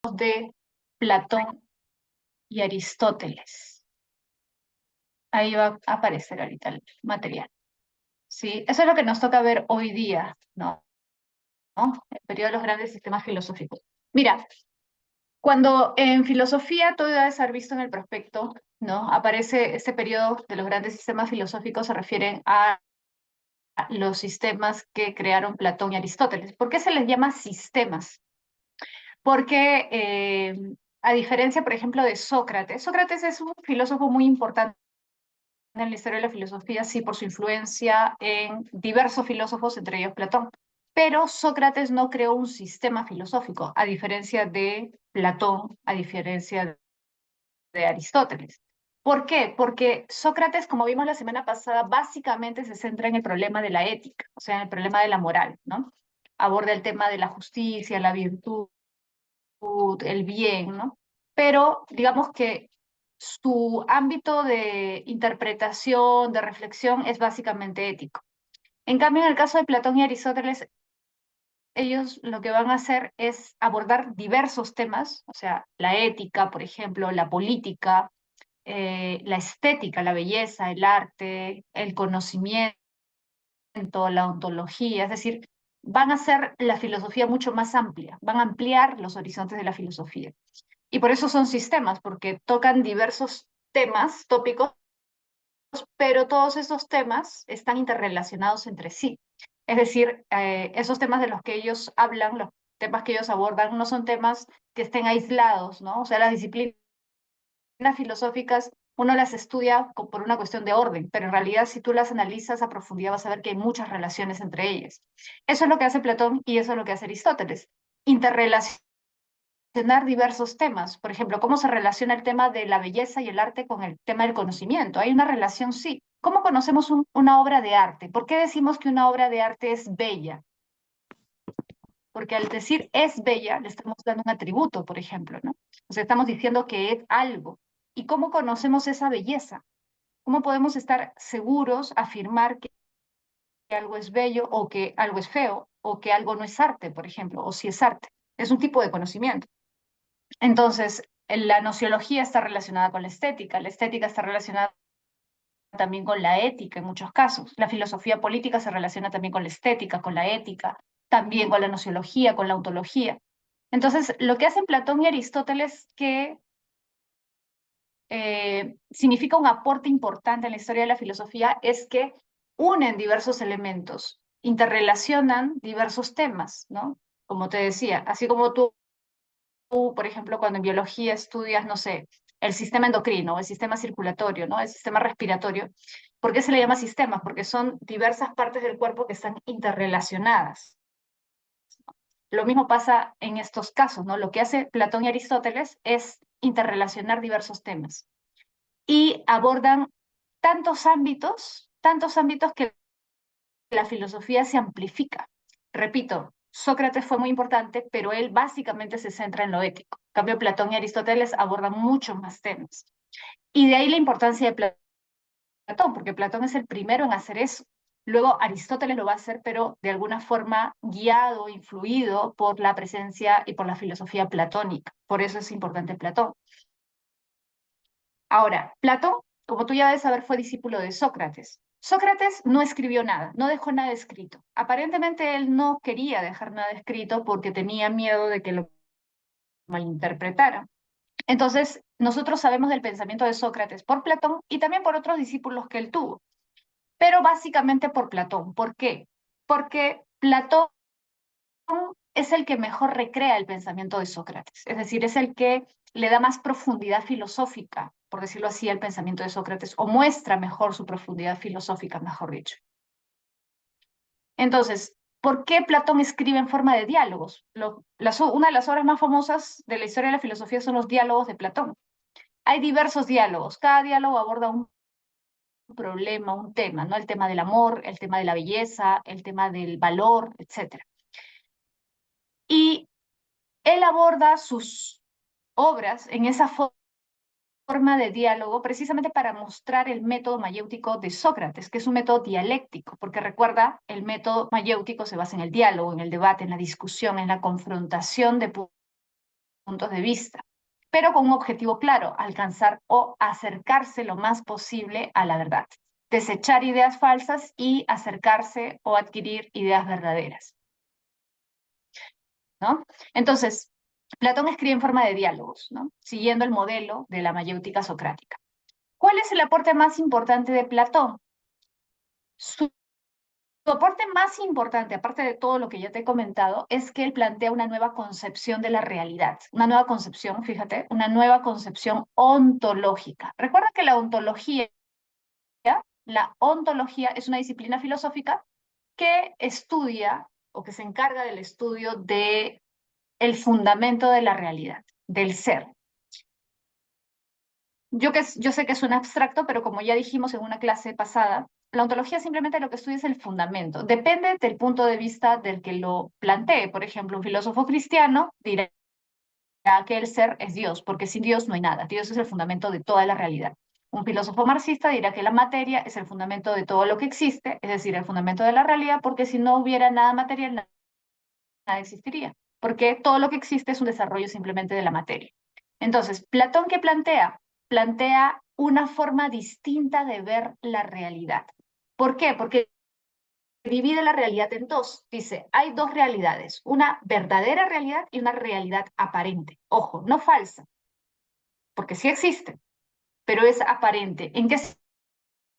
de Platón y Aristóteles. Ahí va a aparecer ahorita el material. ¿Sí? Eso es lo que nos toca ver hoy día, ¿no? El periodo de los grandes sistemas filosóficos. Mira, cuando en filosofía, tú debes haber visto en el prospecto, ¿no? Aparece este periodo de los grandes sistemas filosóficos, se refieren a los sistemas que crearon Platón y Aristóteles. ¿Por qué se les llama sistemas? Porque a diferencia, por ejemplo, de Sócrates, Sócrates es un filósofo muy importante en la historia de la filosofía, sí, por su influencia en diversos filósofos, entre ellos Platón. Pero Sócrates no creó un sistema filosófico, a diferencia de Platón, a diferencia de Aristóteles. ¿Por qué? Porque Sócrates, como vimos la semana pasada, básicamente se centra en el problema de la ética, o sea, en el problema de la moral, ¿no? Aborda el tema de la justicia, la virtud, el bien, ¿no? Pero digamos que su ámbito de interpretación, de reflexión, es básicamente ético. En cambio, en el caso de Platón y Aristóteles, ellos lo que van a hacer es abordar diversos temas, o sea, la ética, por ejemplo, la política, la estética, la belleza, el arte, el conocimiento, la ontología, es decir, van a hacer la filosofía mucho más amplia, van a ampliar los horizontes de la filosofía. Y por eso son sistemas, porque tocan diversos temas, tópicos, pero todos esos temas están interrelacionados entre sí. Es decir, esos temas de los que ellos hablan, los temas que ellos abordan, no son temas que estén aislados, ¿no? O sea, las disciplinas filosóficas uno las estudia por una cuestión de orden, pero en realidad si tú las analizas a profundidad vas a ver que hay muchas relaciones entre ellas. Eso es lo que hace Platón y eso es lo que hace Aristóteles. Interrelacionar diversos temas. Por ejemplo, cómo se relaciona el tema de la belleza y el arte con el tema del conocimiento. Hay una relación, sí. ¿Cómo conocemos una obra de arte? ¿Por qué decimos que una obra de arte es bella? Porque al decir es bella, le estamos dando un atributo, por ejemplo, ¿no? O sea, estamos diciendo que es algo. ¿Y cómo conocemos esa belleza? ¿Cómo podemos estar seguros, afirmar que algo es bello o que algo es feo o que algo no es arte, por ejemplo, o si es arte? Es un tipo de conocimiento. Entonces, la nociología está relacionada con la estética está relacionada también con la ética en muchos casos, la filosofía política se relaciona también con la estética, con la ética, también con la nociología, con la ontología. Entonces, lo que hacen Platón y Aristóteles que significa un aporte importante en la historia de la filosofía es que unen diversos elementos, interrelacionan diversos temas, ¿no? Como te decía, así como tú, por ejemplo, cuando en biología estudias, no sé, el sistema endocrino, el sistema circulatorio, ¿no? El sistema respiratorio. ¿Por qué se le llama sistema? Porque son diversas partes del cuerpo que están interrelacionadas. Lo mismo pasa en estos casos, ¿no? Lo que hace Platón y Aristóteles es interrelacionar diversos temas y abordan tantos ámbitos que la filosofía se amplifica. Repito, Sócrates fue muy importante, pero él básicamente se centra en lo ético. En cambio, Platón y Aristóteles abordan muchos más temas. Y de ahí la importancia de Platón, porque Platón es el primero en hacer eso. Luego Aristóteles lo va a hacer, pero de alguna forma guiado, influido por la presencia y por la filosofía platónica. Por eso es importante Platón. Ahora, Platón, como tú ya debes saber, fue discípulo de Sócrates. Sócrates no escribió nada, no dejó nada escrito. Aparentemente él no quería dejar nada escrito porque tenía miedo de que lo malinterpretaran. Entonces, nosotros sabemos del pensamiento de Sócrates por Platón y también por otros discípulos que él tuvo, pero básicamente por Platón. ¿Por qué? Porque Platón es el que mejor recrea el pensamiento de Sócrates, es decir, es el que le da más profundidad filosófica, por decirlo así, al pensamiento de Sócrates, o muestra mejor su profundidad filosófica, mejor dicho. Entonces, ¿por qué Platón escribe en forma de diálogos? Una de las obras más famosas de la historia de la filosofía son los diálogos de Platón. Hay diversos diálogos, cada diálogo aborda un problema, un tema, ¿no? El tema del amor, el tema de la belleza, el tema del valor, etc. Y él aborda sus obras en esa forma de diálogo precisamente para mostrar el método mayéutico de Sócrates, que es un método dialéctico, porque recuerda, el método mayéutico se basa en el diálogo, en el debate, en la discusión, en la confrontación de puntos de vista, pero con un objetivo claro, alcanzar o acercarse lo más posible a la verdad, desechar ideas falsas y acercarse o adquirir ideas verdaderas, ¿no? Entonces, Platón escribe en forma de diálogos, ¿no? Siguiendo el modelo de la mayéutica socrática. ¿Cuál es el aporte más importante de Platón? Su aporte más importante, aparte de todo lo que ya te he comentado, es que él plantea una nueva concepción de la realidad, una nueva concepción, fíjate, una nueva concepción ontológica. Recuerda que la ontología es una disciplina filosófica que estudia o que se encarga del estudio de el fundamento de la realidad, del ser. Yo sé que es un abstracto, pero como ya dijimos en una clase pasada, la ontología simplemente lo que estudia es el fundamento. Depende del punto de vista del que lo plantee. Por ejemplo, un filósofo cristiano dirá que el ser es Dios, porque sin Dios no hay nada. Dios es el fundamento de toda la realidad. Un filósofo marxista dirá que la materia es el fundamento de todo lo que existe, es decir, el fundamento de la realidad, porque si no hubiera nada material, nada existiría, porque todo lo que existe es un desarrollo simplemente de la materia. Entonces, Platón, ¿qué plantea? Plantea una forma distinta de ver la realidad. ¿Por qué? Porque divide la realidad en dos. Dice, hay dos realidades, una verdadera realidad y una realidad aparente. Ojo, no falsa, porque sí existe, pero es aparente. ¿En qué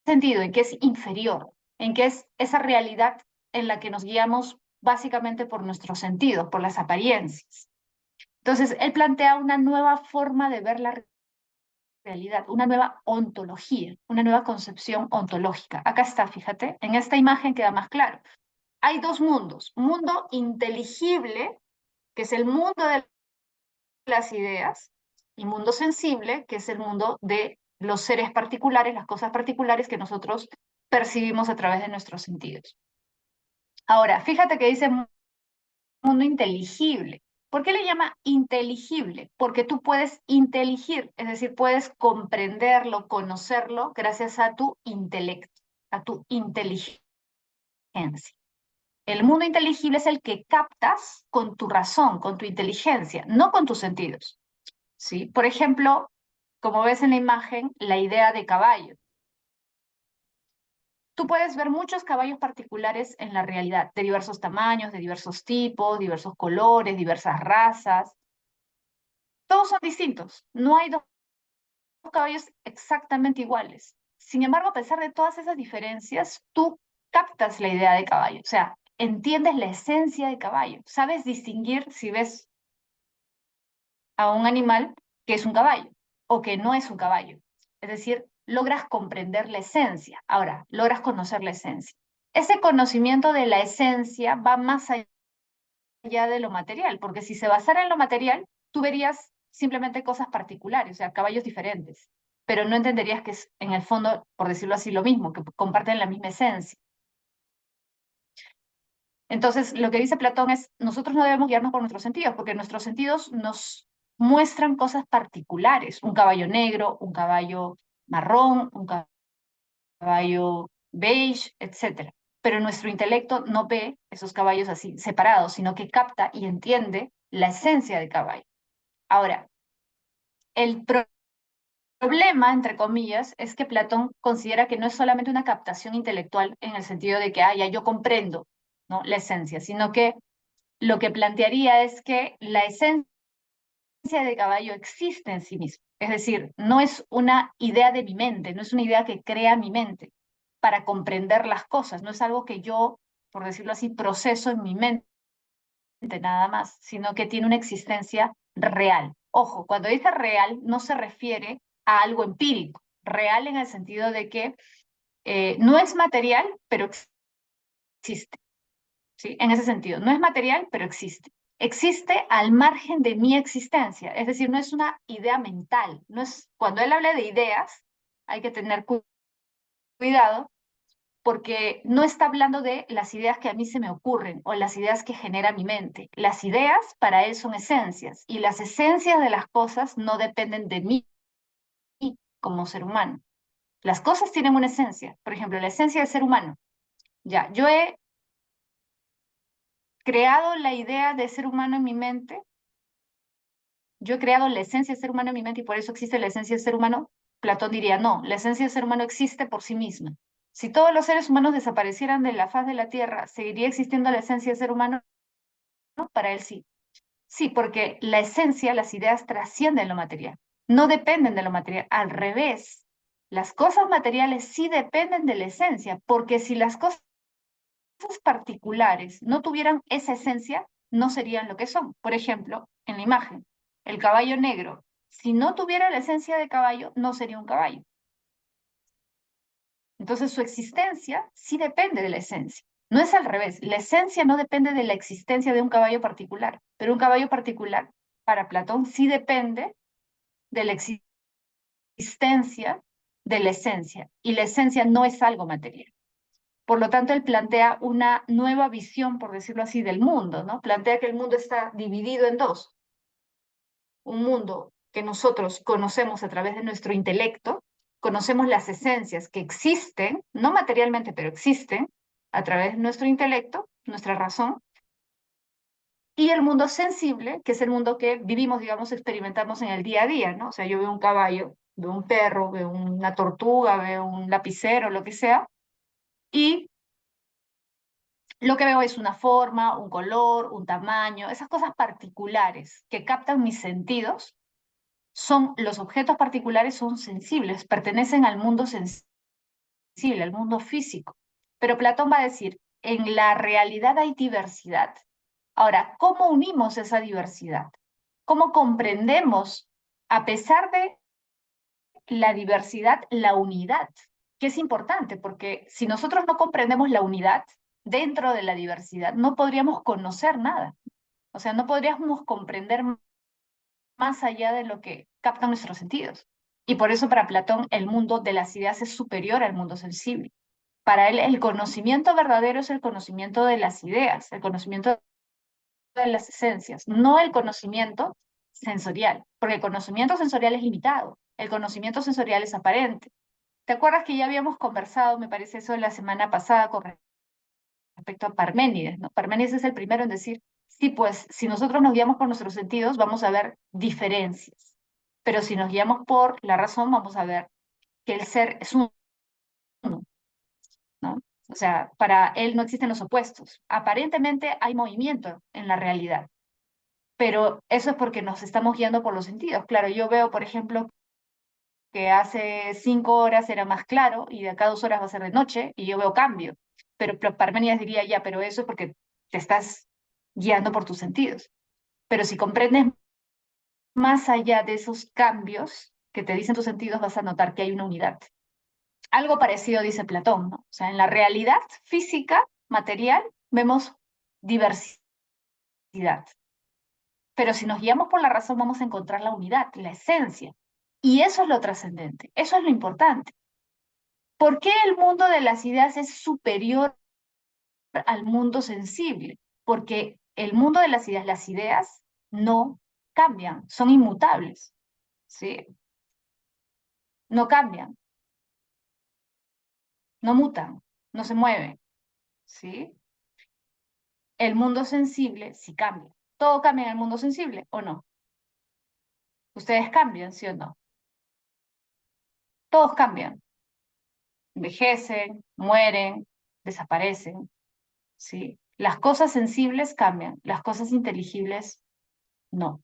sentido? En que es inferior, en que es esa realidad en la que nos guiamos básicamente por nuestros sentidos, por las apariencias. Entonces, él plantea una nueva forma de ver la realidad, una nueva ontología, una nueva concepción ontológica. Acá está, fíjate, en esta imagen queda más claro. Hay dos mundos, un mundo inteligible, que es el mundo de las ideas, y mundo sensible, que es el mundo de los seres particulares, las cosas particulares que nosotros percibimos a través de nuestros sentidos. Ahora, fíjate que dice mundo inteligible. ¿Por qué le llama inteligible? Porque tú puedes inteligir, es decir, puedes comprenderlo, conocerlo gracias a tu intelecto, a tu inteligencia. El mundo inteligible es el que captas con tu razón, con tu inteligencia, no con tus sentidos. ¿Sí? Por ejemplo, como ves en la imagen, la idea de caballo. Tú puedes ver muchos caballos particulares en la realidad, de diversos tamaños, de diversos tipos, diversos colores, diversas razas. Todos son distintos. No hay dos caballos exactamente iguales. Sin embargo, a pesar de todas esas diferencias, tú captas la idea de caballo. O sea, entiendes la esencia de caballo. Sabes distinguir si ves a un animal que es un caballo o que no es un caballo. Es decir, logras comprender la esencia. Ahora, logras conocer la esencia. Ese conocimiento de la esencia va más allá de lo material, porque si se basara en lo material, tú verías simplemente cosas particulares, o sea, caballos diferentes, pero no entenderías que es en el fondo, por decirlo así, lo mismo, que comparten la misma esencia. Entonces, lo que dice Platón es, nosotros no debemos guiarnos por nuestros sentidos, porque nuestros sentidos nos muestran cosas particulares, un caballo negro, un caballo marrón, un caballo beige, etcétera. Pero nuestro intelecto no ve esos caballos así separados, sino que capta y entiende la esencia del caballo. Ahora, el problema, entre comillas, es que Platón considera que no es solamente una captación intelectual en el sentido de que, ya yo comprendo, ¿no?, la esencia, sino que lo que plantearía es que la esencia del caballo existe en sí mismo. Es decir, no es una idea de mi mente, no es una idea que crea mi mente para comprender las cosas, no es algo que yo, por decirlo así, proceso en mi mente nada más, sino que tiene una existencia real. Ojo, cuando dice real no se refiere a algo empírico, real en el sentido de que no es material, pero existe. ¿Sí? En ese sentido, no es material, pero existe. Existe al margen de mi existencia, es decir, no es una idea mental. No es, cuando él habla de ideas, hay que tener cuidado porque no está hablando de las ideas que a mí se me ocurren o las ideas que genera mi mente. Las ideas para él son esencias y las esencias de las cosas no dependen de mí como ser humano. Las cosas tienen una esencia, por ejemplo, la esencia del ser humano. Ya, yo he creado la idea de ser humano en mi mente yo he creado la esencia del ser humano en mi mente y por eso existe la esencia del ser humano, Platón diría, no, la esencia del ser humano existe por sí misma. Si todos los seres humanos desaparecieran de la faz de la Tierra, ¿seguiría existiendo la esencia del ser humano? No, para él sí. Sí, porque la esencia, las ideas trascienden lo material, no dependen de lo material. Al revés, las cosas materiales sí dependen de la esencia, porque si las cosas particulares no tuvieran esa esencia, no serían lo que son. Por ejemplo, en la imagen, el caballo negro, si no tuviera la esencia de caballo, no sería un caballo. Entonces su existencia sí depende de la esencia. No es al revés, la esencia no depende de la existencia de un caballo particular, pero un caballo particular para Platón sí depende de la existencia de la esencia, y la esencia no es algo material. Por lo tanto, él plantea una nueva visión, por decirlo así, del mundo, ¿no? Plantea que el mundo está dividido en dos. Un mundo que nosotros conocemos a través de nuestro intelecto, conocemos las esencias que existen, no materialmente, pero existen, a través de nuestro intelecto, nuestra razón, y el mundo sensible, que es el mundo que vivimos, digamos, experimentamos en el día a día, ¿no? O sea, yo veo un caballo, veo un perro, veo una tortuga, veo un lapicero, lo que sea, y lo que veo es una forma, un color, un tamaño, esas cosas particulares que captan mis sentidos. Son los objetos particulares son sensibles, pertenecen al mundo sensible, al mundo físico. Pero Platón va a decir, en la realidad hay diversidad. Ahora, ¿cómo unimos esa diversidad? ¿Cómo comprendemos, a pesar de la diversidad, la unidad? Que es importante, porque si nosotros no comprendemos la unidad dentro de la diversidad, no podríamos conocer nada. O sea, no podríamos comprender más allá de lo que captan nuestros sentidos. Y por eso para Platón el mundo de las ideas es superior al mundo sensible. Para él el conocimiento verdadero es el conocimiento de las ideas, el conocimiento de las esencias, no el conocimiento sensorial, porque el conocimiento sensorial es limitado, el conocimiento sensorial es aparente. ¿Te acuerdas que ya habíamos conversado, me parece eso, la semana pasada con respecto a Parménides, ¿no? Parménides es el primero en decir, sí, pues si nosotros nos guiamos por nuestros sentidos, vamos a ver diferencias, pero si nos guiamos por la razón, vamos a ver que el ser es uno, ¿no? O sea, para él no existen los opuestos. Aparentemente hay movimiento en la realidad, pero eso es porque nos estamos guiando por los sentidos. Claro, yo veo, por ejemplo, que hace 5 horas era más claro y de acá a 2 horas va a ser de noche y yo veo cambio. Pero Parmenides diría, ya, pero eso es porque te estás guiando por tus sentidos. Pero si comprendes más allá de esos cambios que te dicen tus sentidos, vas a notar que hay una unidad. Algo parecido dice Platón, ¿no? O sea, en la realidad física, material, vemos diversidad. Pero si nos guiamos por la razón, vamos a encontrar la unidad, la esencia. Y eso es lo trascendente, eso es lo importante. ¿Por qué el mundo de las ideas es superior al mundo sensible? Porque el mundo de las ideas no cambian, son inmutables, ¿sí? No cambian, no mutan, no se mueven, ¿sí? El mundo sensible sí cambia. ¿Todo cambia en el mundo sensible o no? Ustedes cambian, ¿sí o no? Todos cambian, envejecen, mueren, desaparecen, ¿sí? Las cosas sensibles cambian, las cosas inteligibles no.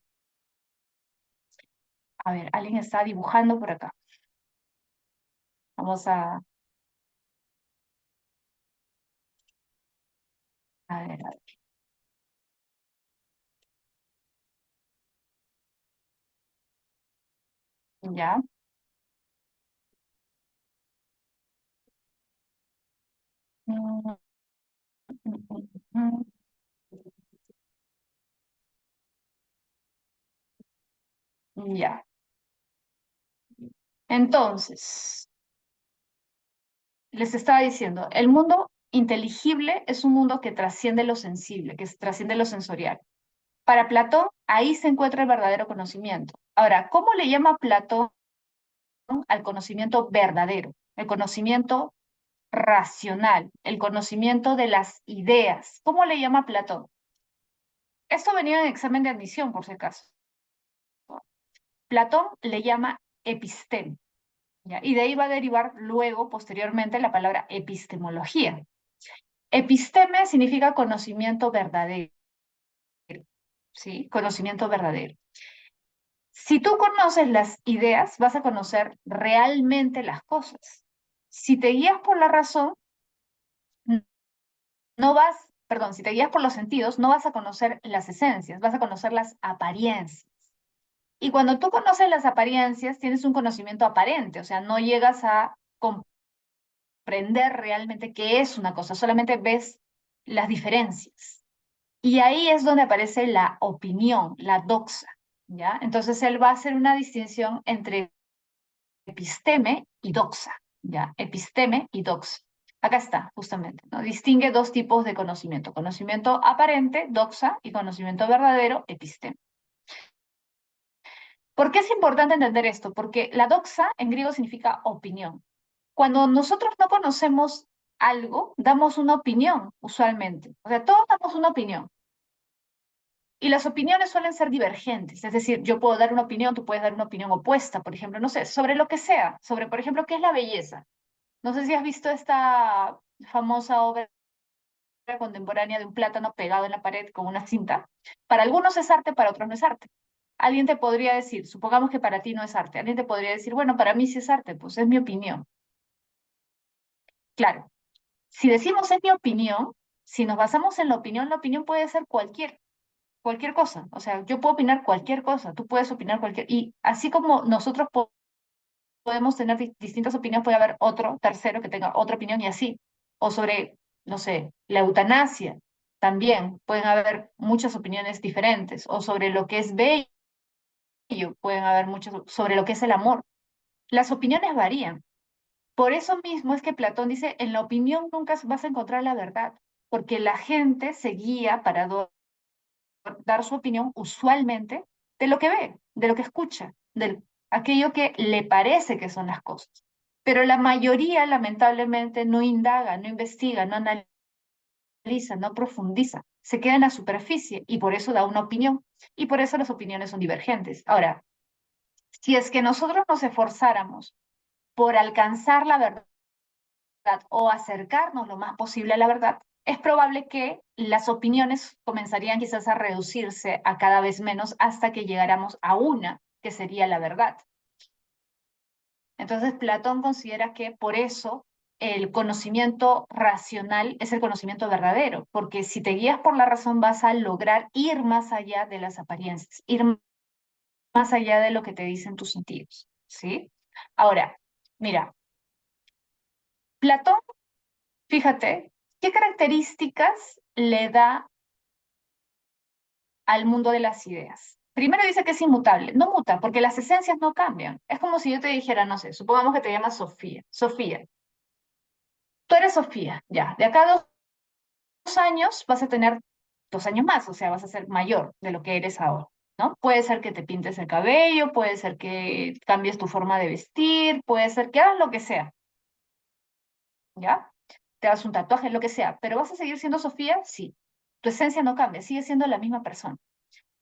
A ver, alguien está dibujando por acá. Vamos a ver, ya. Mm, mm, mm, ya. Entonces, les estaba diciendo, el mundo inteligible es un mundo que trasciende lo sensible, que trasciende lo sensorial. Para Platón, ahí se encuentra el verdadero conocimiento. Ahora, ¿cómo le llama Platón al conocimiento verdadero? El conocimiento racional, el conocimiento de las ideas. ¿Cómo le llama Platón? Esto venía en examen de admisión, por si acaso. Platón le llama episteme, ¿ya? Y de ahí va a derivar luego, posteriormente, la palabra epistemología. Episteme significa conocimiento verdadero, ¿sí? Conocimiento verdadero. Si tú conoces las ideas, vas a conocer realmente las cosas. Si te guías por la razón, no vas, perdón, si te guías por los sentidos, no vas a conocer las esencias, vas a conocer las apariencias. Y cuando tú conoces las apariencias, tienes un conocimiento aparente, o sea, no llegas a comprender realmente qué es una cosa, solamente ves las diferencias. Y ahí es donde aparece la opinión, la doxa, ¿ya? Entonces él va a hacer una distinción entre episteme y doxa, ¿ya? Episteme y doxa. Acá está, justamente, ¿no? Distingue dos tipos de conocimiento: conocimiento aparente, doxa, y conocimiento verdadero, episteme. ¿Por qué es importante entender esto? Porque la doxa en griego significa opinión. Cuando nosotros no conocemos algo, damos una opinión, usualmente. O sea, todos damos una opinión. Y las opiniones suelen ser divergentes, es decir, yo puedo dar una opinión, tú puedes dar una opinión opuesta, por ejemplo, no sé, sobre lo que sea, sobre, por ejemplo, qué es la belleza. No sé si has visto esta famosa obra contemporánea de un plátano pegado en la pared con una cinta. Para algunos es arte, para otros no es arte. Alguien te podría decir, supongamos que para ti no es arte, alguien te podría decir, bueno, para mí sí es arte, pues es mi opinión. Claro, si decimos es mi opinión, si nos basamos en la opinión puede ser cualquier cosa. O sea, yo puedo opinar cualquier cosa, tú puedes opinar cualquier... Y así como nosotros podemos tener distintas opiniones, puede haber otro tercero que tenga otra opinión y así. O sobre, no sé, la eutanasia, también pueden haber muchas opiniones diferentes. O sobre lo que es bello, pueden haber muchas, sobre lo que es el amor. Las opiniones varían. Por eso mismo es que Platón dice, en la opinión nunca vas a encontrar la verdad, porque la gente se guía para dar su opinión usualmente de lo que ve, de lo que escucha, de aquello que le parece que son las cosas. Pero la mayoría, lamentablemente, no indaga, no investiga, no analiza, no profundiza, se queda en la superficie y por eso da una opinión. Y por eso las opiniones son divergentes. Ahora, si es que nosotros nos esforzáramos por alcanzar la verdad o acercarnos lo más posible a la verdad, es probable que las opiniones comenzarían quizás a reducirse a cada vez menos hasta que llegáramos a una, que sería la verdad. Entonces, Platón considera que por eso el conocimiento racional es el conocimiento verdadero, porque si te guías por la razón vas a lograr ir más allá de las apariencias, ir más allá de lo que te dicen tus sentidos, ¿sí? Ahora, mira, Platón, fíjate, ¿qué características le da al mundo de las ideas? Primero dice que es inmutable. No muta, porque las esencias no cambian. Es como si yo te dijera, no sé, supongamos que te llamas Sofía. Sofía, tú eres Sofía, ya. De acá a 2 años vas a tener 2 años más, o sea, vas a ser mayor de lo que eres ahora, ¿no? Puede ser que te pintes el cabello, puede ser que cambies tu forma de vestir, puede ser que hagas lo que sea, ¿ya? Te hagas un tatuaje, lo que sea, pero ¿vas a seguir siendo Sofía? Sí. Tu esencia no cambia, sigue siendo la misma persona.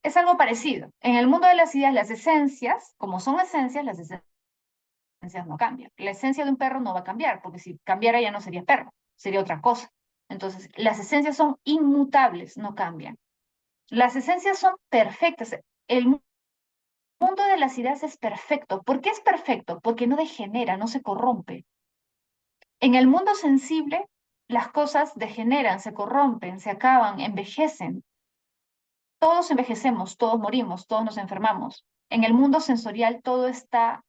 Es algo parecido. En el mundo de las ideas, las esencias, como son esencias, las esencias no cambian. La esencia de un perro no va a cambiar, porque si cambiara ya no sería perro, sería otra cosa. Entonces, las esencias son inmutables, no cambian. Las esencias son perfectas. El mundo de las ideas es perfecto. ¿Por qué es perfecto? Porque no degenera, no se corrompe. En el mundo sensible, las cosas degeneran, se corrompen, se acaban, envejecen. Todos envejecemos, todos morimos, todos nos enfermamos. En el mundo sensorial todo está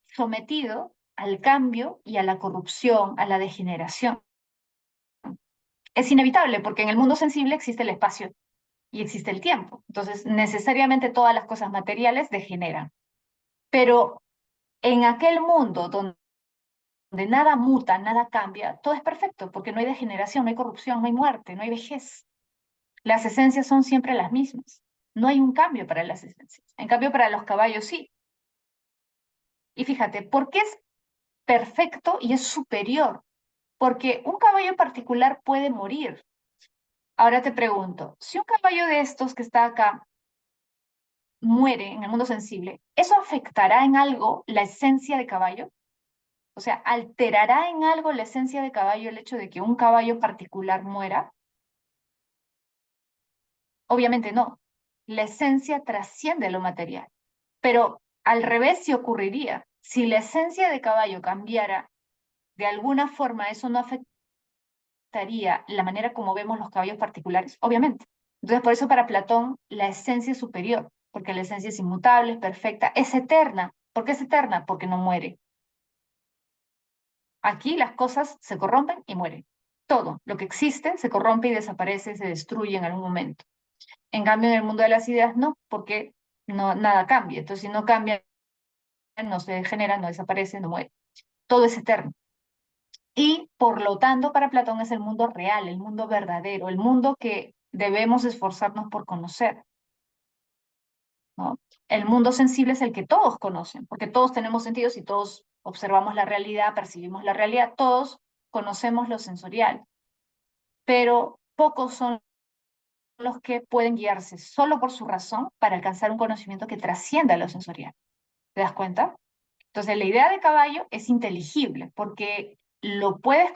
sometido al cambio y a la corrupción, a la degeneración. Es inevitable porque en el mundo sensible existe el espacio y existe el tiempo. Entonces, necesariamente todas las cosas materiales degeneran. Pero en aquel mundo donde nada muta, nada cambia, todo es perfecto porque no hay degeneración, no hay corrupción, no hay muerte, no hay vejez. Las esencias son siempre las mismas. No hay un cambio para las esencias. En cambio, para los caballos sí. Y fíjate, ¿por qué es perfecto y es superior? Porque un caballo en particular puede morir. Ahora te pregunto, si un caballo de estos que está acá muere en el mundo sensible, ¿eso afectará en algo la esencia de caballo? O sea, ¿alterará en algo la esencia de caballo el hecho de que un caballo particular muera? Obviamente no. La esencia trasciende lo material. Pero al revés sí ocurriría. Si la esencia de caballo cambiara, de alguna forma eso no afectaría la manera como vemos los caballos particulares, obviamente. Entonces, por eso para Platón la esencia es superior, porque la esencia es inmutable, es perfecta, es eterna. ¿Por qué es eterna? Porque no muere. Aquí las cosas se corrompen y mueren. Todo lo que existe se corrompe y desaparece, se destruye en algún momento. En cambio, en el mundo de las ideas no, porque no, nada cambia. Entonces, si no cambia, no se genera, no desaparece, no muere. Todo es eterno. Y por lo tanto, para Platón es el mundo real, el mundo verdadero, el mundo que debemos esforzarnos por conocer, ¿no? El mundo sensible es el que todos conocen, porque todos tenemos sentidos y todos observamos la realidad, percibimos la realidad, todos conocemos lo sensorial, pero pocos son los que pueden guiarse solo por su razón para alcanzar un conocimiento que trascienda lo sensorial. ¿Te das cuenta? Entonces, la idea de caballo es inteligible porque puedes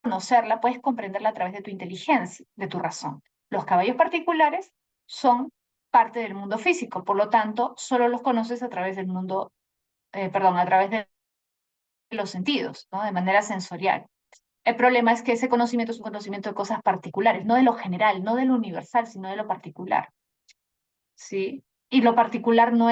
conocerla, puedes comprenderla a través de tu inteligencia, de tu razón. Los caballos particulares son parte del mundo físico, por lo tanto, solo los conoces a través del mundo, perdón, a través de los sentidos, ¿no? De manera sensorial. El problema es que ese conocimiento es un conocimiento de cosas particulares, no de lo general, no de lo universal, sino de lo particular, ¿sí? Y lo particular no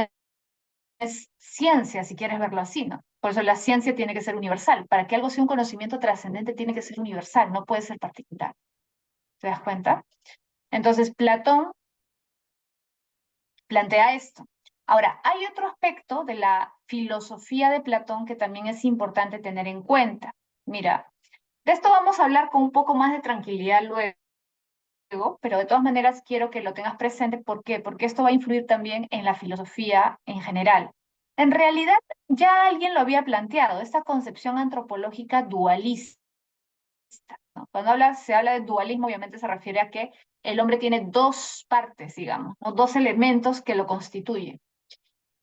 es ciencia, si quieres verlo así, ¿no? Por eso la ciencia tiene que ser universal. Para que algo sea un conocimiento trascendente, tiene que ser universal, no puede ser particular. ¿Te das cuenta? Entonces, Platón plantea esto. Ahora, hay otro aspecto de la filosofía de Platón que también es importante tener en cuenta. Mira, de esto vamos a hablar con un poco más de tranquilidad luego, pero de todas maneras quiero que lo tengas presente. ¿Por qué? Porque esto va a influir también en la filosofía en general. En realidad, ya alguien lo había planteado, esta concepción antropológica dualista, ¿no? Cuando se habla de dualismo, obviamente se refiere a que el hombre tiene dos partes, digamos, ¿no? Dos elementos que lo constituyen.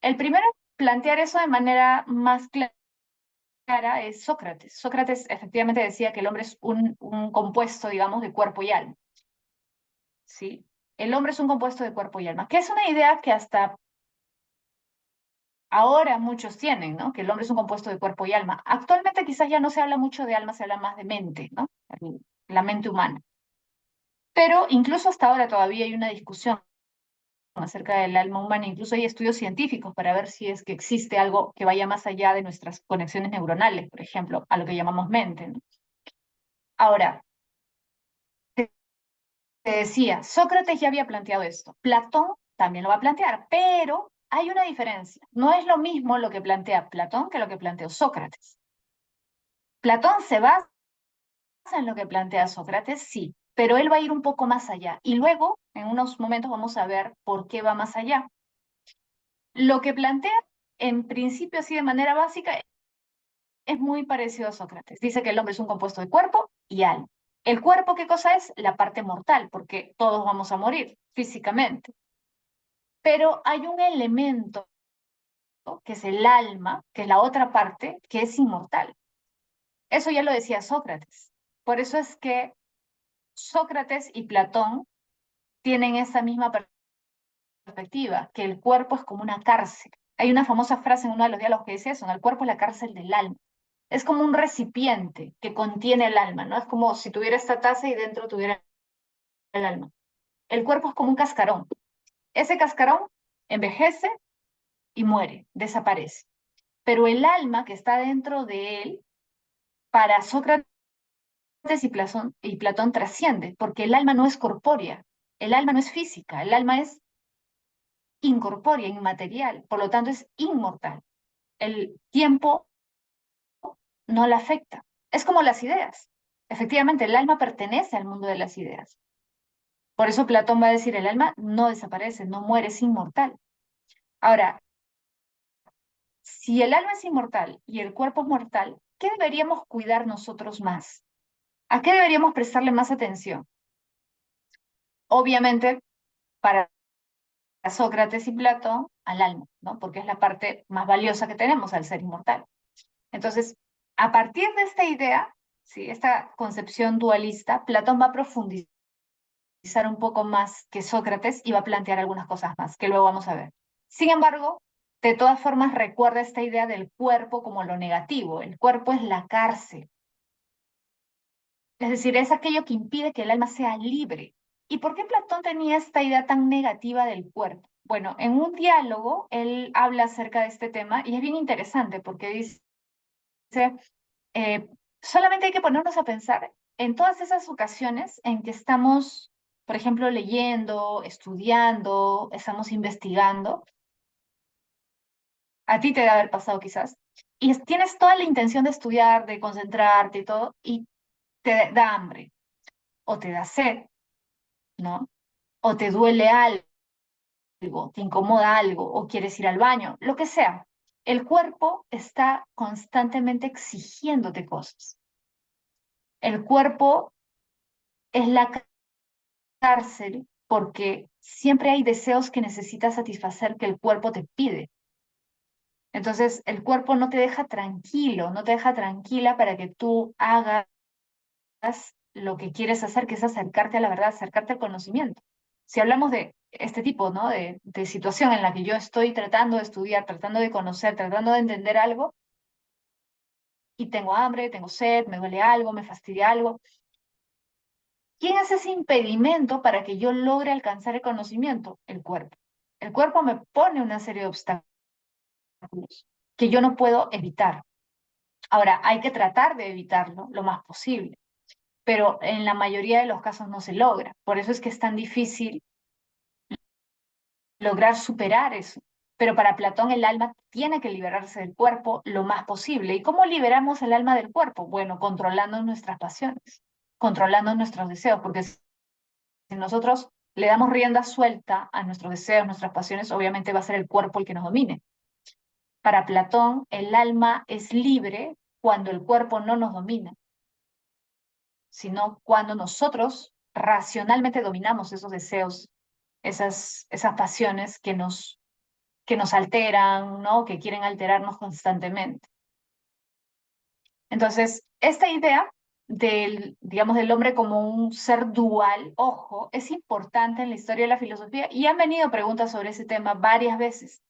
El primero en plantear eso de manera más clara es Sócrates. Sócrates efectivamente decía que el hombre es un compuesto, digamos, de cuerpo y alma. ¿Sí? El hombre es un compuesto de cuerpo y alma, que es una idea que hasta ahora muchos tienen, ¿no? Que el hombre es un compuesto de cuerpo y alma. Actualmente quizás ya no se habla mucho de alma, se habla más de mente, ¿no? La mente humana. Pero incluso hasta ahora todavía hay una discusión acerca del alma humana, incluso hay estudios científicos para ver si es que existe algo que vaya más allá de nuestras conexiones neuronales, por ejemplo, a lo que llamamos mente, ¿no? Ahora, te decía, Sócrates ya había planteado esto, Platón también lo va a plantear, pero hay una diferencia. No es lo mismo lo que plantea Platón que lo que planteó Sócrates. Platón se basa en lo que plantea Sócrates, sí, pero él va a ir un poco más allá. Y luego, en unos momentos, vamos a ver por qué va más allá. Lo que plantea, en principio, así de manera básica, es muy parecido a Sócrates. Dice que el hombre es un compuesto de cuerpo y alma. ¿El cuerpo qué cosa es? La parte mortal, porque todos vamos a morir físicamente. Pero hay un elemento, que es el alma, que es la otra parte, que es inmortal. Eso ya lo decía Sócrates. Por eso es que Sócrates y Platón tienen esa misma perspectiva, que el cuerpo es como una cárcel. Hay una famosa frase en uno de los diálogos que dice eso, ¿no? El cuerpo es la cárcel del alma. Es como un recipiente que contiene el alma, ¿no? Es como si tuviera esta taza y dentro tuviera el alma. El cuerpo es como un cascarón. Ese cascarón envejece y muere, desaparece. Pero el alma que está dentro de él, para Sócrates y Platón trasciende, porque el alma no es corpórea, el alma no es física, el alma es incorpórea, inmaterial, por lo tanto es inmortal. El tiempo no la afecta. Es como las ideas. Efectivamente, el alma pertenece al mundo de las ideas. Por eso Platón va a decir, el alma no desaparece, no muere, es inmortal. Ahora, si el alma es inmortal y el cuerpo es mortal, ¿qué deberíamos cuidar nosotros más? ¿A qué deberíamos prestarle más atención? Obviamente, para Sócrates y Platón al alma, ¿no? Porque es la parte más valiosa que tenemos al ser inmortal. Entonces, a partir de esta idea, ¿sí? Esta concepción dualista, Platón va a profundizar un poco más que Sócrates y va a plantear algunas cosas más que luego vamos a ver. Sin embargo, de todas formas, recuerda esta idea del cuerpo como lo negativo. El cuerpo es la cárcel. Es decir, es aquello que impide que el alma sea libre. ¿Y por qué Platón tenía esta idea tan negativa del cuerpo? Bueno, en un diálogo él habla acerca de este tema y es bien interesante porque dice, eh, solamente hay que ponernos a pensar en todas esas ocasiones en que estamos, por ejemplo, leyendo, estudiando, estamos investigando. A ti te debe haber pasado quizás. Y tienes toda la intención de estudiar, de concentrarte y todo, y te da hambre o te da sed, ¿no? O te duele algo, te incomoda algo, o quieres ir al baño, lo que sea. El cuerpo está constantemente exigiéndote cosas. El cuerpo es la cárcel porque siempre hay deseos que necesitas satisfacer que el cuerpo te pide. Entonces, el cuerpo no te deja tranquilo, no te deja tranquila para que tú hagas lo que quieres hacer, que es acercarte a la verdad, acercarte al conocimiento. Si hablamos de este tipo, ¿no? De situación en la que yo estoy tratando de estudiar, tratando de conocer, tratando de entender algo, y tengo hambre, tengo sed, me duele algo, me fastidia algo, ¿quién hace ese impedimento para que yo logre alcanzar el conocimiento? El cuerpo. El cuerpo me pone una serie de obstáculos que yo no puedo evitar. Ahora, hay que tratar de evitarlo lo más posible, pero en la mayoría de los casos no se logra. Por eso es que es tan difícil lograr superar eso. Pero para Platón el alma tiene que liberarse del cuerpo lo más posible. ¿Y cómo liberamos el alma del cuerpo? Bueno, controlando nuestras pasiones, controlando nuestros deseos, porque si nosotros le damos rienda suelta a nuestros deseos, nuestras pasiones, obviamente va a ser el cuerpo el que nos domine. Para Platón, el alma es libre cuando el cuerpo no nos domina, sino cuando nosotros racionalmente dominamos esos deseos, esas pasiones que nos alteran, ¿no? Que quieren alterarnos constantemente. Entonces, esta idea del, digamos, del hombre como un ser dual, ojo, es importante en la historia de la filosofía y han venido preguntas sobre ese tema varias veces.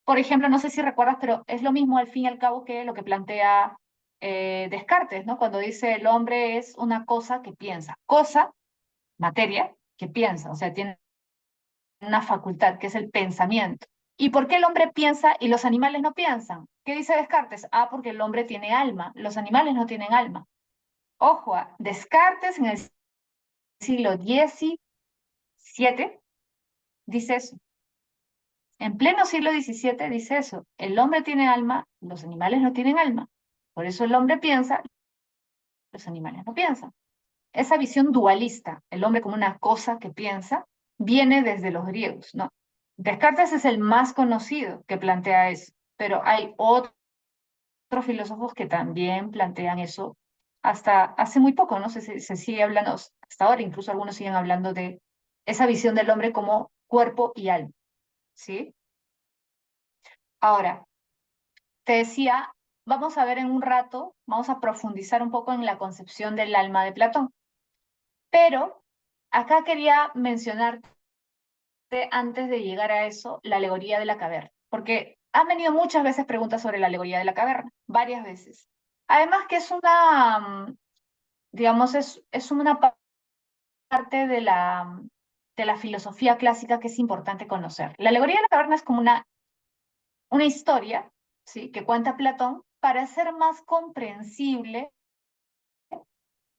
Por ejemplo, no sé si recuerdas, pero es lo mismo al fin y al cabo que lo que plantea Descartes, ¿no? Cuando dice el hombre es una cosa que piensa, cosa, materia, que piensa, o sea, tiene una facultad que es el pensamiento. ¿Y por qué el hombre piensa y los animales no piensan? ¿Qué dice Descartes? Ah, porque el hombre tiene alma, los animales no tienen alma. Ojo, Descartes en el siglo XVII dice eso. En pleno siglo XVII dice eso. El hombre tiene alma, los animales no tienen alma. Por eso el hombre piensa, los animales no piensan. Esa visión dualista, el hombre como una cosa que piensa, viene desde los griegos, ¿no? Descartes es el más conocido que plantea eso, pero hay otros filósofos que también plantean eso hasta hace muy poco, ¿no? Se sigue hablando, hasta ahora incluso algunos siguen hablando de esa visión del hombre como cuerpo y alma, ¿sí? Ahora, te decía, vamos a ver en un rato, vamos a profundizar un poco en la concepción del alma de Platón, pero acá quería mencionarte antes de llegar a eso la alegoría de la caverna, porque han venido muchas veces preguntas sobre la alegoría de la caverna, varias veces. Además que es una, digamos, es una parte de la filosofía clásica que es importante conocer. La alegoría de la caverna es como una historia, ¿sí? Que cuenta Platón para hacer más comprensible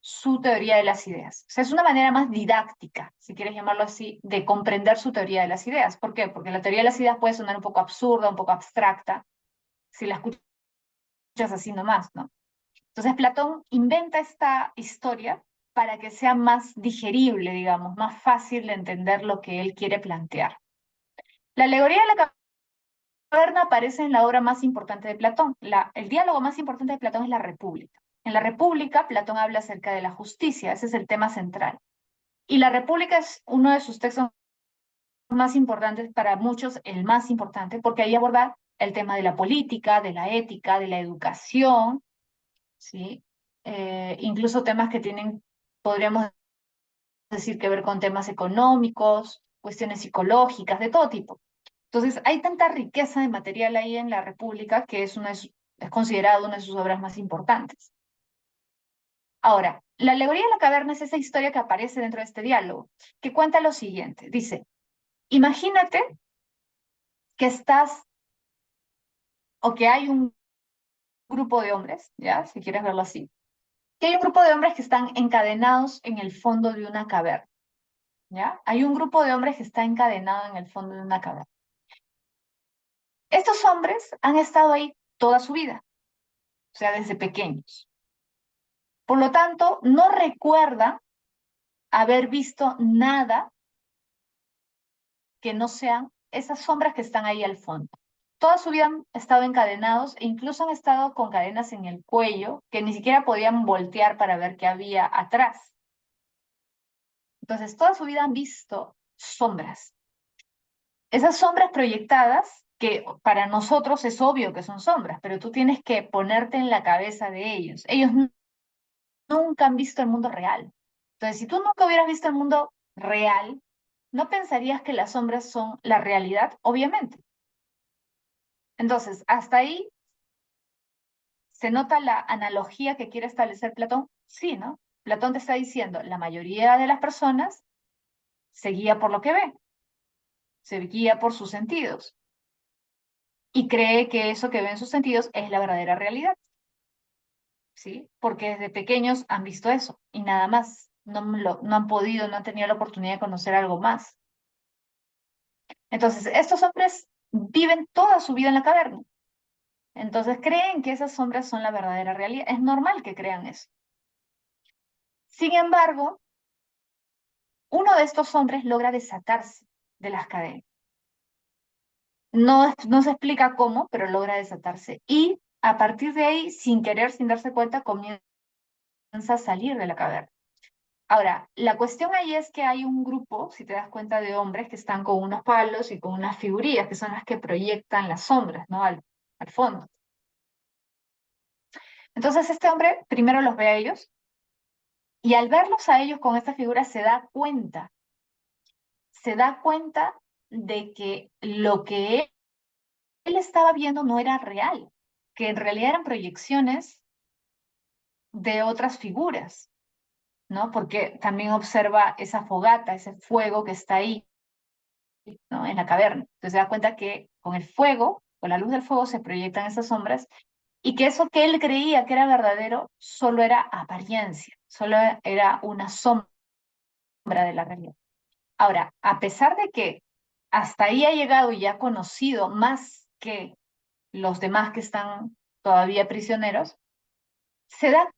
su teoría de las ideas. O sea, es una manera más didáctica, si quieres llamarlo así, de comprender su teoría de las ideas. ¿Por qué? Porque la teoría de las ideas puede sonar un poco absurda, un poco abstracta, si la escuchas así nomás, ¿no? Entonces Platón inventa esta historia para que sea más digerible, digamos, más fácil de entender lo que él quiere plantear. La alegoría de la caverna aparece en la obra más importante de Platón. El diálogo más importante de Platón es la República. En la República, Platón habla acerca de la justicia, ese es el tema central. Y la República es uno de sus textos más importantes, para muchos el más importante, porque ahí aborda el tema de la política, de la ética, de la educación, ¿sí? Incluso temas que tienen, podríamos decir, que ver con temas económicos, cuestiones psicológicas, de todo tipo. Entonces, hay tanta riqueza de material ahí en la República que es considerado una de sus obras más importantes. Ahora, la alegoría de la caverna es esa historia que aparece dentro de este diálogo, que cuenta lo siguiente. Dice, imagínate que estás o que hay un grupo de hombres, ¿ya? Si quieres verlo así, que hay un grupo de hombres que están encadenados en el fondo de una caverna, ¿ya? Hay un grupo de hombres que está encadenado en el fondo de una caverna. Estos hombres han estado ahí toda su vida, o sea, desde pequeños. Por lo tanto, no recuerdan haber visto nada que no sean esas sombras que están ahí al fondo. Toda su vida han estado encadenados e incluso han estado con cadenas en el cuello que ni siquiera podían voltear para ver qué había atrás. Entonces, toda su vida han visto sombras. Esas sombras proyectadas, que para nosotros es obvio que son sombras, pero tú tienes que ponerte en la cabeza de ellos. Ellos nunca han visto el mundo real. Entonces, si tú nunca hubieras visto el mundo real, no pensarías que las sombras son la realidad, obviamente. Entonces, hasta ahí se nota la analogía que quiere establecer Platón. Sí, ¿no? Platón te está diciendo, la mayoría de las personas se guía por lo que ve, se guía por sus sentidos y cree que eso que ve en sus sentidos es la verdadera realidad, ¿sí? Porque desde pequeños han visto eso y nada más. No han podido, no han tenido la oportunidad de conocer algo más. Entonces, estos hombres viven toda su vida en la caverna. Entonces, creen que esas sombras son la verdadera realidad. Es normal que crean eso. Sin embargo, uno de estos hombres logra desatarse de las cadenas. No se explica cómo, pero logra desatarse. Y a partir de ahí, sin querer, sin darse cuenta, comienza a salir de la caverna. Ahora, la cuestión ahí es que hay un grupo, si te das cuenta, de hombres que están con unos palos y con unas figurillas, que son las que proyectan las sombras, ¿no? Al fondo. Entonces, este hombre primero los ve a ellos y al verlos a ellos con esta figura se da cuenta de que lo que él estaba viendo no era real, que en realidad eran proyecciones de otras figuras, ¿no? Porque también observa esa fogata, ese fuego que está ahí, ¿no? En la caverna. Entonces se da cuenta que con el fuego, con la luz del fuego, se proyectan esas sombras y que eso que él creía que era verdadero solo era apariencia, solo era una sombra de la realidad. Ahora, a pesar de que hasta ahí ha llegado y ha conocido más que los demás que están todavía prisioneros, se da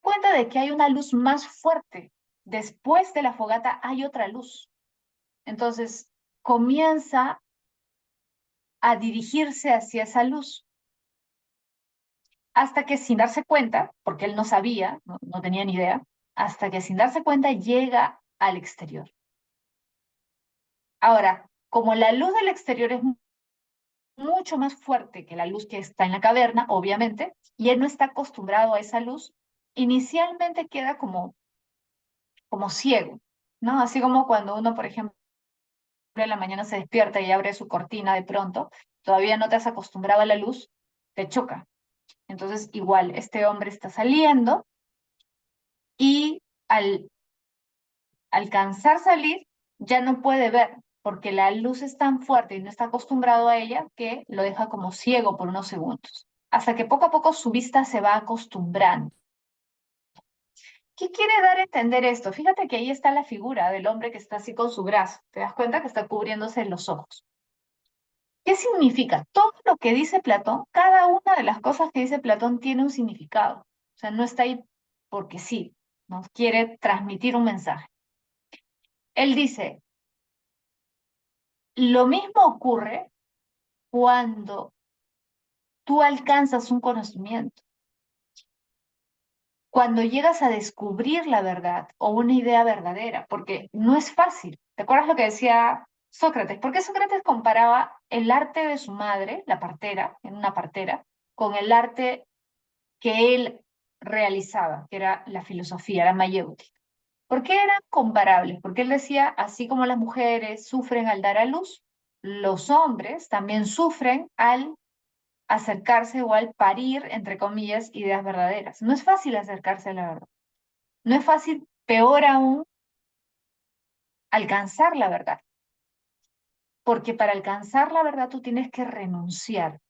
cuenta de que hay una luz más fuerte. Después de la fogata hay otra luz. Entonces comienza a dirigirse hacia esa luz hasta que sin darse cuenta, porque él no sabía, no tenía ni idea, hasta que sin darse cuenta llega al exterior. Ahora, como la luz del exterior es mucho más fuerte que la luz que está en la caverna, obviamente, y él no está acostumbrado a esa luz, inicialmente queda como ciego, ¿no? Así como cuando uno, por ejemplo, en la mañana se despierta y abre su cortina de pronto, todavía no te has acostumbrado a la luz, te choca. Entonces, igual, este hombre está saliendo y al alcanzar salir, ya no puede ver, porque la luz es tan fuerte y no está acostumbrado a ella que lo deja como ciego por unos segundos, hasta que poco a poco su vista se va acostumbrando. ¿Qué quiere dar a entender esto? Fíjate que ahí está la figura del hombre que está así con su brazo. ¿Te das cuenta que está cubriéndose los ojos? ¿Qué significa? Todo lo que dice Platón, cada una de las cosas que dice Platón tiene un significado. O sea, no está ahí porque sí, nos quiere transmitir un mensaje. Él dice, lo mismo ocurre cuando tú alcanzas un conocimiento, cuando llegas a descubrir la verdad o una idea verdadera, porque no es fácil. ¿Te acuerdas lo que decía Sócrates. ¿Por qué Sócrates comparaba el arte de su madre, la partera, en una partera, con el arte que él realizaba, que era la filosofía, la mayéutica? ¿Por qué eran comparables? Porque él decía, así como las mujeres sufren al dar a luz, los hombres también sufren al acercarse o al parir, entre comillas, ideas verdaderas. No es fácil acercarse a la verdad. No es fácil, peor aún, alcanzar la verdad. Porque para alcanzar la verdad tú tienes que renunciar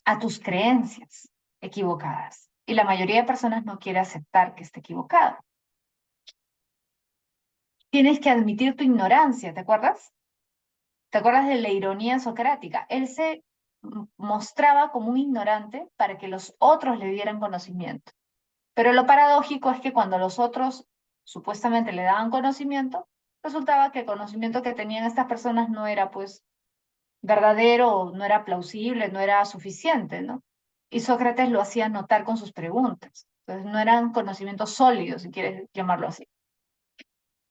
a tus creencias equivocadas. Y la mayoría de personas no quiere aceptar que esté equivocada. Tienes que admitir tu ignorancia, ¿te acuerdas? ¿Te acuerdas de la ironía socrática? Él se mostraba como un ignorante para que los otros le dieran conocimiento. Pero lo paradójico es que cuando los otros supuestamente le daban conocimiento, resultaba que el conocimiento que tenían estas personas no era pues verdadero, no era plausible, no era suficiente, ¿no? Y Sócrates lo hacía notar con sus preguntas. Entonces no eran conocimientos sólidos, si quieres llamarlo así.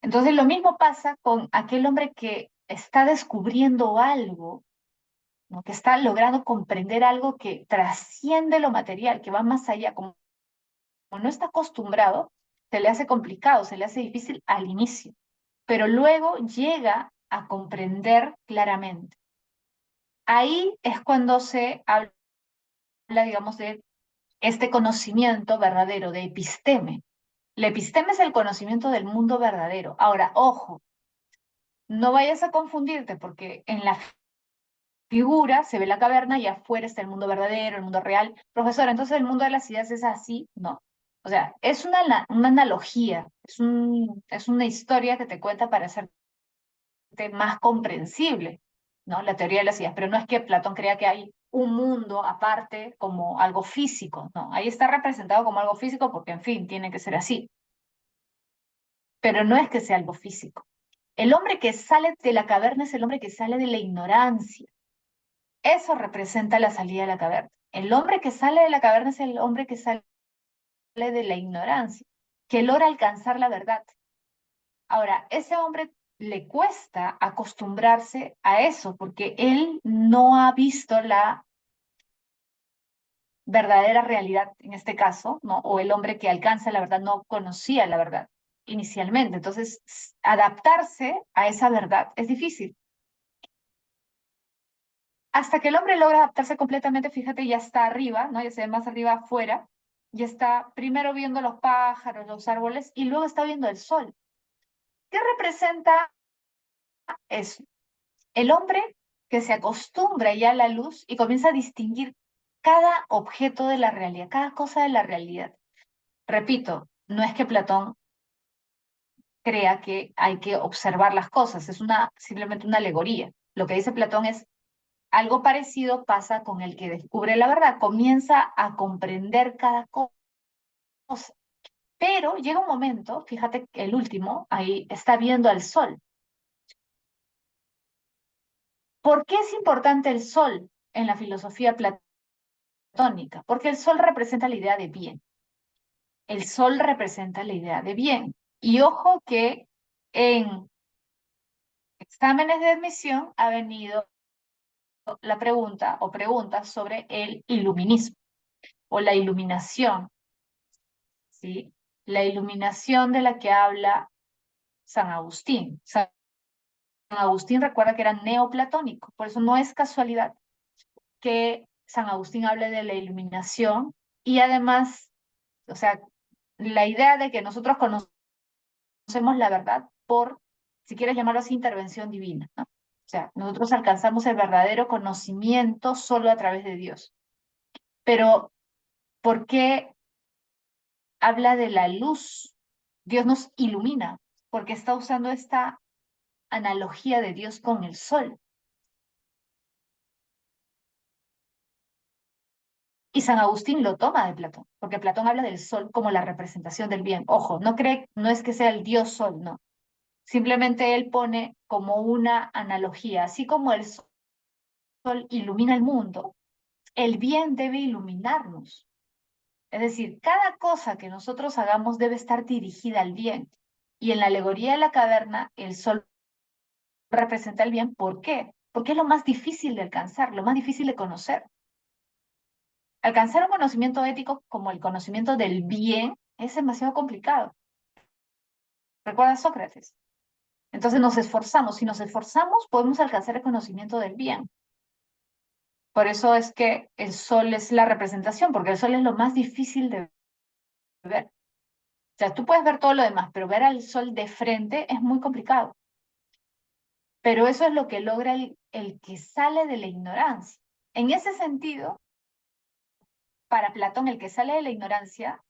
Entonces lo mismo pasa con aquel hombre que está descubriendo algo, ¿no? Que está logrando comprender algo que trasciende lo material, que va más allá, como no está acostumbrado, se le hace complicado, se le hace difícil al inicio, pero luego llega a comprender claramente. Ahí es cuando se habla, digamos, de este conocimiento verdadero, de episteme. La episteme es el conocimiento del mundo verdadero. Ahora, ojo, no vayas a confundirte porque en la figura se ve la caverna y afuera está el mundo verdadero, el mundo real. Profesora, entonces el mundo de las ideas es así, no. O sea, es una analogía, es una historia que te cuenta para hacerte más comprensible, ¿no? La teoría de las ideas, pero no es que Platón crea que hay un mundo aparte como algo físico, no. Ahí está representado como algo físico porque, en fin, tiene que ser así, pero no es que sea algo físico. El hombre que sale de la caverna es el hombre que sale de la ignorancia. Eso representa la salida de la caverna. El hombre que sale de la caverna es el hombre que sale de la ignorancia, que logra alcanzar la verdad. Ahora, ese hombre le cuesta acostumbrarse a eso porque él no ha visto la verdadera realidad en este caso, ¿no? O el hombre que alcanza la verdad no conocía la verdad inicialmente. Entonces, adaptarse a esa verdad es difícil. Hasta que el hombre logra adaptarse completamente, fíjate, ya está arriba, ¿no? Ya se ve más arriba afuera, ya está primero viendo los pájaros, los árboles, y luego está viendo el sol. ¿Qué representa eso? El hombre que se acostumbra ya a la luz y comienza a distinguir cada objeto de la realidad, cada cosa de la realidad. Repito, no es que Platón crea que hay que observar las cosas, es simplemente una alegoría. Lo que dice Platón es algo parecido pasa con el que descubre la verdad, comienza a comprender cada cosa. Pero llega un momento, fíjate, el último, ahí está viendo al sol. ¿Por qué es importante el sol en la filosofía platónica? Porque el sol representa la idea de bien. El sol representa la idea de bien. Y ojo que en exámenes de admisión ha venido la pregunta o preguntas sobre el iluminismo o la iluminación, ¿sí? La iluminación de la que habla San Agustín. San Agustín recuerda que era neoplatónico, por eso no es casualidad que San Agustín hable de la iluminación y además, o sea, la idea de que nosotros conocemos la verdad por, si quieres llamarlo así, intervención divina, ¿no? O sea, nosotros alcanzamos el verdadero conocimiento solo a través de Dios. Pero, ¿por qué habla de la luz? Dios nos ilumina, porque está usando esta analogía de Dios con el sol. Y San Agustín lo toma de Platón, porque Platón habla del sol como la representación del bien. Ojo, no es que sea el dios sol, no. Simplemente él pone como una analogía, así como el sol ilumina el mundo, el bien debe iluminarnos. Es decir, cada cosa que nosotros hagamos debe estar dirigida al bien. Y en la alegoría de la caverna, el sol representa el bien. ¿Por qué? Porque es lo más difícil de alcanzar, lo más difícil de conocer. Alcanzar un conocimiento ético como el conocimiento del bien es demasiado complicado. Recuerda a Sócrates. Entonces nos esforzamos. Si nos esforzamos, podemos alcanzar el conocimiento del bien. Por eso es que el sol es la representación, porque el sol es lo más difícil de ver. O sea, tú puedes ver todo lo demás, pero ver al sol de frente es muy complicado. Pero eso es lo que logra el que sale de la ignorancia. En ese sentido, para Platón, el que sale de la ignorancia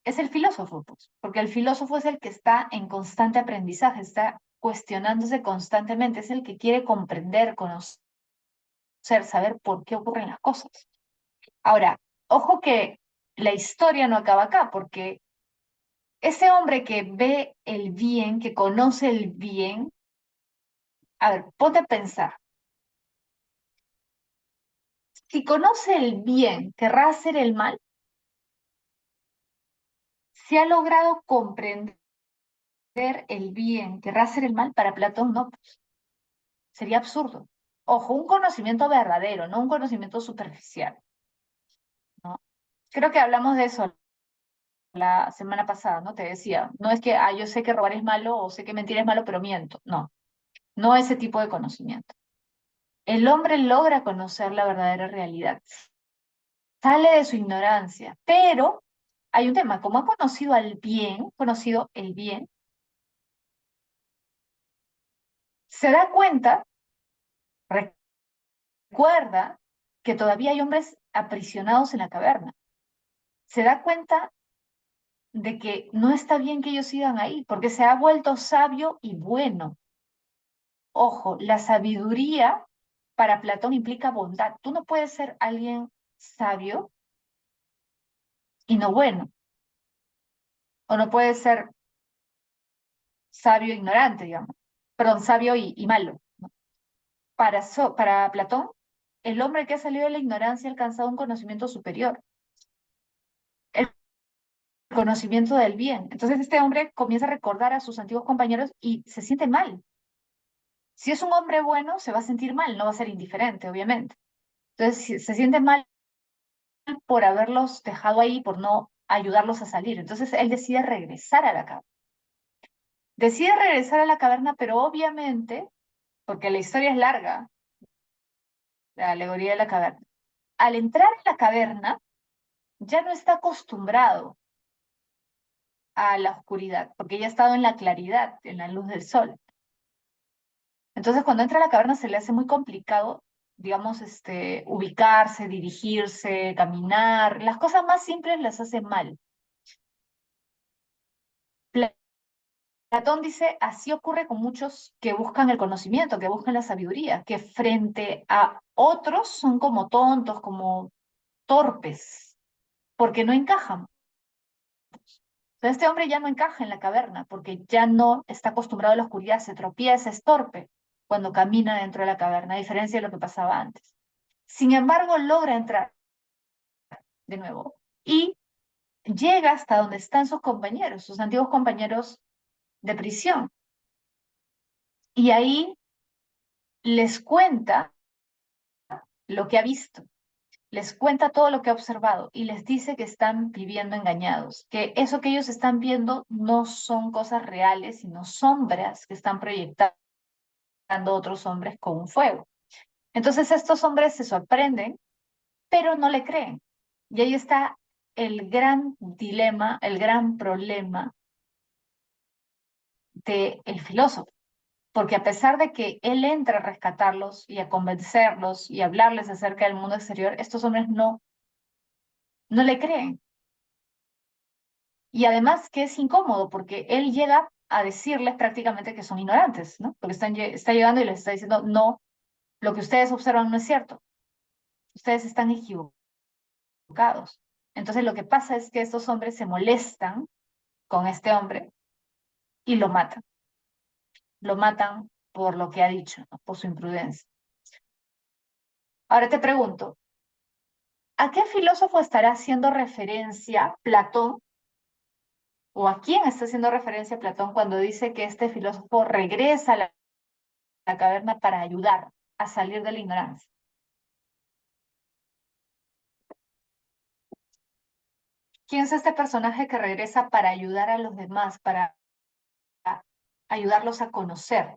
es el filósofo, pues, porque el filósofo es el que está en constante aprendizaje, está cuestionándose constantemente, es el que quiere comprender, conocer, saber por qué ocurren las cosas. Ahora, ojo que la historia no acaba acá, porque ese hombre que ve el bien, que conoce el bien, a ver, ponte a pensar, si conoce el bien, ¿querrá hacer el mal? Si ha logrado comprender el bien, ¿querrá hacer el mal? Para Platón no, pues, sería absurdo. Ojo, un conocimiento verdadero, no un conocimiento superficial, ¿no? Creo que hablamos de eso la semana pasada, ¿no? Te decía, no es que, yo sé que robar es malo o sé que mentir es malo, pero miento. No, no ese tipo de conocimiento. El hombre logra conocer la verdadera realidad, sale de su ignorancia, pero hay un tema, como ha conocido al bien, conocido el bien, se da cuenta, recuerda que todavía hay hombres aprisionados en la caverna. Se da cuenta de que no está bien que ellos sigan ahí, porque se ha vuelto sabio y bueno. Ojo, la sabiduría para Platón implica bondad. Tú no puedes ser alguien sabio y no bueno, o no puedes ser sabio e ignorante, digamos. Perdón, sabio y malo, ¿no? Para Platón, el hombre que ha salido de la ignorancia ha alcanzado un conocimiento superior, el conocimiento del bien. Entonces este hombre comienza a recordar a sus antiguos compañeros y se siente mal. Si es un hombre bueno, se va a sentir mal, no va a ser indiferente, obviamente. Entonces se siente mal por haberlos dejado ahí, por no ayudarlos a salir. Entonces él decide regresar a la caverna. Decide regresar a la caverna, pero obviamente, porque la historia es larga, la alegoría de la caverna, al entrar a la caverna ya no está acostumbrado a la oscuridad, porque ya ha estado en la claridad, en la luz del sol. Entonces cuando entra a la caverna se le hace muy complicado, digamos, ubicarse, dirigirse, caminar. Las cosas más simples las hace mal. Platón dice, así ocurre con muchos que buscan el conocimiento, que buscan la sabiduría, que frente a otros son como tontos, como torpes, porque no encajan. Entonces este hombre ya no encaja en la caverna, porque ya no está acostumbrado a la oscuridad, se tropieza, es torpe cuando camina dentro de la caverna, a diferencia de lo que pasaba antes. Sin embargo, logra entrar de nuevo y llega hasta donde están sus compañeros, sus antiguos compañeros de prisión. Y ahí les cuenta lo que ha visto, les cuenta todo lo que ha observado y les dice que están viviendo engañados, que eso que ellos están viendo no son cosas reales, sino sombras que están proyectando otros hombres con un fuego. Entonces estos hombres se sorprenden, pero no le creen. Y ahí está el gran dilema, el gran problema del filósofo. Porque a pesar de que él entra a rescatarlos y a convencerlos y a hablarles acerca del mundo exterior, estos hombres no le creen. Y además que es incómodo porque él llega a decirles prácticamente que son ignorantes, ¿no? Porque está llegando y les está diciendo, no, lo que ustedes observan no es cierto, ustedes están equivocados. Entonces lo que pasa es que estos hombres se molestan con este hombre y lo matan por lo que ha dicho, ¿no? Por su imprudencia. Ahora te pregunto, ¿a qué filósofo estará haciendo referencia Platón o a quién está haciendo referencia Platón cuando dice que este filósofo regresa a la la caverna para ayudar a salir de la ignorancia. ¿Quién es este personaje que regresa para ayudar a los demás, para ayudarlos a conocer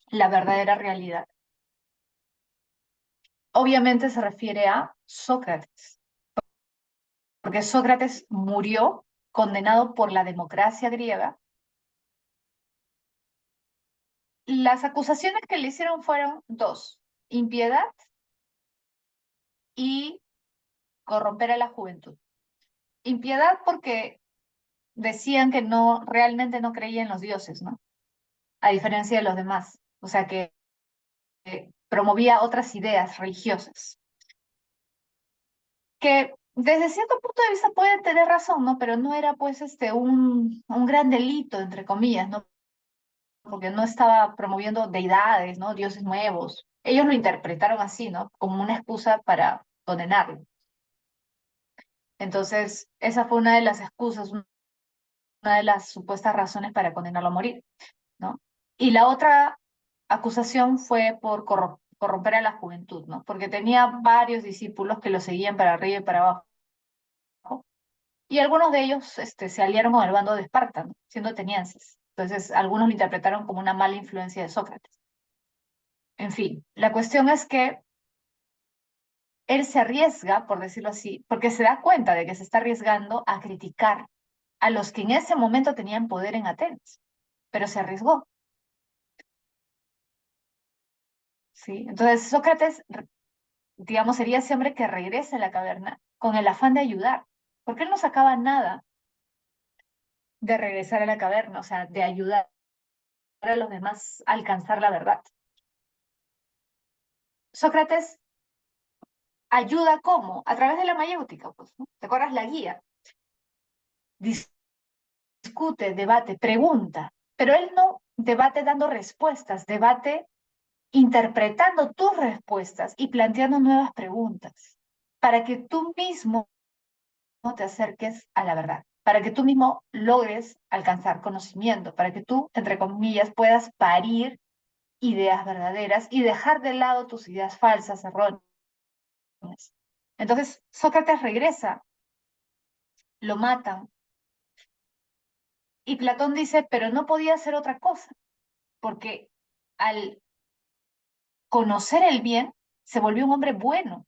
la verdadera realidad? Obviamente se refiere a Sócrates, porque Sócrates murió condenado por la democracia griega. Las acusaciones que le hicieron fueron dos: impiedad y corromper a la juventud. Impiedad porque decían que no, realmente no creía en los dioses, ¿no? A diferencia de los demás. O sea que promovía otras ideas religiosas. Que desde cierto punto de vista pueden tener razón, ¿no? Pero no era pues un gran delito, entre comillas, ¿no? Porque no estaba promoviendo deidades, ¿no? Dioses nuevos. Ellos lo interpretaron así, ¿no? Como una excusa para condenarlo. Entonces, esa fue una de las excusas, una de las supuestas razones para condenarlo a morir, ¿no? Y la otra acusación fue por corromper a la juventud, ¿no? Porque tenía varios discípulos que lo seguían para arriba y para abajo, y algunos de ellos se aliaron con el bando de Esparta, ¿no? Siendo atenienses. Entonces, algunos lo interpretaron como una mala influencia de Sócrates. En fin, la cuestión es que él se arriesga, por decirlo así, porque se da cuenta de que se está arriesgando a criticar a los que en ese momento tenían poder en Atenas, pero se arriesgó, ¿sí? Entonces Sócrates, digamos, sería ese hombre que regresa a la caverna con el afán de ayudar, porque él no sacaba nada de regresar a la caverna, o sea, de ayudar a los demás a alcanzar la verdad. Sócrates ayuda ¿cómo? A través de la mayéutica, pues, ¿no? ¿Te acuerdas la guía? Discute, debate, pregunta, pero él no debate dando respuestas, debate interpretando tus respuestas y planteando nuevas preguntas para que tú mismo te acerques a la verdad, para que tú mismo logres alcanzar conocimiento, para que tú, entre comillas, puedas parir ideas verdaderas y dejar de lado tus ideas falsas, erróneas. Entonces, Sócrates regresa, lo matan, y Platón dice, pero no podía hacer otra cosa, porque al conocer el bien, se volvió un hombre bueno.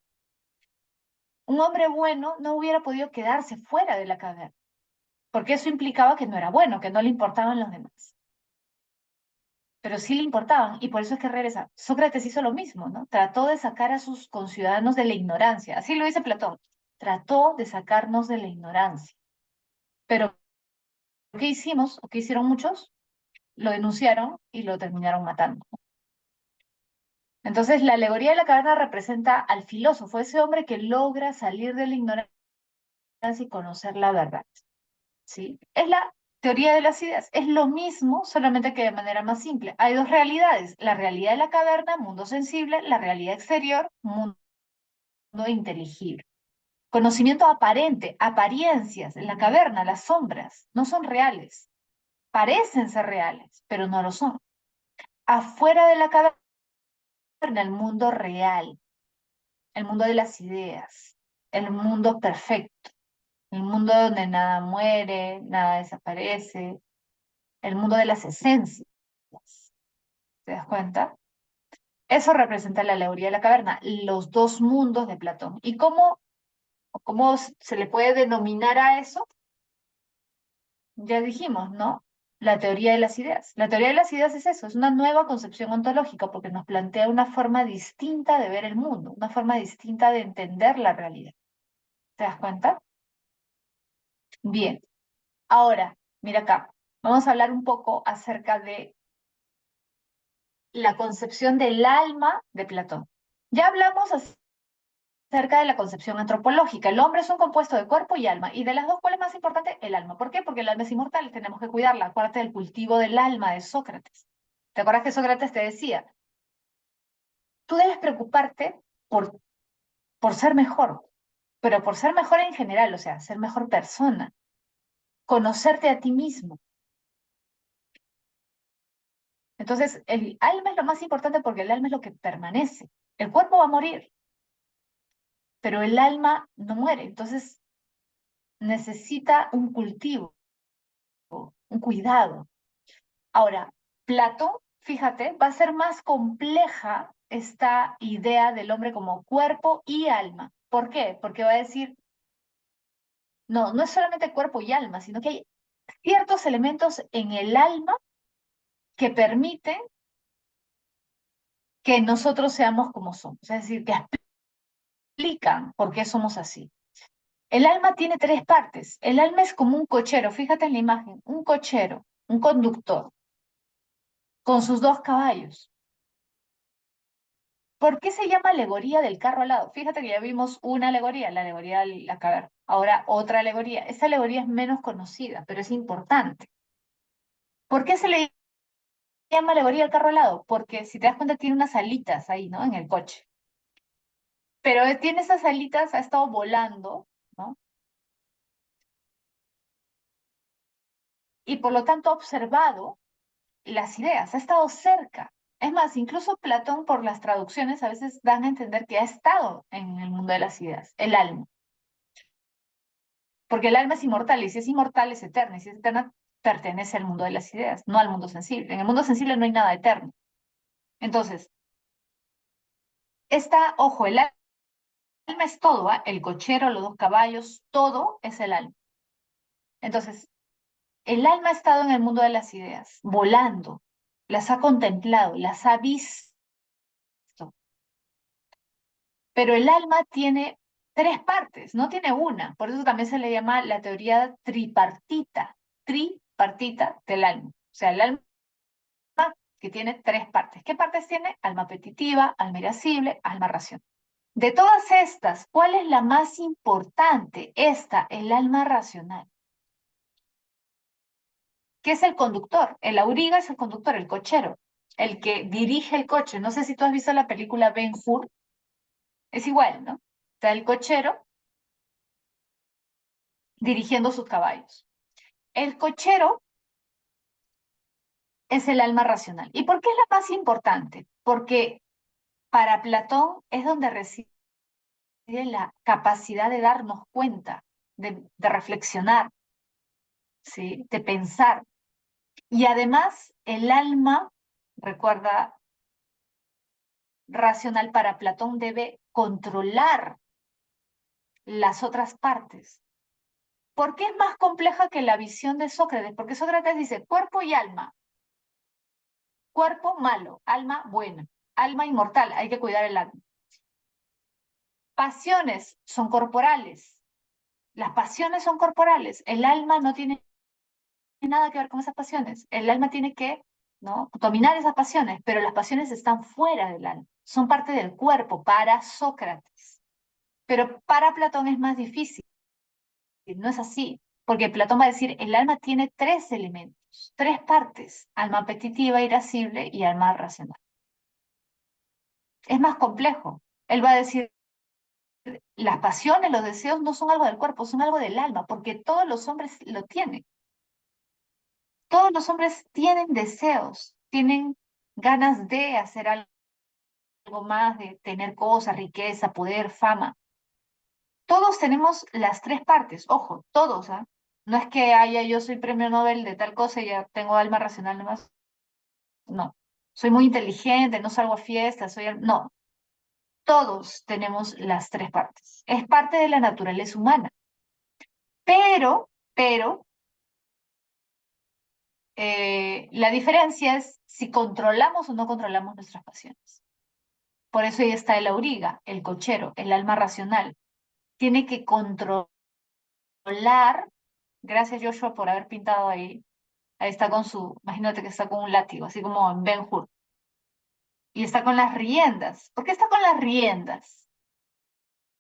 Un hombre bueno no hubiera podido quedarse fuera de la caverna, porque eso implicaba que no era bueno, que no le importaban los demás. Pero sí le importaban, y por eso es que regresa. Sócrates hizo lo mismo, ¿no? Trató de sacar a sus conciudadanos de la ignorancia. Así lo dice Platón. Trató de sacarnos de la ignorancia. Pero, ¿qué hicimos? ¿O qué hicieron muchos? Lo denunciaron y lo terminaron matando. Entonces, la alegoría de la caverna representa al filósofo, ese hombre que logra salir de la ignorancia y conocer la verdad. ¿Sí? Es la teoría de las ideas. Es lo mismo, solamente que de manera más simple. Hay dos realidades: la realidad de la caverna, mundo sensible; la realidad exterior, mundo inteligible. Conocimiento aparente, apariencias. En la caverna, las sombras no son reales. Parecen ser reales, pero no lo son. Afuera de la caverna, el mundo real, el mundo de las ideas, el mundo perfecto, el mundo donde nada muere, nada desaparece, el mundo de las esencias. ¿Te das cuenta? Eso representa la alegoría de la caverna, los dos mundos de Platón. ¿Y cómo se le puede denominar a eso? Ya dijimos, ¿no? La teoría de las ideas. La teoría de las ideas es eso, es una nueva concepción ontológica porque nos plantea una forma distinta de ver el mundo, una forma distinta de entender la realidad. ¿Te das cuenta? Bien. Ahora, mira acá, vamos a hablar un poco acerca de la concepción del alma de Platón. Ya hablamos acerca de la concepción antropológica. El hombre es un compuesto de cuerpo y alma, y de las dos, ¿cuál es más importante? El alma. ¿Por qué? Porque el alma es inmortal, tenemos que cuidarla. Acuérdate del cultivo del alma de Sócrates. ¿Te acuerdas que Sócrates te decía? Tú debes preocuparte por ser mejor, pero por ser mejor en general, o sea, ser mejor persona, conocerte a ti mismo. Entonces, el alma es lo más importante porque el alma es lo que permanece. El cuerpo va a morir, pero el alma no muere. Entonces, necesita un cultivo, un cuidado. Ahora, Platón, fíjate, va a ser más compleja esta idea del hombre como cuerpo y alma. ¿Por qué? Porque va a decir, no, no es solamente cuerpo y alma, sino que hay ciertos elementos en el alma que permiten que nosotros seamos como somos, es decir, que explican por qué somos así. El alma tiene tres partes. El alma es como un cochero, fíjate en la imagen, un cochero, un conductor, con sus dos caballos. ¿Por qué se llama alegoría del carro alado? Fíjate que ya vimos una alegoría, la alegoría de la caverna. Ahora otra alegoría. Esta alegoría es menos conocida, pero es importante. ¿Por qué se le llama alegoría del carro alado? Porque si te das cuenta tiene unas alitas ahí, ¿no? En el coche. Pero tiene esas alitas, ha estado volando, ¿no? Y por lo tanto ha observado las ideas, ha estado cerca. Es más, incluso Platón por las traducciones a veces dan a entender que ha estado en el mundo de las ideas, el alma. Porque el alma es inmortal y si es inmortal es eterna y si es eterna pertenece al mundo de las ideas, no al mundo sensible. En el mundo sensible no hay nada eterno. Entonces, ojo, el alma es todo, ¿ah? El cochero, los dos caballos, todo es el alma. Entonces, el alma ha estado en el mundo de las ideas, volando, las ha contemplado, las ha visto. Pero el alma tiene tres partes, no tiene una. Por eso también se le llama la teoría tripartita del alma. O sea, el alma que tiene tres partes. ¿Qué partes tiene? Alma apetitiva, alma irascible, alma racional. De todas estas, ¿cuál es la más importante? Esta, el alma racional. ¿Qué es el conductor? El auriga es el conductor, el cochero, el que dirige el coche. No sé si tú has visto la película Ben-Hur, es igual, ¿no? Está el cochero dirigiendo sus caballos. El cochero es el alma racional. ¿Y por qué es la más importante? Porque para Platón es donde reside la capacidad de darnos cuenta, de reflexionar, ¿sí? De pensar. Y además el alma, recuerda, racional para Platón debe controlar las otras partes. ¿Por qué es más compleja que la visión de Sócrates? Porque Sócrates dice cuerpo y alma. Cuerpo malo, alma buena, alma inmortal, hay que cuidar el alma. Pasiones son corporales. Las pasiones son corporales. El alma no tiene nada que ver con esas pasiones. El alma tiene que, ¿no?, dominar esas pasiones, pero las pasiones están fuera del alma. Son parte del cuerpo para Sócrates. Pero para Platón es más difícil. No es así. Porque Platón va a decir, el alma tiene tres elementos, tres partes, alma apetitiva, irascible y alma racional. Es más complejo. Él va a decir, las pasiones, los deseos no son algo del cuerpo, son algo del alma, porque todos los hombres lo tienen. Todos los hombres tienen deseos, tienen ganas de hacer algo más, de tener cosas, riqueza, poder, fama. Todos tenemos las tres partes, ojo, todos, ¿ah? No es que haya yo soy premio Nobel de tal cosa y ya tengo alma racional nomás. No. Soy muy inteligente, no salgo a fiestas, no. Todos tenemos las tres partes. Es parte de la naturaleza humana. Pero, la diferencia es si controlamos o no controlamos nuestras pasiones. Por eso ahí está el auriga, el cochero, el alma racional. Tiene que controlar, gracias Joshua por haber pintado ahí, ahí está con imagínate que está con un látigo, así como en Ben-Hur. Y está con las riendas. ¿Por qué está con las riendas?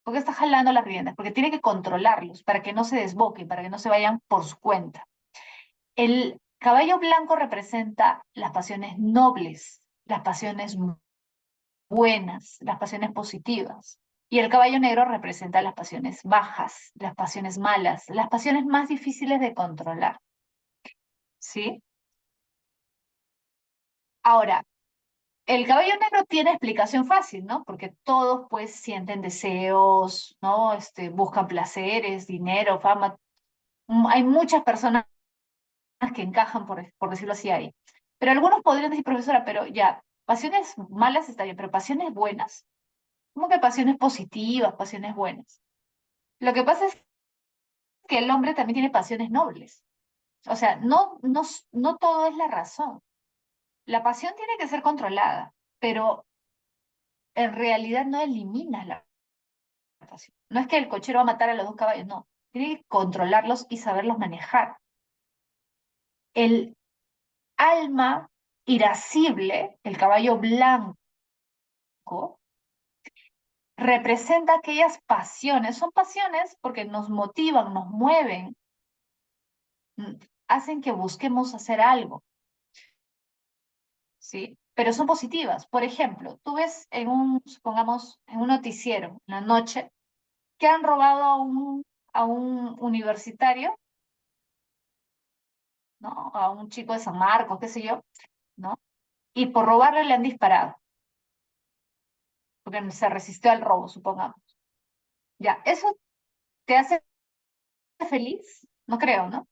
¿Por qué está jalando las riendas? Porque tiene que controlarlos para que no se desboquen, para que no se vayan por su cuenta. El caballo blanco representa las pasiones nobles, las pasiones buenas, las pasiones positivas. Y el caballo negro representa las pasiones bajas, las pasiones malas, las pasiones más difíciles de controlar. ¿Sí? Ahora, el caballo negro tiene explicación fácil, ¿no? Porque todos pues sienten deseos, ¿no? Buscan placeres, dinero, fama. Hay muchas personas que encajan, por decirlo así, ahí. Pero algunos podrían decir, profesora, pero ya, pasiones malas está bien, pero pasiones buenas. ¿Cómo que pasiones positivas, pasiones buenas? Lo que pasa es que el hombre también tiene pasiones nobles. O sea, no todo es la razón. La pasión tiene que ser controlada, pero en realidad no eliminas la pasión. No es que el cochero va a matar a los dos caballos, no. Tiene que controlarlos y saberlos manejar. El alma irascible, el caballo blanco, representa aquellas pasiones. Son pasiones porque nos motivan, nos mueven, hacen que busquemos hacer algo, ¿sí? Pero son positivas. Por ejemplo, tú ves supongamos, en un noticiero, en la noche, que han robado a un universitario, ¿no? A un chico de San Marcos, qué sé yo, ¿no? Y por robarle le han disparado, porque se resistió al robo, supongamos. Ya, ¿eso te hace feliz? No creo, ¿no?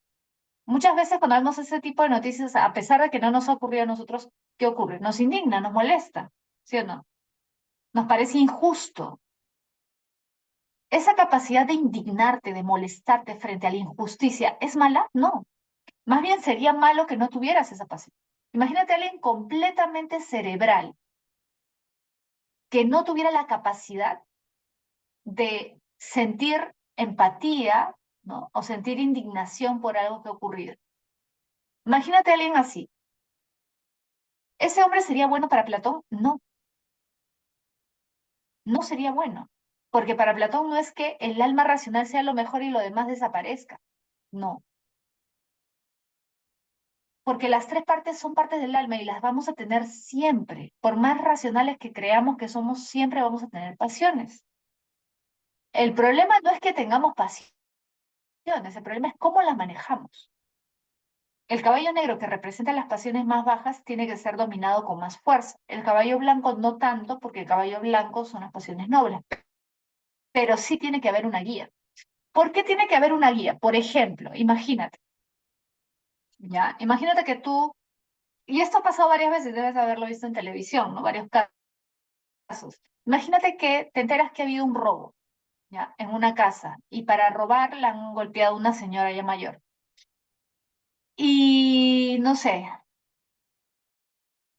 Muchas veces cuando vemos ese tipo de noticias, a pesar de que no nos ha ocurrido a nosotros, ¿qué ocurre? Nos indigna, nos molesta, ¿sí o no? Nos parece injusto. ¿Esa capacidad de indignarte, de molestarte frente a la injusticia es mala? No. Más bien sería malo que no tuvieras esa pasión. Imagínate a alguien completamente cerebral que no tuviera la capacidad de sentir empatía, ¿no? O sentir indignación por algo que ha ocurrido. Imagínate a alguien así. ¿Ese hombre sería bueno para Platón? No, no sería bueno. Porque para Platón no es que el alma racional sea lo mejor y lo demás desaparezca. No. Porque las tres partes son partes del alma y las vamos a tener siempre. Por más racionales que creamos que somos, siempre vamos a tener pasiones. El problema no es que tengamos pasiones, el problema es cómo las manejamos. El caballo negro que representa las pasiones más bajas tiene que ser dominado con más fuerza. El caballo blanco no tanto, porque el caballo blanco son las pasiones nobles, pero sí tiene que haber una guía. ¿Por qué tiene que haber una guía? Por ejemplo, imagínate, ¿ya? Imagínate que tú, y esto ha pasado varias veces, debes haberlo visto en televisión, ¿no? Varios casos. Imagínate que te enteras que ha habido un robo, ¿ya? En una casa, y para robar la han golpeado a una señora ya mayor. Y no sé,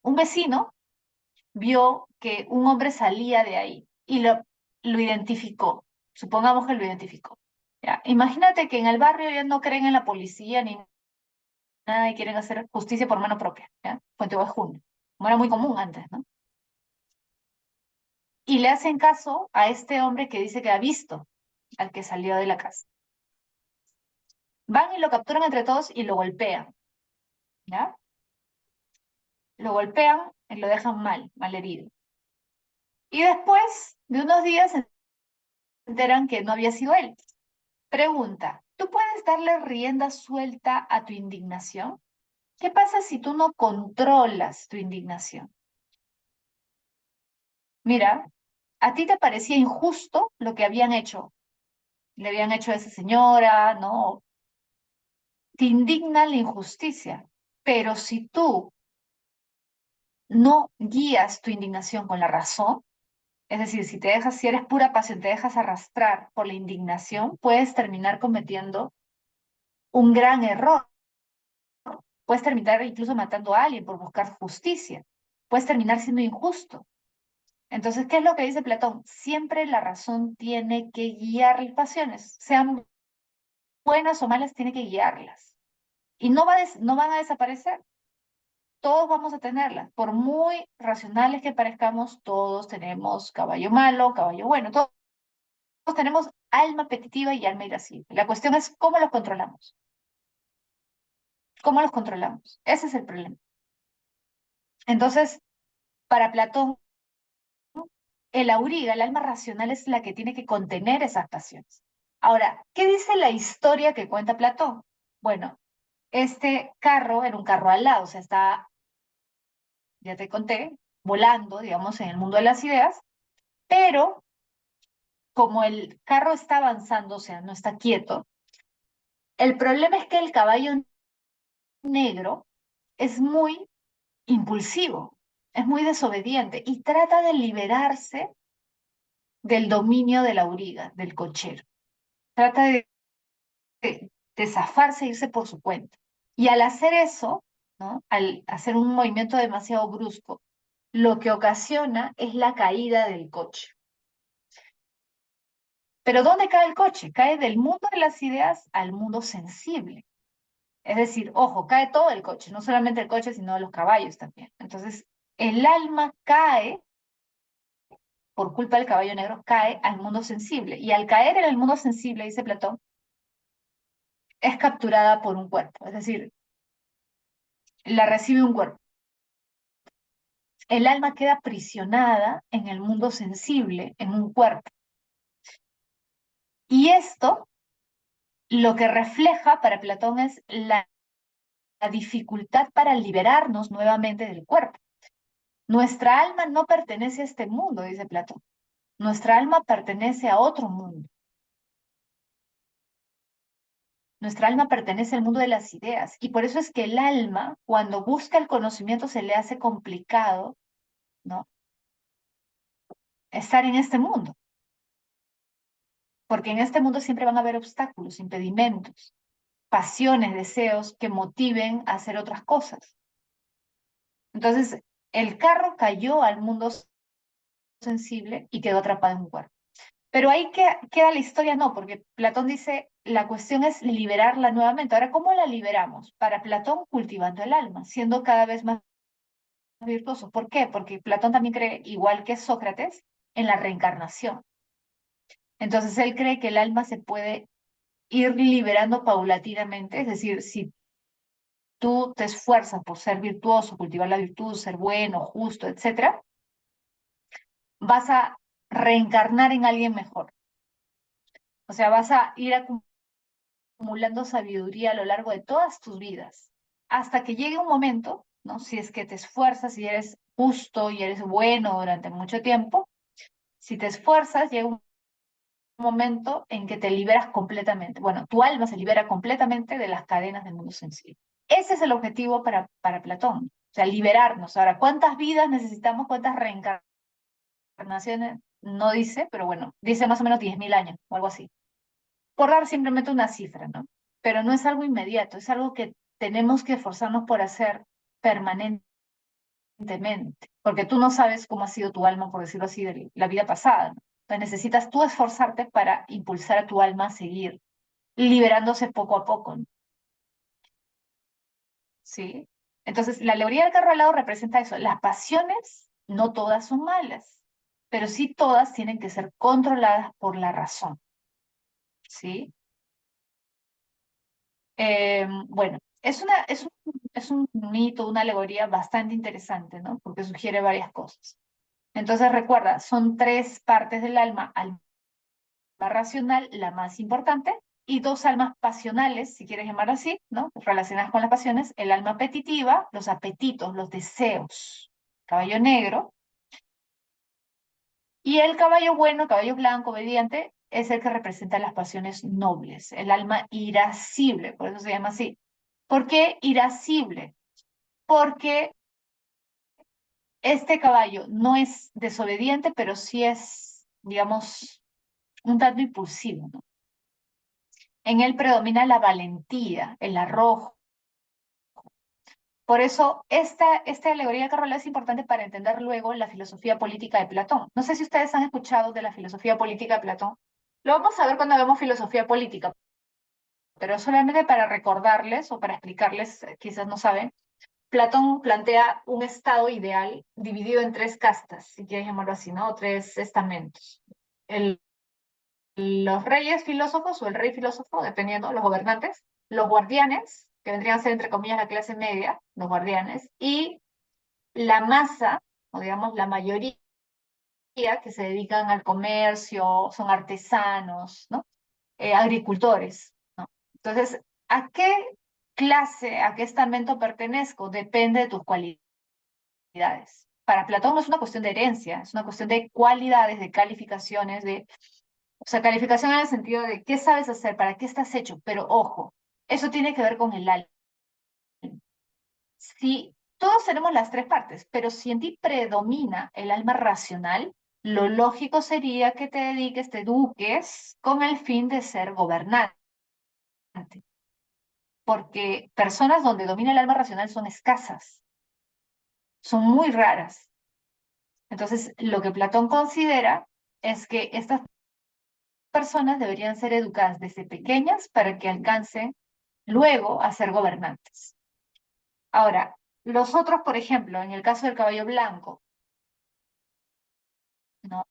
un vecino vio que un hombre salía de ahí y lo identificó. Supongamos que lo identificó. ¿Ya? Imagínate que en el barrio ya no creen en la policía ni nada y quieren hacer justicia por mano propia. ¿Ya? Fuente Junio, como era muy común antes, ¿no? Y le hacen caso a este hombre que dice que ha visto al que salió de la casa. Van y lo capturan entre todos y lo golpean. ¿Ya? Lo golpean y lo dejan mal herido. Y después de unos días se enteran que no había sido él. Pregunta, ¿tú puedes darle rienda suelta a tu indignación? ¿Qué pasa si tú no controlas tu indignación? Mira, a ti te parecía injusto lo que habían hecho, le habían hecho a esa señora, ¿no? Te indigna la injusticia, pero si tú no guías tu indignación con la razón, es decir, si eres pura pasión, te dejas arrastrar por la indignación, puedes terminar cometiendo un gran error. Puedes terminar incluso matando a alguien por buscar justicia. Puedes terminar siendo injusto. Entonces, ¿qué es lo que dice Platón? Siempre la razón tiene que guiar las pasiones, sean buenas o malas, tiene que guiarlas. Y no van a desaparecer. Todos vamos a tenerlas. Por muy racionales que parezcamos, todos tenemos caballo malo, caballo bueno. Todos tenemos alma apetitiva y alma irascible. La cuestión es cómo los controlamos. ¿Cómo los controlamos? Ese es el problema. Entonces, para Platón, el auriga, el alma racional, es la que tiene que contener esas pasiones. Ahora, ¿qué dice la historia que cuenta Platón? Bueno, este carro era un carro alado, o sea, está ya te conté, volando, digamos, en el mundo de las ideas, pero como el carro está avanzando, o sea, no está quieto, el problema es que el caballo negro es muy impulsivo, es muy desobediente y trata de liberarse del dominio del auriga, del cochero. Trata de zafarse e irse por su cuenta. Y al hacer eso, ¿no? Al hacer un movimiento demasiado brusco, lo que ocasiona es la caída del coche. Pero ¿dónde cae el coche? Cae del mundo de las ideas al mundo sensible. Es decir, ojo, cae todo el coche, no solamente el coche, sino los caballos también. Entonces, el alma cae, por culpa del caballo negro, cae al mundo sensible. Y al caer en el mundo sensible, dice Platón, es capturada por un cuerpo. Es decir, la recibe un cuerpo. El alma queda aprisionada en el mundo sensible, en un cuerpo. Y esto lo que refleja para Platón es la dificultad para liberarnos nuevamente del cuerpo. Nuestra alma no pertenece a este mundo, dice Platón. Nuestra alma pertenece a otro mundo. Nuestra alma pertenece al mundo de las ideas. Y por eso es que el alma, cuando busca el conocimiento, se le hace complicado, ¿no? Estar en este mundo. Porque en este mundo siempre van a haber obstáculos, impedimentos, pasiones, deseos que motiven a hacer otras cosas. Entonces, el carro cayó al mundo sensible y quedó atrapado en un cuerpo. Pero ahí queda la historia, no, porque Platón dice, la cuestión es liberarla nuevamente. Ahora, ¿cómo la liberamos? Para Platón, cultivando el alma, siendo cada vez más virtuoso. ¿Por qué? Porque Platón también cree, igual que Sócrates, en la reencarnación. Entonces, él cree que el alma se puede ir liberando paulatinamente, es decir, si tú te esfuerzas por ser virtuoso, cultivar la virtud, ser bueno, justo, etcétera, vas a reencarnar en alguien mejor. O sea, vas a ir acumulando sabiduría a lo largo de todas tus vidas, hasta que llegue un momento, ¿no? Si es que te esfuerzas y eres justo y eres bueno durante mucho tiempo, si te esfuerzas, llega un momento en que te liberas completamente. Bueno, tu alma se libera completamente de las cadenas del mundo sensible. Ese es el objetivo para Platón, o sea, liberarnos. Ahora, ¿cuántas vidas necesitamos? ¿Cuántas reencarnaciones? No dice, pero bueno, dice más o menos 10.000 años o algo así. Por dar simplemente una cifra, ¿no? Pero no es algo inmediato, es algo que tenemos que esforzarnos por hacer permanentemente, porque tú no sabes cómo ha sido tu alma, por decirlo así, de la vida pasada, ¿no? Entonces necesitas tú esforzarte para impulsar a tu alma a seguir liberándose poco a poco, ¿no? ¿Sí? Entonces, la alegoría del carro alado representa eso. Las pasiones no todas son malas, pero sí todas tienen que ser controladas por la razón, ¿sí? Bueno, es un mito, una alegoría bastante interesante, ¿no? Porque sugiere varias cosas. Entonces, recuerda, son tres partes del alma: alma racional, la más importante, y dos almas pasionales, si quieres llamarlo así, ¿no? Relacionadas con las pasiones: el alma apetitiva, los apetitos, los deseos, caballo negro, y el caballo bueno, caballo blanco, obediente, es el que representa las pasiones nobles, el alma irascible, por eso se llama así. ¿Por qué irascible? Porque este caballo no es desobediente, pero sí es, digamos, un tanto impulsivo, ¿no? En él predomina la valentía, el arrojo. Por eso, esta alegoría carrola es importante para entender luego la filosofía política de Platón. No sé si ustedes han escuchado de la filosofía política de Platón. Lo vamos a ver cuando vemos filosofía política, pero solamente para recordarles o para explicarles, quizás no saben, Platón plantea un estado ideal dividido en tres castas, si quieres llamarlo así, ¿no? O tres estamentos. El, los reyes filósofos o el rey filósofo, dependiendo, los gobernantes, los guardianes, que vendrían a ser entre comillas la clase media, los guardianes, y la masa, o digamos la mayoría, que se dedican al comercio, son artesanos, ¿no? Agricultores, ¿no? Entonces, ¿a qué clase, a qué estamento pertenezco? Depende de tus cualidades. Para Platón no es una cuestión de herencia, es una cuestión de cualidades, de calificaciones, o sea, calificación en el sentido de qué sabes hacer, para qué estás hecho, pero ojo, eso tiene que ver con el alma. Si todos tenemos las tres partes, pero si en ti predomina el alma racional, lo lógico sería que te dediques, te eduques con el fin de ser gobernante, porque personas donde domina el alma racional son escasas, son muy raras. Entonces, lo que Platón considera es que estas personas deberían ser educadas desde pequeñas para que alcancen luego a ser gobernantes. Ahora, los otros, por ejemplo, en el caso del caballo blanco, ¿no?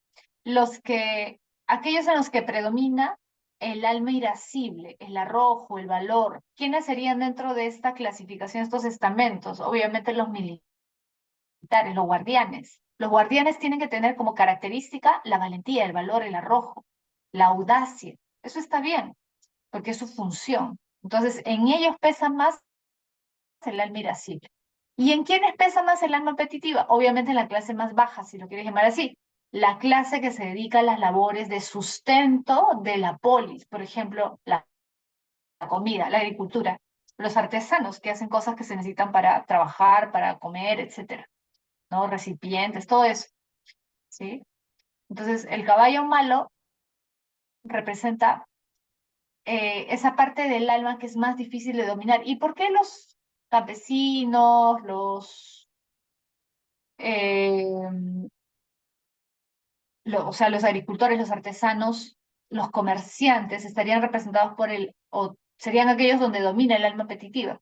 Aquellos en los que predomina el alma irascible, el arrojo, el valor, ¿quiénes serían dentro de esta clasificación, estos estamentos? Obviamente los militares, los guardianes. Los guardianes tienen que tener como característica la valentía, el valor, el arrojo, la audacia. Eso está bien, porque es su función. Entonces, en ellos pesa más el alma irascible. ¿Y en quiénes pesa más el alma apetitiva? Obviamente en la clase más baja, si lo quieres llamar así. La clase que se dedica a las labores de sustento de la polis, por ejemplo, la comida, la agricultura, los artesanos que hacen cosas que se necesitan para trabajar, para comer, etcétera, ¿no? Recipientes, todo eso, ¿sí? Entonces, el caballo malo representa esa parte del alma que es más difícil de dominar. ¿Y por qué los campesinos, eh, o sea, los agricultores, los artesanos, los comerciantes estarían representados o serían aquellos donde domina el alma apetitiva?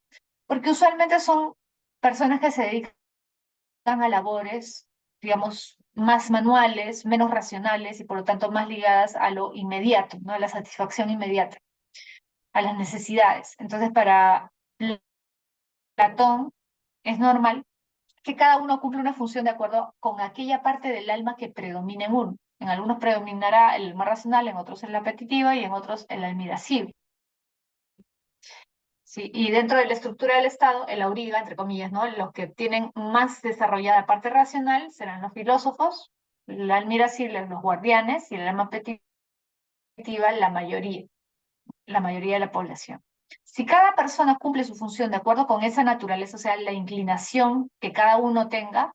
Porque usualmente son personas que se dedican a labores, digamos, más manuales, menos racionales y por lo tanto más ligadas a lo inmediato, ¿no? A la satisfacción inmediata, a las necesidades. Entonces, para Platón es normal que cada uno cumple una función de acuerdo con aquella parte del alma que predomina en uno. En algunos predominará el alma racional, en otros el apetitiva y en otros el alma irascible. ¿Sí? Y dentro de la estructura del Estado, el auriga, entre comillas, ¿no? Los que tienen más desarrollada la parte racional serán los filósofos, el alma irascible, los guardianes, y el alma apetitiva, la mayoría de la población. Si cada persona cumple su función de acuerdo con esa naturaleza, o sea, la inclinación que cada uno tenga,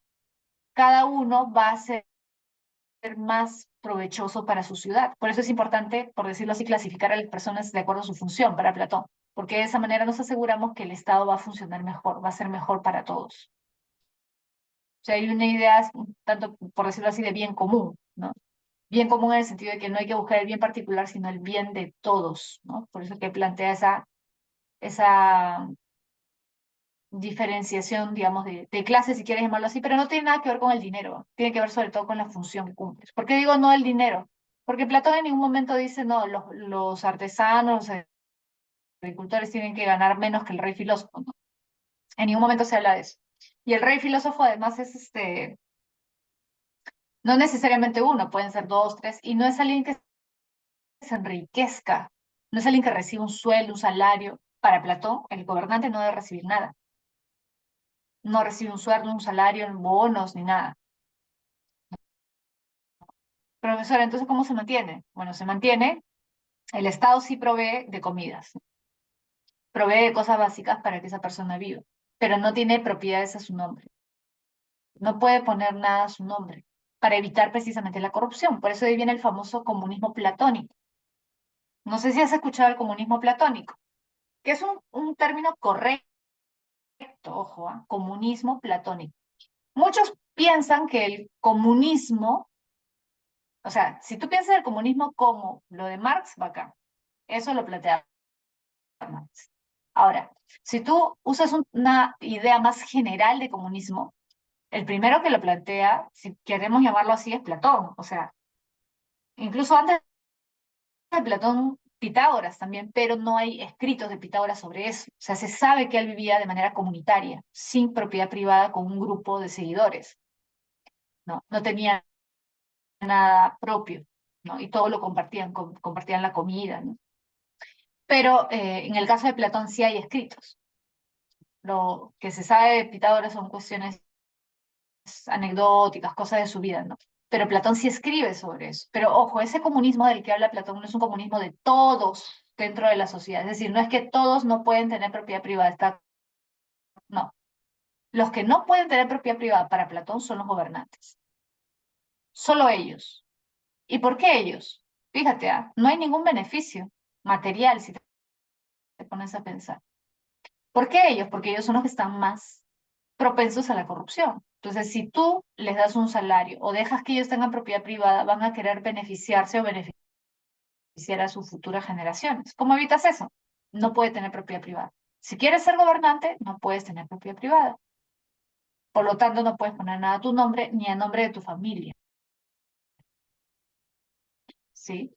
cada uno va a ser más provechoso para su ciudad. Por eso es importante, por decirlo así, clasificar a las personas de acuerdo a su función para Platón, porque de esa manera nos aseguramos que el Estado va a funcionar mejor, va a ser mejor para todos. O sea, hay una idea, tanto por decirlo así, de bien común, ¿no? Bien común en el sentido de que no hay que buscar el bien particular, sino el bien de todos, ¿no? Por eso que plantea esa diferenciación, digamos, de clases, si quieres llamarlo así, pero no tiene nada que ver con el dinero, tiene que ver sobre todo con la función que cumples. ¿Por qué digo no el dinero? Porque Platón en ningún momento dice, no, los artesanos, los agricultores tienen que ganar menos que el rey filósofo, ¿no? En ningún momento se habla de eso. Y el rey filósofo además es no necesariamente uno, pueden ser dos, tres, y no es alguien que se enriquezca, no es alguien que reciba un sueldo, un salario. Para Platón, el gobernante no debe recibir nada, no recibe un sueldo, un salario, bonos, ni nada. Profesora, entonces, ¿cómo se mantiene? Bueno, se mantiene, el Estado sí provee de comidas, provee de cosas básicas para que esa persona viva, pero no tiene propiedades a su nombre, no puede poner nada a su nombre para evitar precisamente la corrupción. Por eso ahí viene el famoso comunismo platónico. No sé si has escuchado el comunismo platónico, que es un término correcto, ojo, comunismo platónico. Muchos piensan que el comunismo, o sea, si tú piensas el comunismo como lo de Marx, bacán, eso lo plantea Marx. Ahora, si tú usas una idea más general de comunismo, el primero que lo plantea, si queremos llamarlo así, es Platón. O sea, incluso antes de Platón, Pitágoras también, pero no hay escritos de Pitágoras sobre eso. O sea, se sabe que él vivía de manera comunitaria, sin propiedad privada, con un grupo de seguidores. No, no tenía nada propio, ¿no? Y todo lo compartían, compartían la comida, ¿no? Pero en el caso de Platón sí hay escritos. Lo que se sabe de Pitágoras son cuestiones anecdóticas, cosas de su vida, ¿no? Pero Platón sí escribe sobre eso. Pero ojo, ese comunismo del que habla Platón no es un comunismo de todos dentro de la sociedad. Es decir, no es que todos no pueden tener propiedad privada. No. Los que no pueden tener propiedad privada para Platón son los gobernantes. Solo ellos. ¿Y por qué ellos? Fíjate, no hay ningún beneficio material si te pones a pensar. ¿Por qué ellos? Porque ellos son los que están más propensos a la corrupción. Entonces, si tú les das un salario o dejas que ellos tengan propiedad privada, van a querer beneficiarse o beneficiar a sus futuras generaciones. ¿Cómo evitas eso? No puede tener propiedad privada. Si quieres ser gobernante, no puedes tener propiedad privada. Por lo tanto, no puedes poner nada a tu nombre ni a nombre de tu familia. ¿Sí?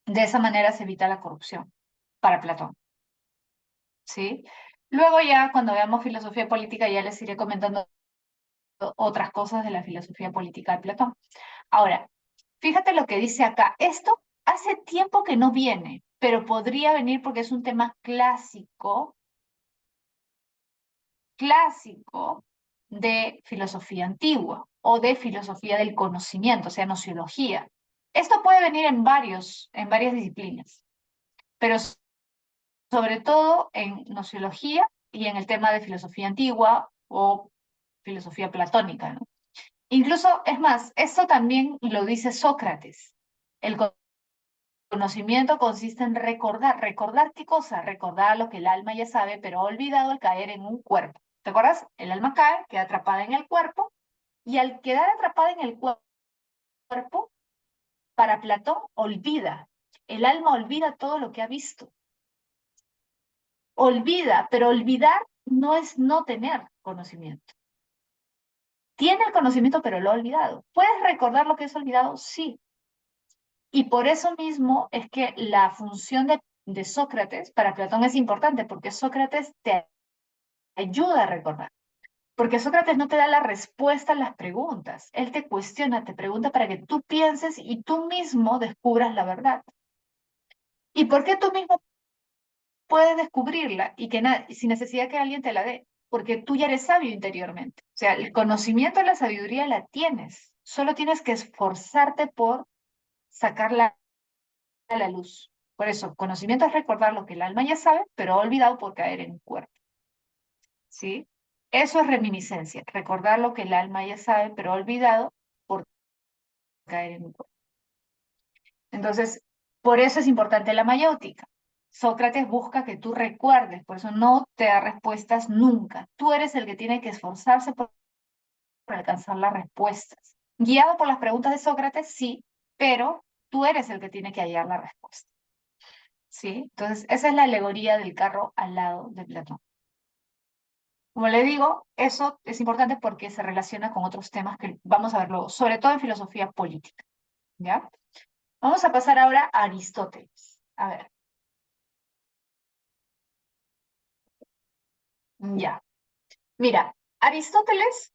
De esa manera se evita la corrupción para Platón. ¿Sí? Luego ya, cuando veamos filosofía política, ya les iré comentando otras cosas de la filosofía política de Platón. Ahora, fíjate lo que dice acá. Esto hace tiempo que no viene, pero podría venir porque es un tema clásico, clásico de filosofía antigua o de filosofía del conocimiento, o sea, nociología. Esto puede venir en varias disciplinas, pero sobre todo en nociología y en el tema de filosofía antigua o filosofía platónica, ¿no? Incluso, es más, esto también lo dice Sócrates. El conocimiento consiste en recordar. ¿Recordar qué cosa? Recordar lo que el alma ya sabe, pero ha olvidado al caer en un cuerpo. ¿Te acuerdas? El alma cae, queda atrapada en el cuerpo, y al quedar atrapada en el cuerpo, para Platón, olvida. El alma olvida todo lo que ha visto. Olvida, pero olvidar no es no tener conocimiento. Tiene el conocimiento, pero lo ha olvidado. ¿Puedes recordar lo que has olvidado? Sí. Y por eso mismo es que la función de Sócrates para Platón es importante, porque Sócrates te ayuda a recordar. Porque Sócrates no te da la respuesta a las preguntas. Él te cuestiona, te pregunta para que tú pienses y tú mismo descubras la verdad. ¿Y por qué tú mismo puedes descubrirla y que sin necesidad que alguien te la dé? Porque tú ya eres sabio interiormente. O sea, el conocimiento de la sabiduría la tienes. Solo tienes que esforzarte por sacarla a la luz. Por eso, conocimiento es recordar lo que el alma ya sabe, pero ha olvidado por caer en un cuerpo. ¿Sí? Eso es reminiscencia, recordar lo que el alma ya sabe, pero ha olvidado por caer en un cuerpo. Entonces, por eso es importante la mayéutica. Sócrates busca que tú recuerdes, por eso no te da respuestas nunca. Tú eres el que tiene que esforzarse por alcanzar las respuestas. Guiado por las preguntas de Sócrates, sí, pero tú eres el que tiene que hallar la respuesta. ¿Sí? Entonces, esa es la alegoría del carro al lado de Platón. Como le digo, eso es importante porque se relaciona con otros temas que vamos a ver luego, sobre todo en filosofía política. ¿Ya? Vamos a pasar ahora a Aristóteles. A ver, ya. Mira, Aristóteles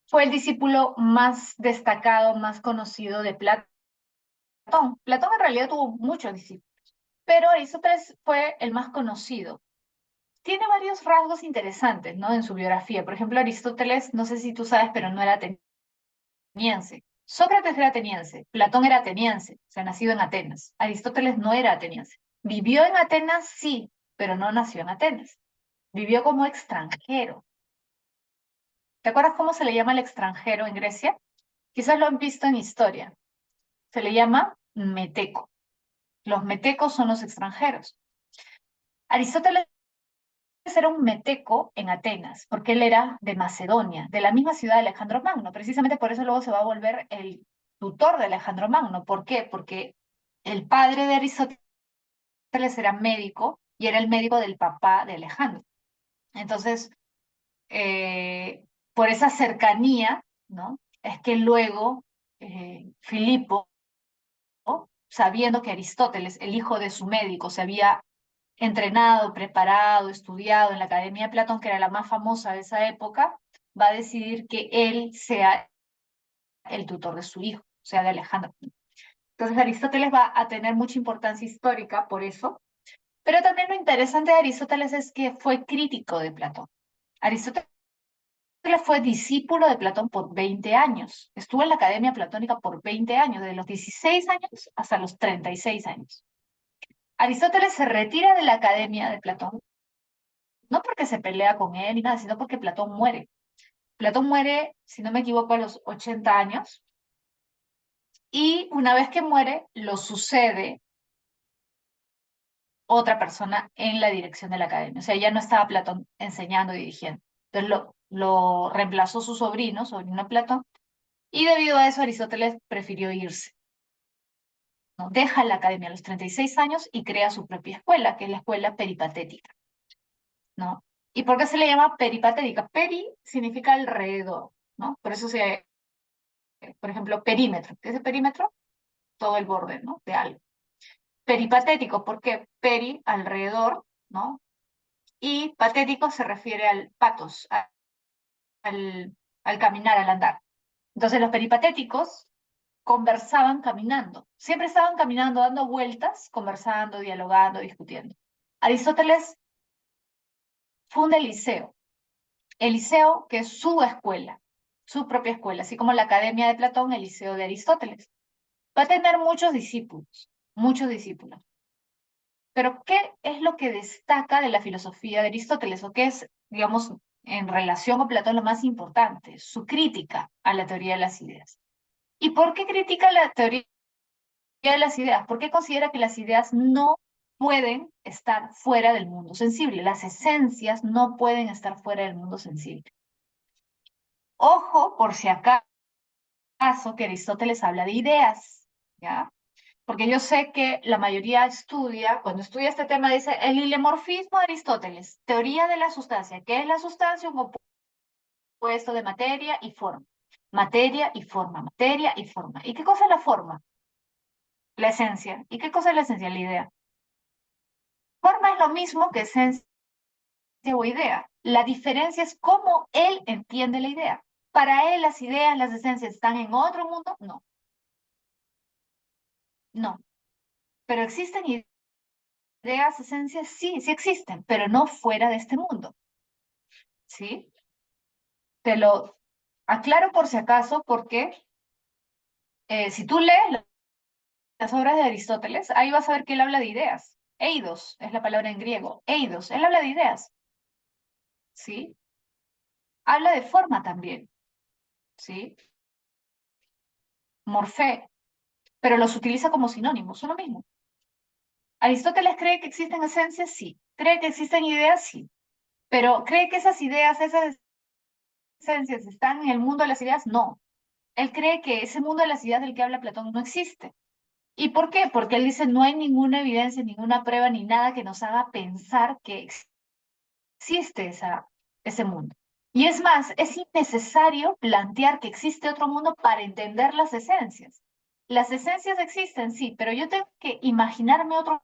fue el discípulo más destacado, más conocido de Platón. Platón en realidad tuvo muchos discípulos, pero Aristóteles fue el más conocido. Tiene varios rasgos interesantes, ¿no? En su biografía. Por ejemplo, Aristóteles, no sé si tú sabes, pero no era ateniense. Sócrates era ateniense, Platón era ateniense, o sea, nacido en Atenas. Aristóteles no era ateniense. Vivió en Atenas, sí, pero no nació en Atenas. Vivió como extranjero. ¿Te acuerdas cómo se le llama al extranjero en Grecia? Quizás lo han visto en historia. Se le llama meteco. Los metecos son los extranjeros. Aristóteles era un meteco en Atenas, porque él era de Macedonia, de la misma ciudad de Alejandro Magno. Precisamente por eso luego se va a volver el tutor de Alejandro Magno. ¿Por qué? Porque el padre de Aristóteles era médico y era el médico del papá de Alejandro. Entonces, por esa cercanía, ¿no? Es que luego Filipo, sabiendo que Aristóteles, el hijo de su médico, se había entrenado, preparado, estudiado en la Academia de Platón, que era la más famosa de esa época, va a decidir que él sea el tutor de su hijo, o sea, de Alejandro. Entonces Aristóteles va a tener mucha importancia histórica por eso, pero también lo interesante de Aristóteles es que fue crítico de Platón. Aristóteles fue discípulo de Platón por 20 años. Estuvo en la Academia Platónica por 20 años, de los 16 años hasta los 36 años. Aristóteles se retira de la Academia de Platón, no porque se pelea con él ni nada, sino porque Platón muere. Platón muere, si no me equivoco, a los 80 años, y una vez que muere, lo sucede otra persona en la dirección de la academia. O sea, ya no estaba Platón enseñando y dirigiendo. Entonces lo reemplazó su sobrino de Platón, y debido a eso Aristóteles prefirió irse, ¿no? Deja la academia a los 36 años y crea su propia escuela, que es la escuela peripatética, ¿no? ¿Y por qué se le llama peripatética? Peri significa alrededor, ¿no? Por eso por ejemplo, perímetro. ¿Qué es el perímetro? Todo el borde, ¿no? De algo. Peripatético, porque peri, alrededor, ¿no? Y patético se refiere al patos, al, al caminar, al andar. Entonces los peripatéticos conversaban caminando, siempre estaban caminando, dando vueltas, conversando, dialogando, discutiendo. Aristóteles funda el Liceo que es su escuela, su propia escuela, así como la Academia de Platón, el Liceo de Aristóteles. Va a tener muchos discípulos, muchos discípulos. Pero ¿qué es lo que destaca de la filosofía de Aristóteles? ¿O qué es, digamos, en relación con Platón lo más importante? Su crítica a la teoría de las ideas. ¿Y por qué critica la teoría de las ideas? ¿Por qué considera que las ideas no pueden estar fuera del mundo sensible? Las esencias no pueden estar fuera del mundo sensible. Ojo, por si acaso, que Aristóteles habla de ideas, ¿ya? Porque yo sé que la mayoría estudia, cuando estudia este tema, dice el hilemorfismo de Aristóteles, teoría de la sustancia. ¿Qué es la sustancia? Un compuesto de materia y forma. Materia y forma, materia y forma. ¿Y qué cosa es la forma? La esencia. ¿Y qué cosa es la esencia? La idea. Forma es lo mismo que esencia o idea. La diferencia es cómo él entiende la idea. Para él las ideas, las esencias están en otro mundo. No, no. Pero existen ideas, esencias, sí, sí existen, pero no fuera de este mundo. ¿Sí? Te lo aclaro por si acaso, porque si tú lees las obras de Aristóteles, ahí vas a ver que él habla de ideas. Eidos es la palabra en griego. Eidos, él habla de ideas. ¿Sí? Habla de forma también. ¿Sí? Morfé, pero los utiliza como sinónimos, son lo mismo. Aristóteles cree que existen esencias, sí. Cree que existen ideas, sí. Pero cree que esas ideas, esas esencias están en el mundo de las ideas, no. Él cree que ese mundo de las ideas del que habla Platón no existe. ¿Y por qué? Porque él dice no hay ninguna evidencia, ninguna prueba, ni nada que nos haga pensar que existe ese mundo. Y es más, es innecesario plantear que existe otro mundo para entender las esencias. Las esencias existen, sí, pero yo tengo que imaginarme otro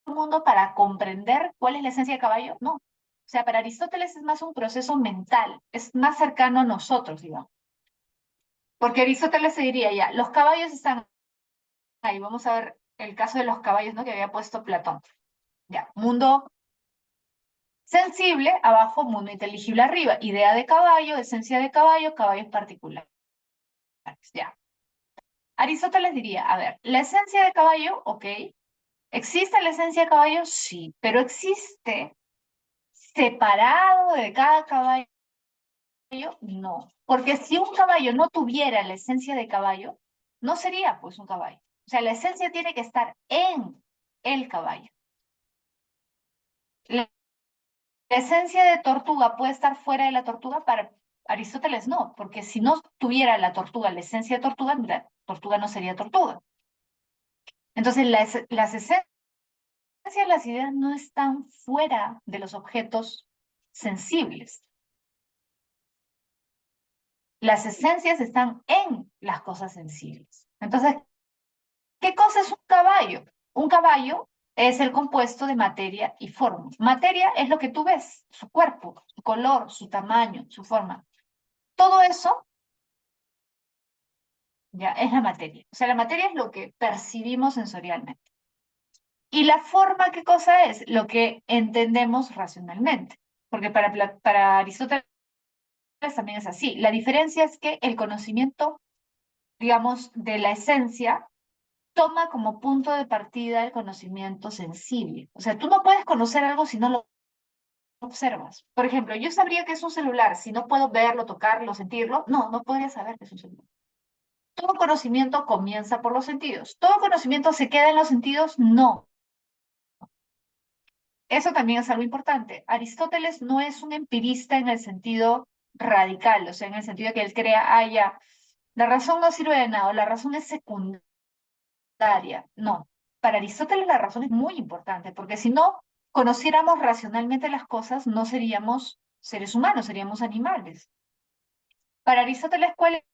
mundo para comprender cuál es la esencia del caballo. No. O sea, para Aristóteles es más un proceso mental, es más cercano a nosotros, digamos. Porque Aristóteles se diría ya, los caballos están ahí, vamos a ver el caso de los caballos, ¿no? Que había puesto Platón. Ya, mundo sensible abajo, mundo inteligible arriba. Idea de caballo, esencia de caballo, caballos particulares. Ya. Aristóteles diría, a ver, la esencia de caballo, ok. ¿Existe la esencia de caballo? Sí, pero existe separado de cada caballo, no. Porque si un caballo no tuviera la esencia de caballo, no sería pues un caballo. O sea, la esencia tiene que estar en el caballo. La esencia de tortuga puede estar fuera de la tortuga, para Aristóteles no, porque si no tuviera la tortuga la esencia de tortuga, la tortuga no sería tortuga. Entonces, las esencias de las ideas no están fuera de los objetos sensibles. Las esencias están en las cosas sensibles. Entonces, ¿qué cosa es un caballo? Un caballo es el compuesto de materia y forma. Materia es lo que tú ves, su cuerpo, su color, su tamaño, su forma. Todo eso ya es la materia. O sea, la materia es lo que percibimos sensorialmente. ¿Y la forma qué cosa es? Lo que entendemos racionalmente. Porque para Aristóteles también es así. La diferencia es que el conocimiento, digamos, de la esencia, toma como punto de partida el conocimiento sensible. O sea, tú no puedes conocer algo si no lo observas. Por ejemplo, yo sabría que es un celular si no puedo verlo, tocarlo, sentirlo. No, no podría saber que es un celular. Todo conocimiento comienza por los sentidos. ¿Todo conocimiento se queda en los sentidos? No. Eso también es algo importante. Aristóteles no es un empirista en el sentido radical, o sea, en el sentido de que él crea, ya, la razón no sirve de nada, o la razón es secundaria. No, para Aristóteles la razón es muy importante, porque si no conociéramos racionalmente las cosas, no seríamos seres humanos, seríamos animales. Para Aristóteles, ¿cuál es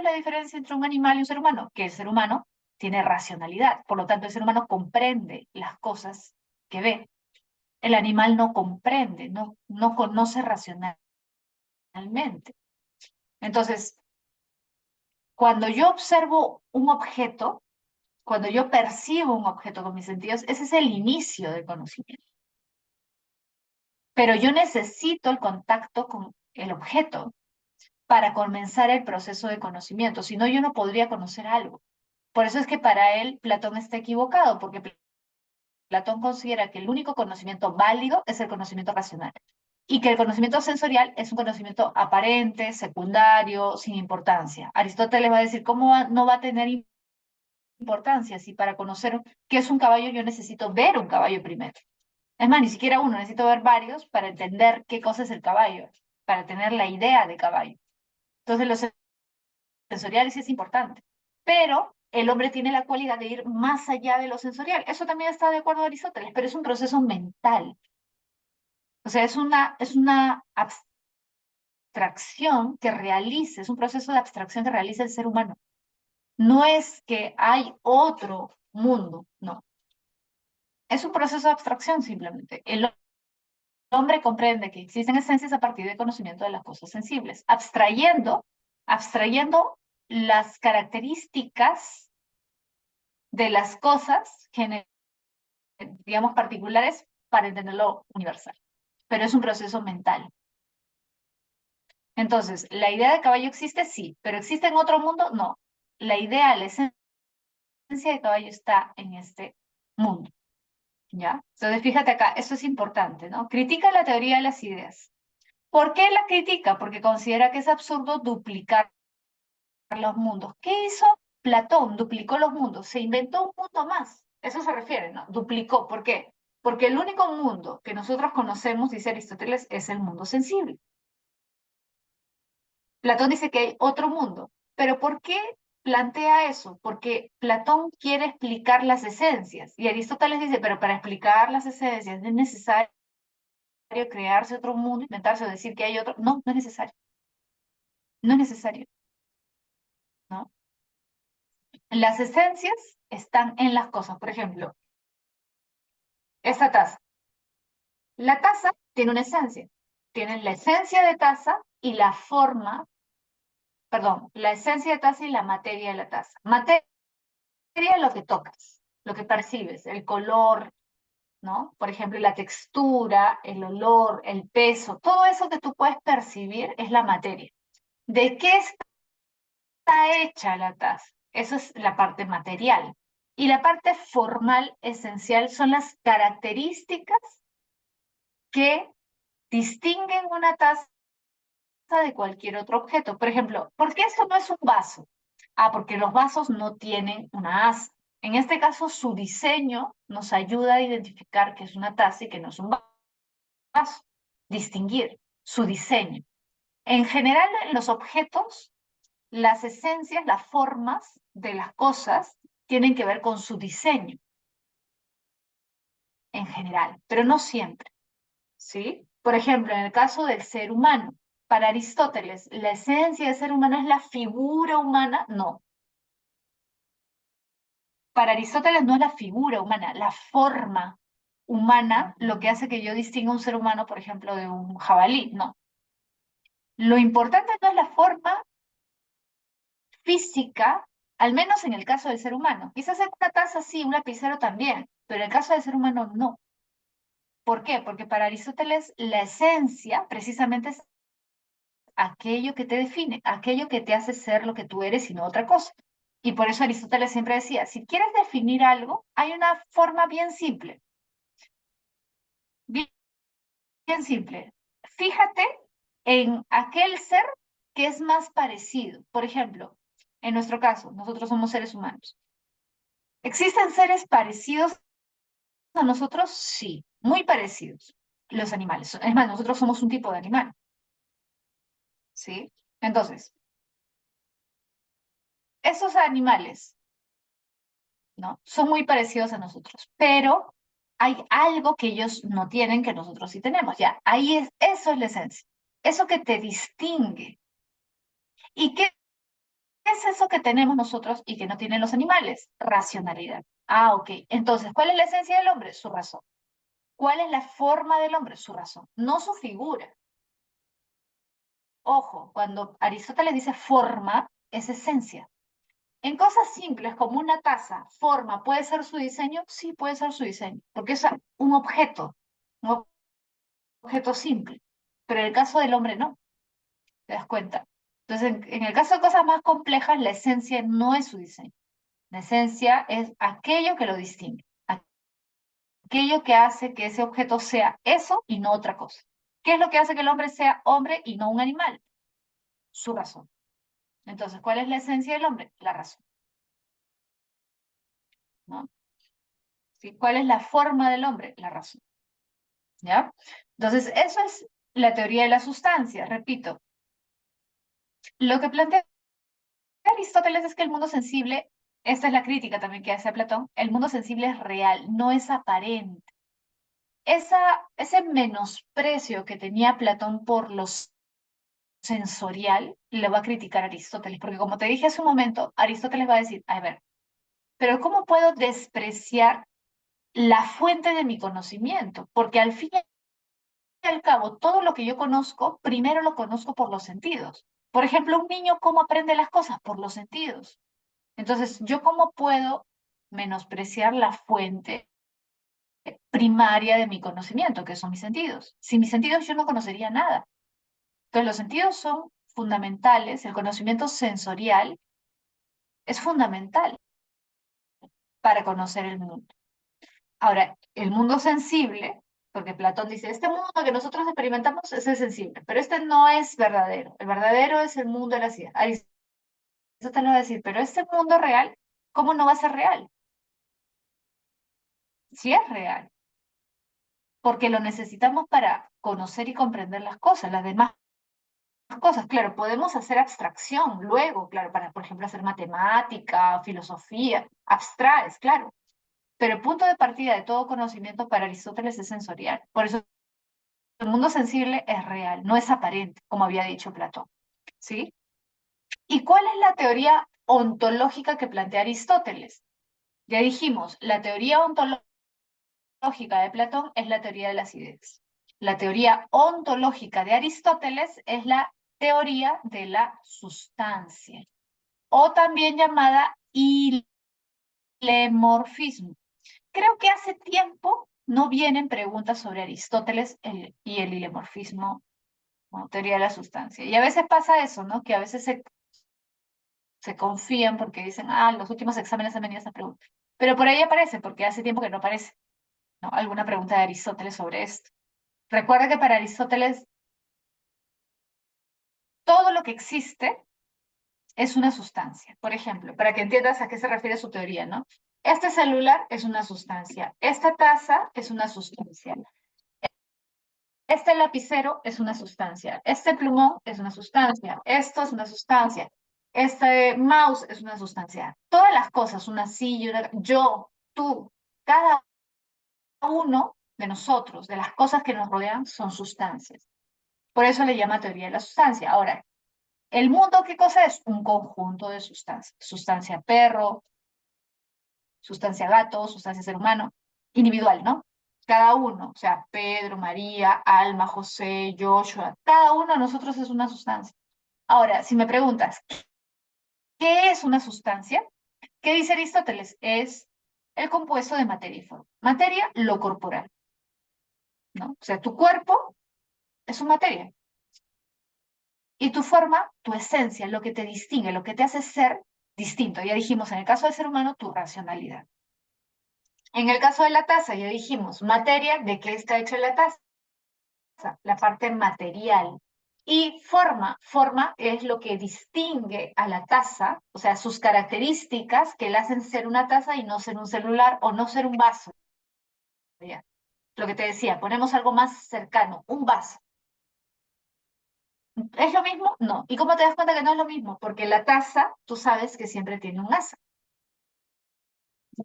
la diferencia entre un animal y un ser humano? Que el ser humano tiene racionalidad, por lo tanto el ser humano comprende las cosas que ve. El animal no comprende, no conoce racionalmente. Entonces, cuando yo observo un objeto, cuando yo percibo un objeto con mis sentidos, ese es el inicio del conocimiento. Pero yo necesito el contacto con el objeto para comenzar el proceso de conocimiento, si no yo no podría conocer algo. Por eso es que para él Platón está equivocado, porque Platón considera que el único conocimiento válido es el conocimiento racional y que el conocimiento sensorial es un conocimiento aparente, secundario, sin importancia. Aristóteles va a decir, no va a tener importancia si para conocer qué es un caballo yo necesito ver un caballo primero? Es más, ni siquiera uno, necesito ver varios para entender qué cosa es el caballo, para tener la idea de caballo. Entonces, lo sensorial sí es importante, pero el hombre tiene la cualidad de ir más allá de lo sensorial. Eso también está de acuerdo a Aristóteles, pero es un proceso mental. O sea, es una abstracción que realiza, es un proceso de abstracción que realiza el ser humano. No es que hay otro mundo, no. Es un proceso de abstracción simplemente. El hombre comprende que existen esencias a partir del conocimiento de las cosas sensibles, abstrayendo las características de las cosas, digamos, particulares para entender lo universal. Pero es un proceso mental. Entonces, ¿la idea de caballo existe? Sí, pero ¿existe en otro mundo? No. La idea, la esencia de caballo está en este mundo, ¿ya? Entonces, fíjate acá, eso es importante, ¿no? Critica la teoría de las ideas. ¿Por qué la critica? Porque considera que es absurdo duplicar los mundos. ¿Qué hizo Platón? Duplicó los mundos, se inventó un mundo más. Eso se refiere, ¿no? Duplicó. ¿Por qué? Porque el único mundo que nosotros conocemos, dice Aristóteles, es el mundo sensible. Platón dice que hay otro mundo. ¿Pero por qué plantea eso? Porque Platón quiere explicar las esencias. Y Aristóteles dice, pero para explicar las esencias es necesario crearse otro mundo, inventarse o decir que hay otro. No, no es necesario. No es necesario, ¿no? Las esencias están en las cosas. Por ejemplo, esta taza. La taza tiene una esencia. Tiene la esencia de taza y la forma, perdón, la esencia de taza y la materia de la taza. Materia es lo que tocas, lo que percibes, el color, ¿no? Por ejemplo, la textura, el olor, el peso, todo eso que tú puedes percibir es la materia. ¿De qué está hecha la taza? Eso es la parte material. Y la parte formal, esencial, son las características que distinguen una taza de cualquier otro objeto. Por ejemplo, ¿por qué esto no es un vaso? Porque los vasos no tienen una asa. En este caso, su diseño nos ayuda a identificar que es una taza y que no es un vaso. Distinguir su diseño. En general, en los objetos, las esencias, las formas de las cosas tienen que ver con su diseño, en general, pero no siempre, ¿sí? Por ejemplo, en el caso del ser humano, para Aristóteles, ¿la esencia del ser humano es la figura humana? No. Para Aristóteles no es la figura humana, la forma humana lo que hace que yo distinga un ser humano, por ejemplo, de un jabalí, no. Lo importante no es la forma física, al menos en el caso del ser humano. Quizás en una taza sí, un lapicero también, pero en el caso del ser humano no. ¿Por qué? Porque para Aristóteles la esencia precisamente es aquello que te define, aquello que te hace ser lo que tú eres y no otra cosa. Y por eso Aristóteles siempre decía, si quieres definir algo, hay una forma bien, bien simple. Fíjate en aquel ser que es más parecido. Por ejemplo, en nuestro caso, nosotros somos seres humanos. ¿Existen seres parecidos a nosotros? Sí, muy parecidos. Los animales. Es más, nosotros somos un tipo de animal, ¿sí? Entonces, esos animales, ¿no? Son muy parecidos a nosotros, pero hay algo que ellos no tienen que nosotros sí tenemos, ya. Eso es la esencia. Eso que te distingue. ¿Y qué es eso que tenemos nosotros y que no tienen los animales? Racionalidad. Ah, ok. Entonces, ¿cuál es la esencia del hombre? Su razón. ¿Cuál es la forma del hombre? Su razón, no su figura. Ojo, cuando Aristóteles dice forma, es esencia. En cosas simples como una taza, forma, ¿puede ser su diseño? Sí, puede ser su diseño, porque es un objeto simple. Pero en el caso del hombre no, ¿te das cuenta? Entonces, en el caso de cosas más complejas, la esencia no es su diseño. La esencia es aquello que lo distingue, aquello que hace que ese objeto sea eso y no otra cosa. ¿Qué es lo que hace que el hombre sea hombre y no un animal? Su razón. Entonces, ¿cuál es la esencia del hombre? La razón, ¿no? ¿Sí? ¿Cuál es la forma del hombre? La razón, ¿ya? Entonces, eso es la teoría de la sustancia, repito. Lo que plantea Aristóteles es que el mundo sensible, esta es la crítica también que hace a Platón, el mundo sensible es real, no es aparente. Ese menosprecio que tenía Platón por lo sensorial, le va a criticar a Aristóteles, porque como te dije hace un momento, Aristóteles va a decir, a ver, pero ¿cómo puedo despreciar la fuente de mi conocimiento? Porque al fin y al cabo, todo lo que yo conozco, primero lo conozco por los sentidos. Por ejemplo, un niño, ¿cómo aprende las cosas? Por los sentidos. Entonces, ¿yo cómo puedo menospreciar la fuente primaria de mi conocimiento, que son mis sentidos? Sin mis sentidos yo no conocería nada. Entonces, los sentidos son fundamentales, el conocimiento sensorial es fundamental para conocer el mundo. Ahora, el mundo sensible, porque Platón dice, este mundo que nosotros experimentamos es el sensible, pero este no es verdadero. El verdadero es el mundo de la ciudad. Aristóteles va a decir, pero este mundo real, ¿cómo no va a ser real? Sí es real, porque lo necesitamos para conocer y comprender las cosas, las demás cosas. Claro, podemos hacer abstracción luego, claro, para, por ejemplo, hacer matemática, filosofía, abstraes, claro. Pero el punto de partida de todo conocimiento para Aristóteles es sensorial. Por eso el mundo sensible es real, no es aparente, como había dicho Platón. ¿Sí? ¿Y cuál es la teoría ontológica que plantea Aristóteles? Ya dijimos, la teoría ontológica de Platón es la teoría de las ideas. La teoría ontológica de Aristóteles es la teoría de la sustancia, o también llamada hilemorfismo. Creo que hace tiempo no vienen preguntas sobre Aristóteles y el hilemorfismo, ¿no? Teoría de la sustancia. Y a veces pasa eso, ¿no? Que a veces se confían porque dicen, en los últimos exámenes han venido esa pregunta. Pero por ahí aparece, porque hace tiempo que no aparece, ¿no? Alguna pregunta de Aristóteles sobre esto. Recuerda que para Aristóteles todo lo que existe es una sustancia. Por ejemplo, para que entiendas a qué se refiere su teoría, ¿no? Este celular es una sustancia, esta taza es una sustancia, este lapicero es una sustancia, este plumón es una sustancia, esto es una sustancia, este mouse es una sustancia. Todas las cosas, una silla, yo, tú, cada uno de nosotros, de las cosas que nos rodean, son sustancias. Por eso le llama teoría de la sustancia. Ahora, el mundo, ¿qué cosa es? Un conjunto de sustancias. Sustancia perro, sustancia gato, sustancia ser humano, individual, ¿no? Cada uno, o sea, Pedro, María, Alma, José, Joshua, cada uno de nosotros es una sustancia. Ahora, si me preguntas, ¿qué es una sustancia? ¿Qué dice Aristóteles? Es el compuesto de materia y forma. Materia, lo corporal, ¿no? O sea, tu cuerpo es su materia. Y tu forma, tu esencia, lo que te distingue, lo que te hace ser distinto. Ya dijimos, en el caso del ser humano, tu racionalidad. En el caso de la taza, ya dijimos, materia, ¿de qué está hecha la taza? La parte material. Y forma es lo que distingue a la taza, o sea, sus características que le hacen ser una taza y no ser un celular o no ser un vaso. ¿Ya? Lo que te decía, ponemos algo más cercano, un vaso. ¿Es lo mismo? No. ¿Y cómo te das cuenta que no es lo mismo? Porque la taza, tú sabes que siempre tiene un asa.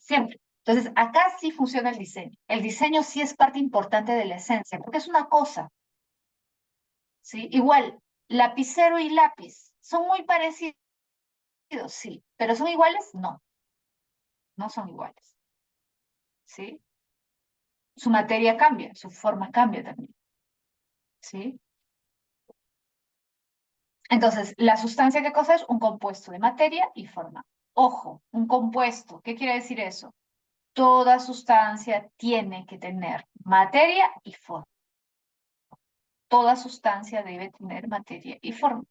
Siempre. Entonces, acá sí funciona el diseño. El diseño sí es parte importante de la esencia, porque es una cosa, ¿sí? Igual, lapicero y lápiz, ¿son muy parecidos? Sí. ¿Pero son iguales? No, no son iguales, ¿sí? Su materia cambia, su forma cambia también, ¿sí? Entonces, la sustancia, ¿qué cosa es? Un compuesto de materia y forma. Ojo, un compuesto, ¿qué quiere decir eso? Toda sustancia tiene que tener materia y forma. Toda sustancia debe tener materia y forma.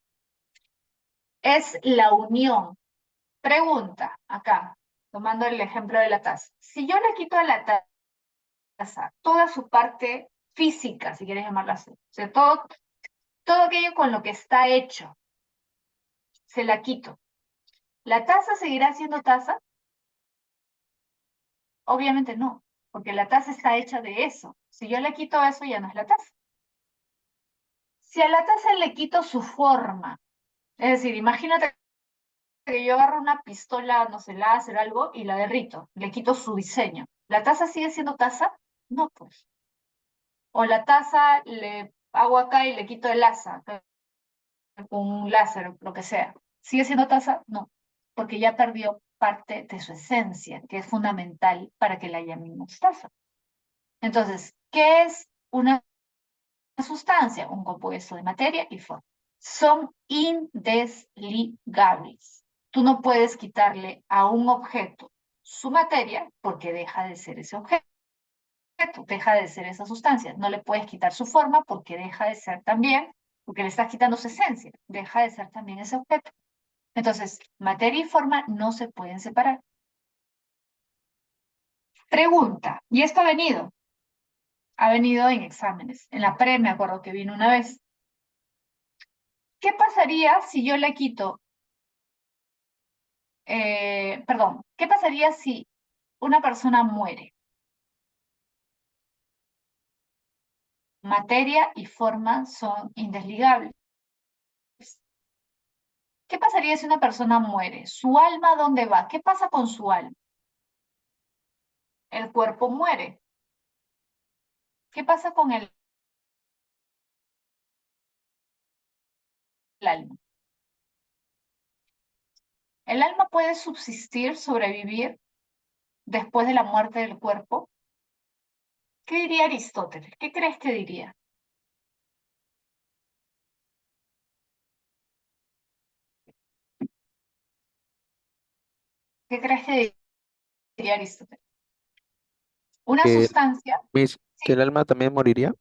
Es la unión. Pregunta, acá, tomando el ejemplo de la taza. Si yo le quito a la taza toda su parte física, si quieres llamarla así, o sea, todo aquello con lo que está hecho, se la quito. ¿La taza seguirá siendo taza? Obviamente no, porque la taza está hecha de eso. Si yo le quito eso, ya no es la taza. Si a la taza le quito su forma, es decir, imagínate que yo agarro una pistola, no sé, láser, algo, y la derrito, le quito su diseño. ¿La taza sigue siendo taza? No, pues. O la taza le hago acá y le quito el asa, con un láser, lo que sea. ¿Sigue siendo taza? No, porque ya perdió parte de su esencia, que es fundamental para que la llamemos taza. Entonces, ¿qué es una sustancia? Un compuesto de materia y forma. Son indesligables. Tú no puedes quitarle a un objeto su materia porque deja de ser ese objeto, deja de ser esa sustancia. No le puedes quitar su forma porque deja de ser también, porque le estás quitando su esencia, deja de ser también ese objeto. Entonces, materia y forma no se pueden separar. Pregunta, y esto ha venido en exámenes. En la pre me acuerdo que vino una vez. ¿Qué pasaría si yo le quito, perdón, qué pasaría si una persona muere? Materia y forma son indesligables. ¿Qué pasaría si una persona muere? ¿Su alma dónde va? ¿Qué pasa con su alma? El cuerpo muere. ¿Qué pasa con el alma? ¿El alma puede subsistir, sobrevivir después de la muerte del cuerpo? ¿Qué diría Aristóteles? ¿Qué crees que diría? ¿Qué crees que diría Aristóteles? Una Que, sustancia, que sí, el alma también moriría.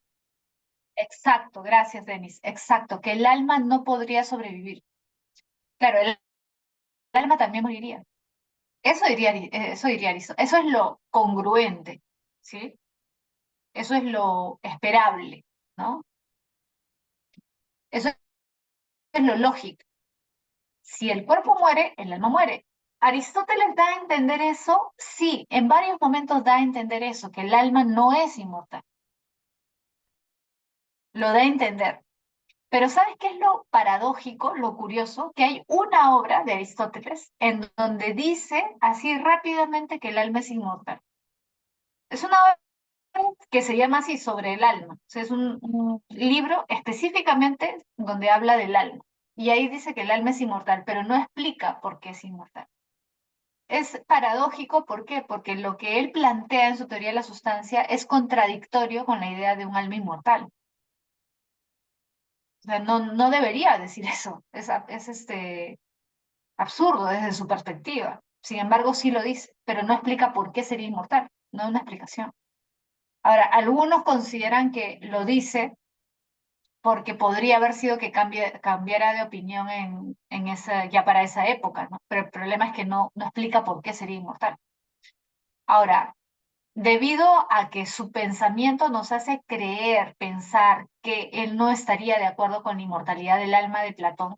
exacto, gracias, Denis, exacto, que el alma no podría sobrevivir. Claro, el alma también moriría. Eso diría Aristóteles. Eso es lo congruente, ¿sí? Eso es lo esperable, ¿no? Eso es lo lógico. Si el cuerpo muere, el alma muere. Aristóteles da a entender eso, sí, en varios momentos da a entender eso, que el alma no es inmortal. Lo da a entender. Pero ¿sabes qué es lo paradójico, lo curioso? Que hay una obra de Aristóteles en donde dice así rápidamente que el alma es inmortal. Es una obra que se llama así, sobre el alma. O sea, es un libro específicamente donde habla del alma. Y ahí dice que el alma es inmortal, pero no explica por qué es inmortal. Es paradójico, ¿por qué? Porque lo que él plantea en su teoría de la sustancia es contradictorio con la idea de un alma inmortal. O sea, no debería decir eso. Es absurdo desde su perspectiva. Sin embargo, sí lo dice, pero no explica por qué sería inmortal. No hay una explicación. Ahora, algunos consideran que lo dice porque podría haber sido que cambiara de opinión ya para esa época, ¿no? Pero el problema es que no explica por qué sería inmortal. Ahora, debido a que su pensamiento nos hace creer, pensar que él no estaría de acuerdo con la inmortalidad del alma de Platón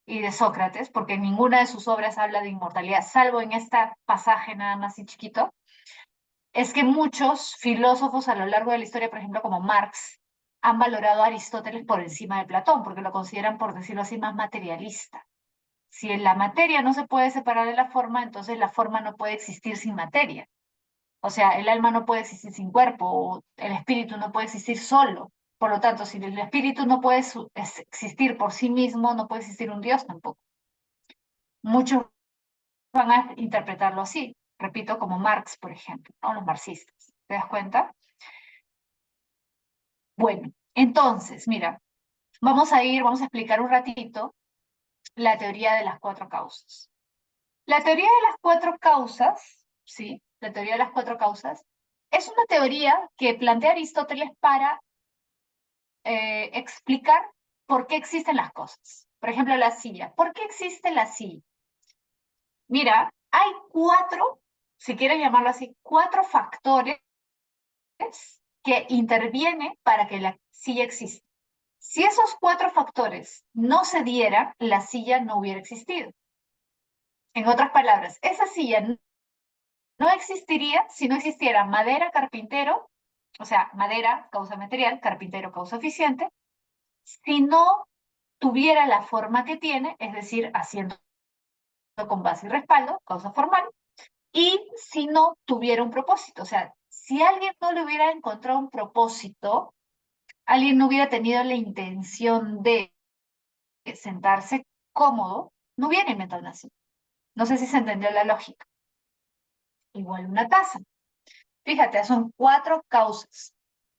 y de Sócrates, porque en ninguna de sus obras habla de inmortalidad, salvo en este pasaje nada más y chiquito, es que muchos filósofos a lo largo de la historia, por ejemplo, como Marx, han valorado a Aristóteles por encima de Platón, porque lo consideran, por decirlo así, más materialista. Si en la materia no se puede separar de la forma, entonces la forma no puede existir sin materia. O sea, el alma no puede existir sin cuerpo, o el espíritu no puede existir solo. Por lo tanto, si el espíritu no puede existir por sí mismo, no puede existir un Dios tampoco. Muchos van a interpretarlo así, repito, como Marx, por ejemplo, ¿no? Los marxistas. ¿Te das cuenta? Bueno, entonces, mira, vamos a explicar un ratito la teoría de las cuatro causas. La teoría de las cuatro causas, ¿sí? La teoría de las cuatro causas es una teoría que plantea Aristóteles para explicar por qué existen las cosas. Por ejemplo, la silla. ¿Por qué existe la silla? Mira, hay cuatro, si quieres llamarlo así, cuatro factores que intervienen para que la silla exista. Si esos cuatro factores no se dieran, la silla no hubiera existido. En otras palabras, esa silla no existiría si no existiera madera, carpintero, o sea, madera, causa material, carpintero, causa eficiente, si no tuviera la forma que tiene, es decir, haciendo con base y respaldo, causa formal, y si no tuviera un propósito, o sea, si alguien no le hubiera encontrado un propósito, alguien no hubiera tenido la intención de sentarse cómodo, no hubiera inventado una silla. No sé si se entendió la lógica. Igual una taza. Fíjate, son cuatro causas.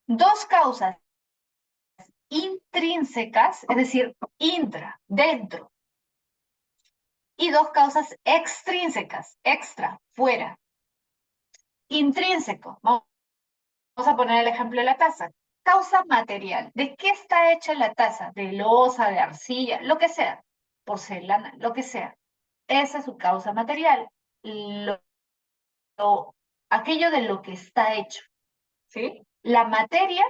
Dos causas intrínsecas, es decir, dentro, y dos causas extrínsecas, extra, fuera. Intrínseco, vamos a poner el ejemplo de la taza. Causa material. ¿De qué está hecha la taza? De loza, de arcilla, lo que sea, porcelana, lo que sea. Esa es su causa material. Lo, aquello de lo que está hecho, ¿sí? La materia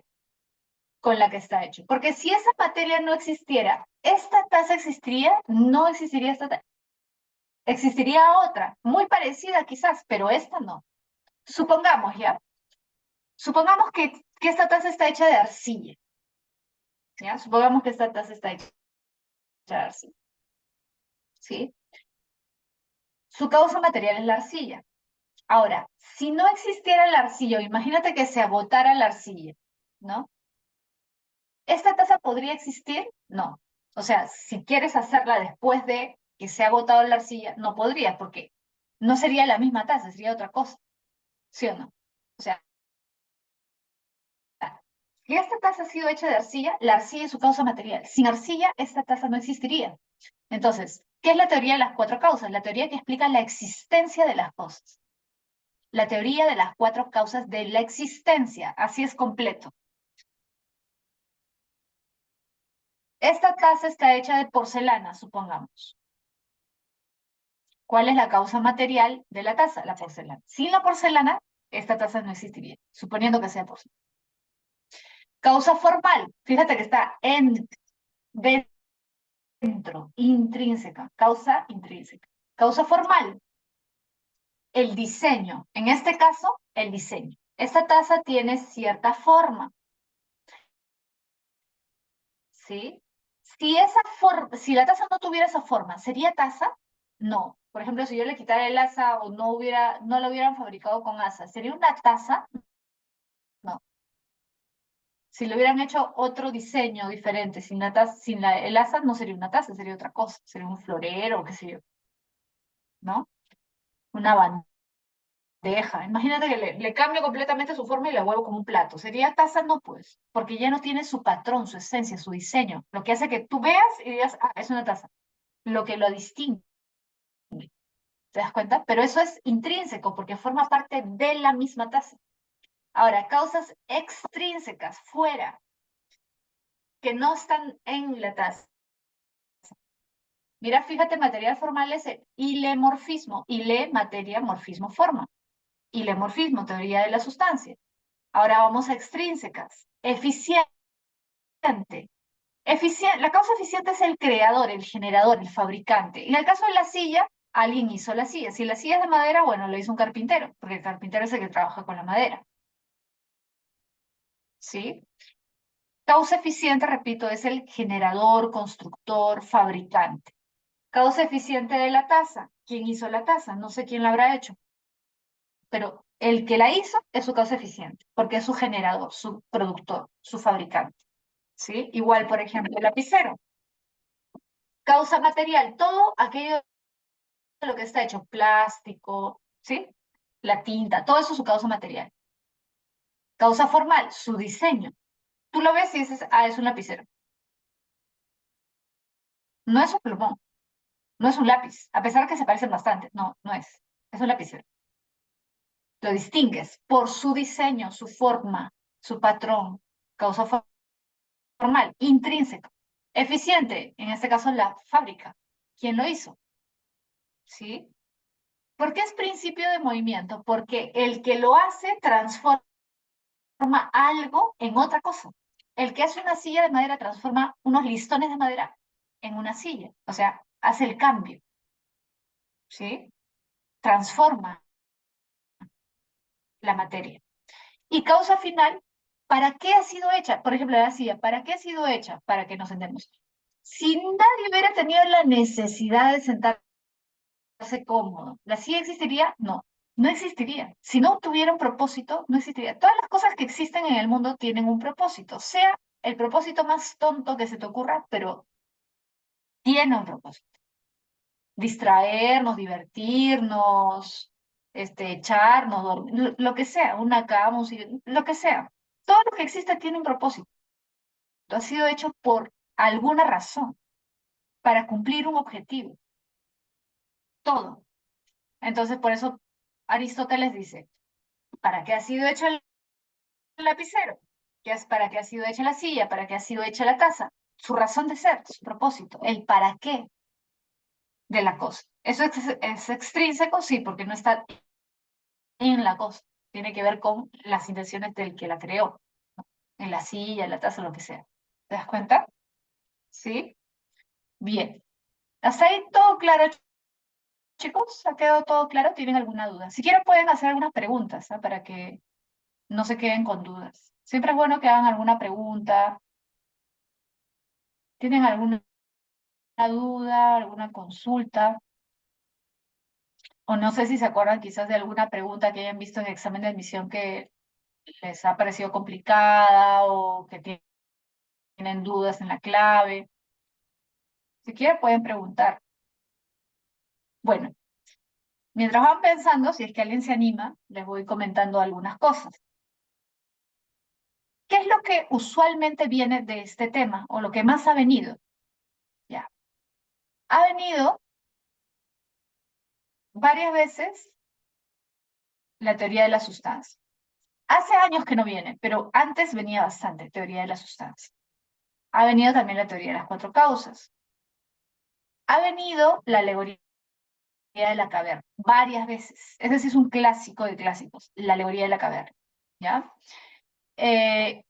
con la que está hecho. Porque si esa materia no existiera, ¿esta taza existiría? No existiría esta taza. Existiría otra, muy parecida quizás, pero esta no. Supongamos ya, supongamos que esta taza está hecha de arcilla, ¿ya? Supongamos que esta taza está hecha de arcilla, ¿sí? Su causa material es la arcilla. Ahora, si no existiera la arcilla, imagínate que se agotara la arcilla, ¿no? ¿Esta taza podría existir? No. O sea, si quieres hacerla después de que se ha agotado la arcilla, no podría, porque no sería la misma taza, sería otra cosa, ¿sí o no? O sea, si esta taza ha sido hecha de arcilla, la arcilla es su causa material. Sin arcilla, esta taza no existiría. Entonces, ¿qué es la teoría de las cuatro causas? La teoría que explica la existencia de las cosas. La teoría de las cuatro causas de la existencia. Así es completo. Esta taza está hecha de porcelana, supongamos. ¿Cuál es la causa material de la taza? La porcelana. Sin la porcelana, esta taza no existiría, suponiendo que sea porcelana. Causa formal, fíjate que está dentro, intrínseca, causa intrínseca. Causa formal, el diseño. En este caso, el diseño. Esta taza tiene cierta forma, ¿sí? Si la taza no tuviera esa forma, ¿sería taza? No. Por ejemplo, si yo le quitara el asa o no la hubieran fabricado con asa, ¿sería una taza? No. Si le hubieran hecho otro diseño diferente, el asa no sería una taza, sería otra cosa, sería un florero, qué sé yo, ¿no? Una bandeja. Imagínate que le cambio completamente su forma y la vuelvo como un plato. ¿Sería taza? No, pues, porque ya no tiene su patrón, su esencia, su diseño, lo que hace que tú veas y digas, ah, es una taza. Lo que lo distingue, ¿te das cuenta? Pero eso es intrínseco, porque forma parte de la misma taza. Ahora, causas extrínsecas, fuera. que no están en la taza. Mira, fíjate, material formal es el ilemorfismo. Ile, materia, morfismo, forma. Ilemorfismo, teoría de la sustancia. Ahora vamos a extrínsecas. Eficiente. La causa eficiente es el creador, el generador, el fabricante. En el caso de la silla, alguien hizo la silla. Si la silla es de madera, bueno, lo hizo un carpintero, porque el carpintero es el que trabaja con la madera. ¿Sí? Causa eficiente, repito, es el generador, constructor, fabricante. Causa eficiente de la taza. ¿Quién hizo la taza? No sé quién la habrá hecho, pero el que la hizo es su causa eficiente, porque es su generador, su productor, su fabricante. ¿Sí? Igual, por ejemplo, el lapicero. Causa material, todo aquello de lo que está hecho, plástico, ¿sí? La tinta, todo eso es su causa material. Causa formal, su diseño. Tú lo ves y dices, ah, es un lapicero. No es un plumón, no es un lápiz, a pesar que se parecen bastante. No, no es. Es un lapicero. Lo distingues por su diseño, su forma, su patrón. Causa formal, intrínseco. Eficiente, en este caso la fábrica. ¿Quién lo hizo? ¿Sí? ¿Por qué es principio de movimiento? Porque el que lo hace transforma algo en otra cosa. El que hace una silla de madera transforma unos listones de madera en una silla. O sea, hace el cambio. ¿Sí? Transforma la materia. Y causa final, ¿para qué ha sido hecha? Por ejemplo, la silla, ¿para qué ha sido hecha? Para que nos sentemos. Si nadie hubiera tenido la necesidad de sentarse cómodo, ¿la silla existiría? No, no existiría. Si no tuviera un propósito, no existiría. Todas las cosas que existen en el mundo tienen un propósito, sea el propósito más tonto que se te ocurra, pero tiene un propósito. Distraernos, divertirnos, echarnos, dormir, lo que sea, una cama, lo que sea. Todo lo que existe tiene un propósito. Ha sido hecho por alguna razón, para cumplir un objetivo. Todo. Entonces, por eso Aristóteles dice, ¿para qué ha sido hecho el lapicero? ¿Para qué ha sido hecha la silla? ¿Para qué ha sido hecha la taza? Su razón de ser, su propósito, el para qué de la cosa. ¿Eso es extrínseco? Sí, porque no está en la cosa. Tiene que ver con las intenciones del que la creó, en la silla, en la taza, lo que sea. ¿Te das cuenta? ¿Sí? Bien. ¿Hasta ahí todo claro, chicos? ¿Ha quedado todo claro? ¿Tienen alguna duda? Si quieren pueden hacer algunas preguntas, ¿ah? Para que no se queden con dudas. Siempre es bueno que hagan alguna pregunta. ¿Tienen alguna duda, alguna consulta? O no sé si se acuerdan quizás de alguna pregunta que hayan visto en el examen de admisión que les ha parecido complicada o que tienen dudas en la clave. Si quieren pueden preguntar. Bueno, mientras van pensando, si es que alguien se anima, les voy comentando algunas cosas. ¿Qué es lo que usualmente viene de este tema o lo que más ha venido? Ya. Ha venido varias veces la teoría de la sustancia. Hace años que no viene, pero antes venía bastante teoría de la sustancia. Ha venido también la teoría de las cuatro causas. Ha venido la alegoría de la caverna, varias veces. Ese sí es un clásico de clásicos, la alegoría de la caverna. ¿Ya?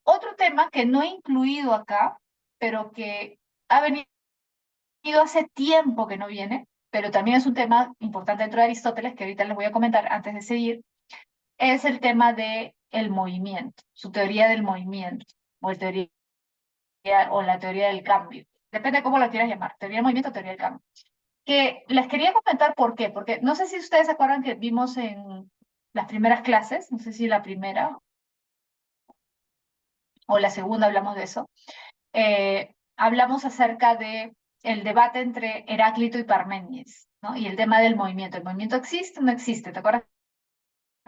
Otro tema que no he incluido acá, pero que ha venido hace tiempo que no viene, pero también es un tema importante dentro de Aristóteles, que ahorita les voy a comentar antes de seguir, es el tema de el movimiento, su teoría del movimiento, o, o la teoría del cambio. Depende de cómo lo quieras llamar, teoría del movimiento o teoría del cambio. Que les quería comentar por qué, porque no sé si ustedes se acuerdan que vimos en las primeras clases, no sé si la primera o la segunda hablamos de eso, hablamos acerca de el debate entre Heráclito y Parménides, ¿no? Y el tema del movimiento. ¿El movimiento existe o no existe? ¿Te acuerdas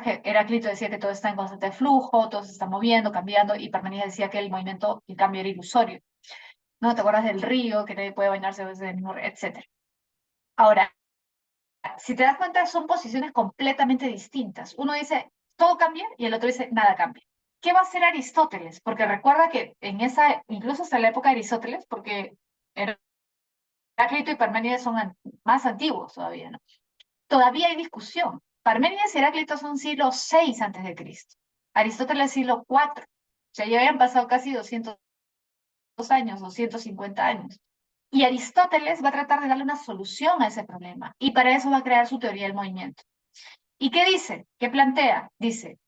que Heráclito decía que todo está en constante flujo, todo se está moviendo, cambiando, y Parménides decía que el movimiento y el cambio era ilusorio? ¿No? ¿Te acuerdas del río, que nadie puede bañarse desde el mismo, etcétera? Ahora, si te das cuenta, son posiciones completamente distintas. Uno dice, todo cambia, y el otro dice, nada cambia. ¿qué va a hacer Aristóteles? Porque recuerda que incluso hasta la época de Aristóteles, porque Heráclito y Parménides son más antiguos todavía, ¿no? Todavía hay discusión. Parménides y Heráclito son siglo VI antes de Cristo. Aristóteles siglo IV. O sea, ya habían pasado casi 200 años, 250 años. Y Aristóteles va a tratar de darle una solución a ese problema. Y para eso va a crear su teoría del movimiento. ¿Y qué dice? ¿Qué plantea? Dice,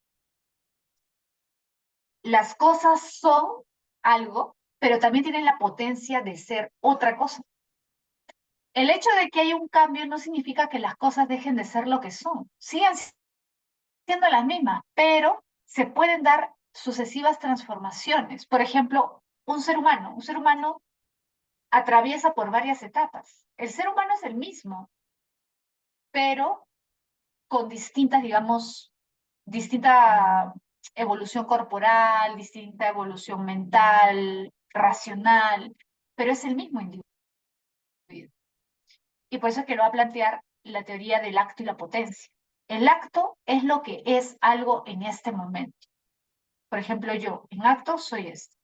las cosas son algo, pero también tienen la potencia de ser otra cosa. El hecho de que haya un cambio no significa que las cosas dejen de ser lo que son. Siguen siendo las mismas, pero se pueden dar sucesivas transformaciones. Por ejemplo, un ser humano atraviesa por varias etapas. El ser humano es el mismo, pero con distintas, digamos, distinta evolución corporal, distinta evolución mental, racional, pero es el mismo individuo. Y por eso es que lo va a plantear la teoría del acto y la potencia. El acto es lo que es algo en este momento. Por ejemplo, yo en acto soy esto.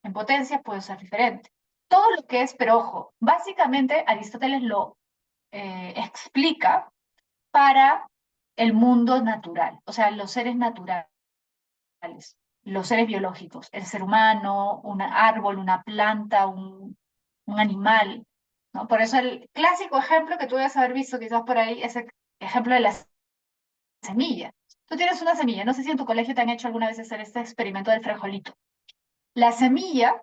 En potencia puedo ser diferente. Todo lo que es, pero ojo, básicamente Aristóteles lo explica para el mundo natural, o sea, los seres naturales, los seres biológicos, el ser humano, un árbol, una planta, un animal, ¿no? Por eso el clásico ejemplo que tú debes haber visto quizás por ahí es el ejemplo de la semilla. Tú tienes una semilla, no sé si en tu colegio te han hecho alguna vez hacer este experimento del frijolito. La semilla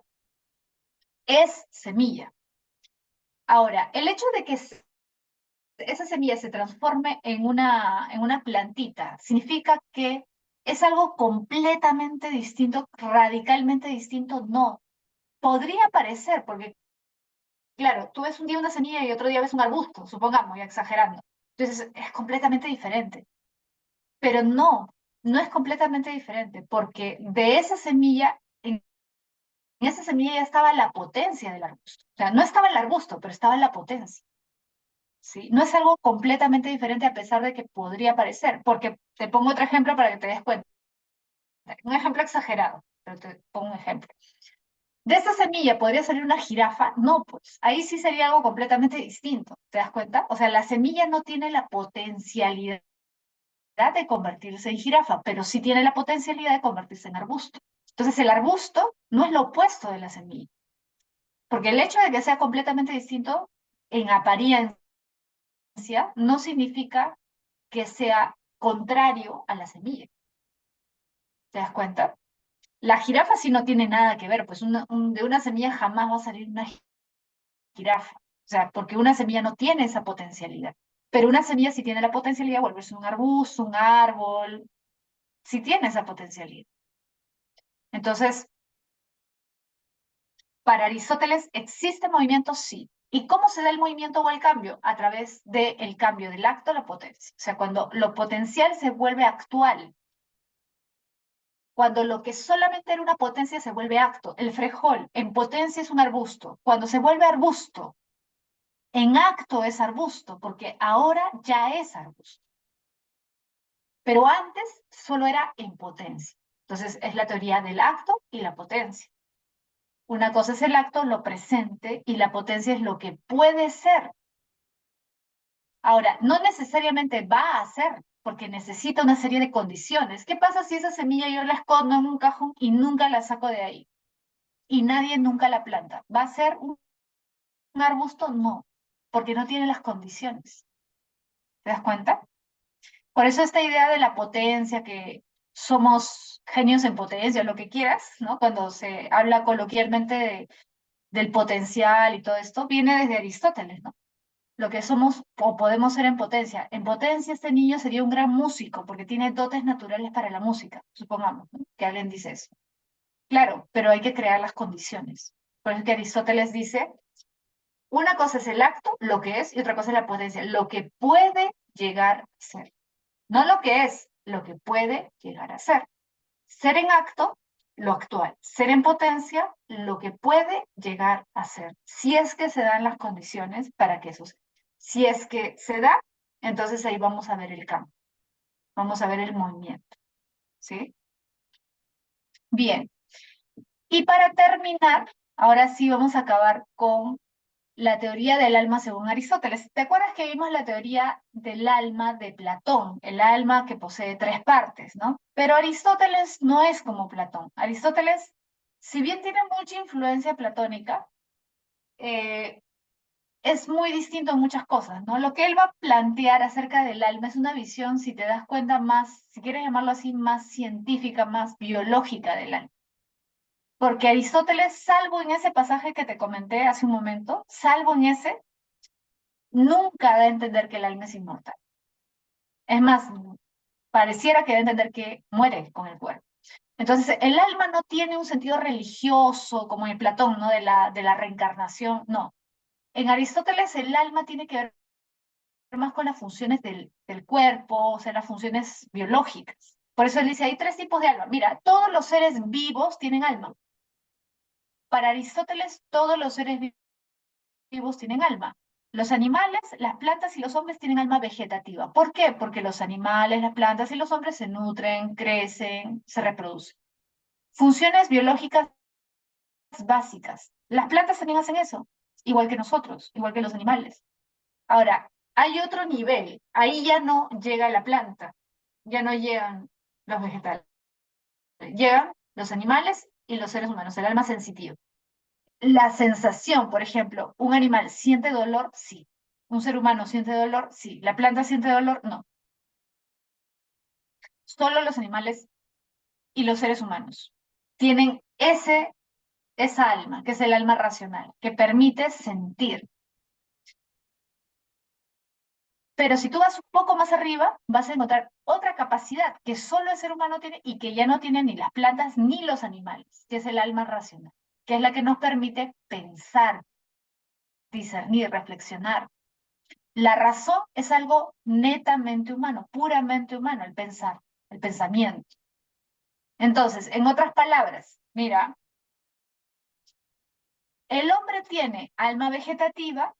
es semilla. Ahora, el hecho de que esa semilla se transforme en una plantita significa que es algo completamente distinto, radicalmente distinto, no. Podría parecer, porque claro, tú ves un día una semilla y otro día ves un arbusto, supongamos, ya exagerando. Entonces es completamente diferente. Pero no, no es completamente diferente, porque de esa semilla, en esa semilla ya estaba la potencia del arbusto. O sea, no estaba el arbusto, pero estaba la potencia. ¿Sí? No es algo completamente diferente a pesar de que podría parecer, porque te pongo otro ejemplo para que te des cuenta. Un ejemplo exagerado, pero te pongo un ejemplo. ¿De esa semilla podría salir una jirafa? No, pues ahí sí sería algo completamente distinto, ¿te das cuenta? O sea, la semilla no tiene la potencialidad de convertirse en jirafa, pero sí tiene la potencialidad de convertirse en arbusto. Entonces, el arbusto no es lo opuesto de la semilla, porque el hecho de que sea completamente distinto en apariencia no significa que sea contrario a la semilla. ¿Te das cuenta? La jirafa sí no tiene nada que ver, pues de una semilla jamás va a salir una jirafa. O sea, porque una semilla no tiene esa potencialidad. Pero una semilla sí tiene la potencialidad de volverse un arbusto, un árbol, sí tiene esa potencialidad. Entonces, para Aristóteles, ¿existe movimiento? Sí. ¿Y cómo se da el movimiento o el cambio? A través del cambio del acto a la potencia. O sea, cuando lo potencial se vuelve actual, cuando lo que solamente era una potencia se vuelve acto. El frejol en potencia es un arbusto. Cuando se vuelve arbusto, en acto es arbusto, porque ahora ya es arbusto. Pero antes solo era en potencia. Entonces es la teoría del acto y la potencia. Una cosa es el acto, lo presente, y la potencia es lo que puede ser. Ahora, no necesariamente va a ser, porque necesita una serie de condiciones. ¿Qué pasa si esa semilla yo la escondo en un cajón y nunca la saco de ahí? Y nadie nunca la planta. ¿Va a ser un arbusto? No, porque no tiene las condiciones. ¿Te das cuenta? Por eso esta idea de la potencia, que somos genios en potencia, lo que quieras, ¿no? Cuando se habla coloquialmente del potencial y todo esto, viene desde Aristóteles, ¿no? Lo que somos o podemos ser en potencia. En potencia este niño sería un gran músico porque tiene dotes naturales para la música, supongamos, ¿no? Que alguien dice eso. Claro, pero hay que crear las condiciones. Por eso que Aristóteles dice, una cosa es el acto, lo que es, y otra cosa es la potencia, lo que puede llegar a ser. No lo que es, lo que puede llegar a ser. Ser en acto, lo actual. Ser en potencia, lo que puede llegar a ser. Si es que se dan las condiciones para que eso sea. Si es que se da, entonces ahí vamos a ver el cambio. Vamos a ver el movimiento. ¿Sí? Bien. Y para terminar, ahora sí vamos a acabar con la teoría del alma según Aristóteles. ¿Te acuerdas que vimos la teoría del alma de Platón? El alma que posee tres partes, ¿no? Pero Aristóteles no es como Platón. Aristóteles, si bien tiene mucha influencia platónica, eh, es muy distinto en muchas cosas, ¿no? Lo que él va a plantear acerca del alma es una visión, si te das cuenta, más, si quieres llamarlo así, más científica, más biológica del alma. Porque Aristóteles, salvo en ese pasaje que te comenté hace un momento, salvo en ese, nunca da a entender que el alma es inmortal. Es más, pareciera que da a entender que muere con el cuerpo. Entonces, el alma no tiene un sentido religioso como en Platón, ¿no? De la reencarnación, no. En Aristóteles el alma tiene que ver más con las funciones del cuerpo, o sea, las funciones biológicas. Por eso él dice, hay tres tipos de alma. Mira, todos los seres vivos tienen alma. Para Aristóteles, todos los seres vivos tienen alma. Los animales, las plantas y los hombres tienen alma vegetativa. ¿Por qué? Porque los animales, las plantas y los hombres se nutren, crecen, se reproducen. Funciones biológicas básicas. Las plantas también hacen eso, igual que nosotros, igual que los animales. Ahora, hay otro nivel. Ahí ya no llega la planta, ya no llegan los vegetales. Llegan los animales y los seres humanos, el alma sensitiva. La sensación, por ejemplo, ¿un animal siente dolor? Sí. ¿Un ser humano siente dolor? Sí. ¿La planta siente dolor? No. Solo los animales y los seres humanos tienen esa alma, que es el alma racional, que permite sentir. Pero si tú vas un poco más arriba, vas a encontrar otra capacidad que solo el ser humano tiene y que ya no tienen ni las plantas ni los animales, que es el alma racional, que es la que nos permite pensar, discernir, reflexionar. La razón es algo netamente humano, puramente humano, el pensar, el pensamiento. Entonces, en otras palabras, mira, el hombre tiene alma vegetativa,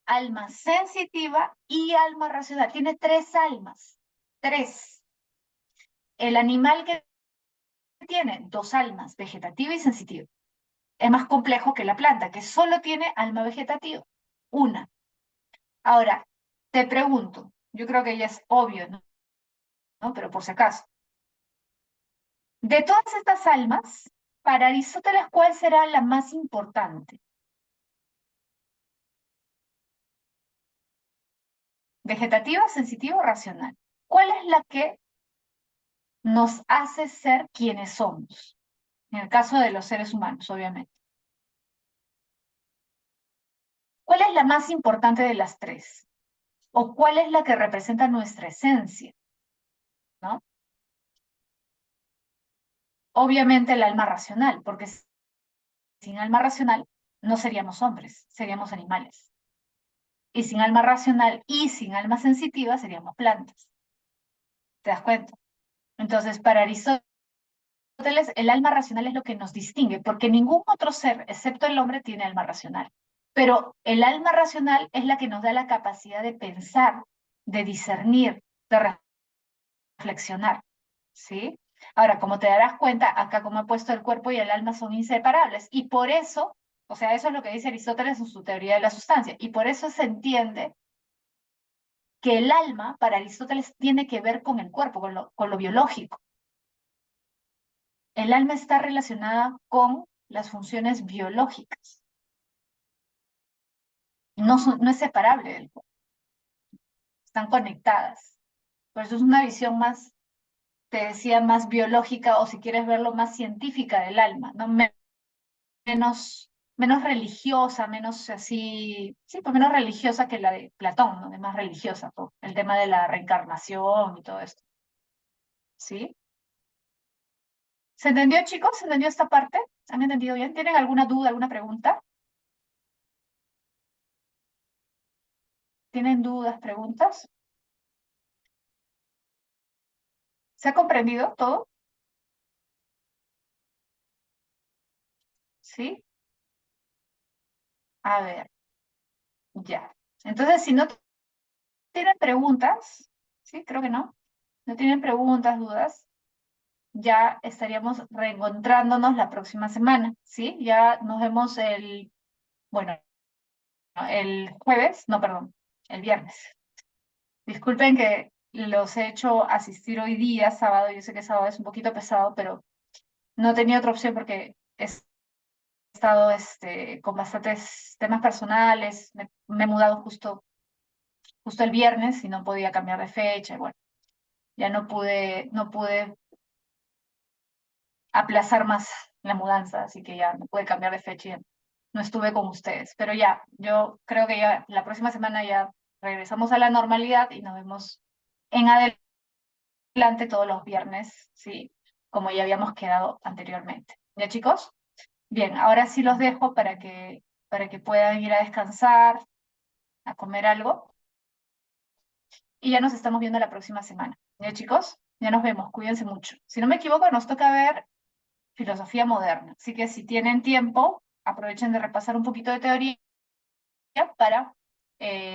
alma sensitiva y alma racional. Tiene tres almas, tres. El animal que tiene dos almas, vegetativa y sensitiva, es más complejo que la planta, que solo tiene alma vegetativa, una. Ahora, te pregunto, yo creo que ya es obvio, ¿no? ¿No? Pero por si acaso. De todas estas almas, para Aristóteles, ¿cuál será la más importante? ¿Vegetativa, sensitiva o racional? ¿Cuál es la que nos hace ser quienes somos? En el caso de los seres humanos, obviamente. ¿Cuál es la más importante de las tres? ¿O cuál es la que representa nuestra esencia? ¿No? Obviamente el alma racional, porque sin alma racional no seríamos hombres, seríamos animales. Y sin alma racional y sin alma sensitiva seríamos plantas. ¿Te das cuenta? Entonces, para Aristóteles, el alma racional es lo que nos distingue, porque ningún otro ser, excepto el hombre, tiene alma racional. Pero el alma racional es la que nos da la capacidad de pensar, de discernir, de reflexionar. ¿Sí? Ahora, como te darás cuenta, acá como he puesto el cuerpo y el alma son inseparables. Y por eso, o sea, eso es lo que dice Aristóteles en su teoría de la sustancia. Y por eso se entiende que el alma, para Aristóteles, tiene que ver con el cuerpo, con lo biológico. El alma está relacionada con las funciones biológicas. No es separable del cuerpo. Están conectadas. Por eso es una visión más, te decía, más biológica o si quieres verlo más científica del alma, ¿no? Menos religiosa, menos así, sí, pues menos religiosa que la de Platón, ¿no? De más religiosa, por el tema de la reencarnación y todo esto. ¿Sí? ¿Se entendió, chicos? ¿Se entendió esta parte? ¿Han entendido bien? ¿Tienen alguna duda, alguna pregunta? ¿Tienen dudas, preguntas? ¿Se ha comprendido todo? ¿Sí? A ver, ya. Entonces, si no tienen preguntas, ¿sí? Creo que no. No tienen preguntas, dudas. ya estaríamos reencontrándonos la próxima semana, ¿sí? Ya nos vemos bueno, el jueves, no, perdón, el viernes. Disculpen que los he hecho asistir hoy día, sábado, yo sé que sábado es un poquito pesado, pero no tenía otra opción porque he estado con bastantes temas personales, me he mudado justo el viernes y no podía cambiar de fecha, y bueno, ya no pude aplazar más la mudanza, así que ya no pude cambiar de fecha y no estuve con ustedes. Pero ya, yo creo que ya la próxima semana ya regresamos a la normalidad y nos vemos en adelante todos los viernes, sí, como ya habíamos quedado anteriormente. ¿Ya, chicos? Bien, ahora sí los dejo para que puedan ir a descansar, a comer algo, y ya nos estamos viendo la próxima semana. ¿Ya, chicos? Ya nos vemos, cuídense mucho. Si no me equivoco, nos toca ver filosofía moderna. Así que si tienen tiempo, aprovechen de repasar un poquito de teoría para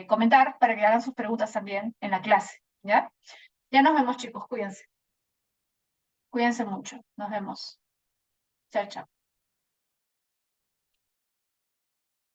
comentar, para que hagan sus preguntas también en la clase. ¿Ya? Ya nos vemos, chicos, cuídense. Cuídense mucho. Nos vemos. Chao, chao.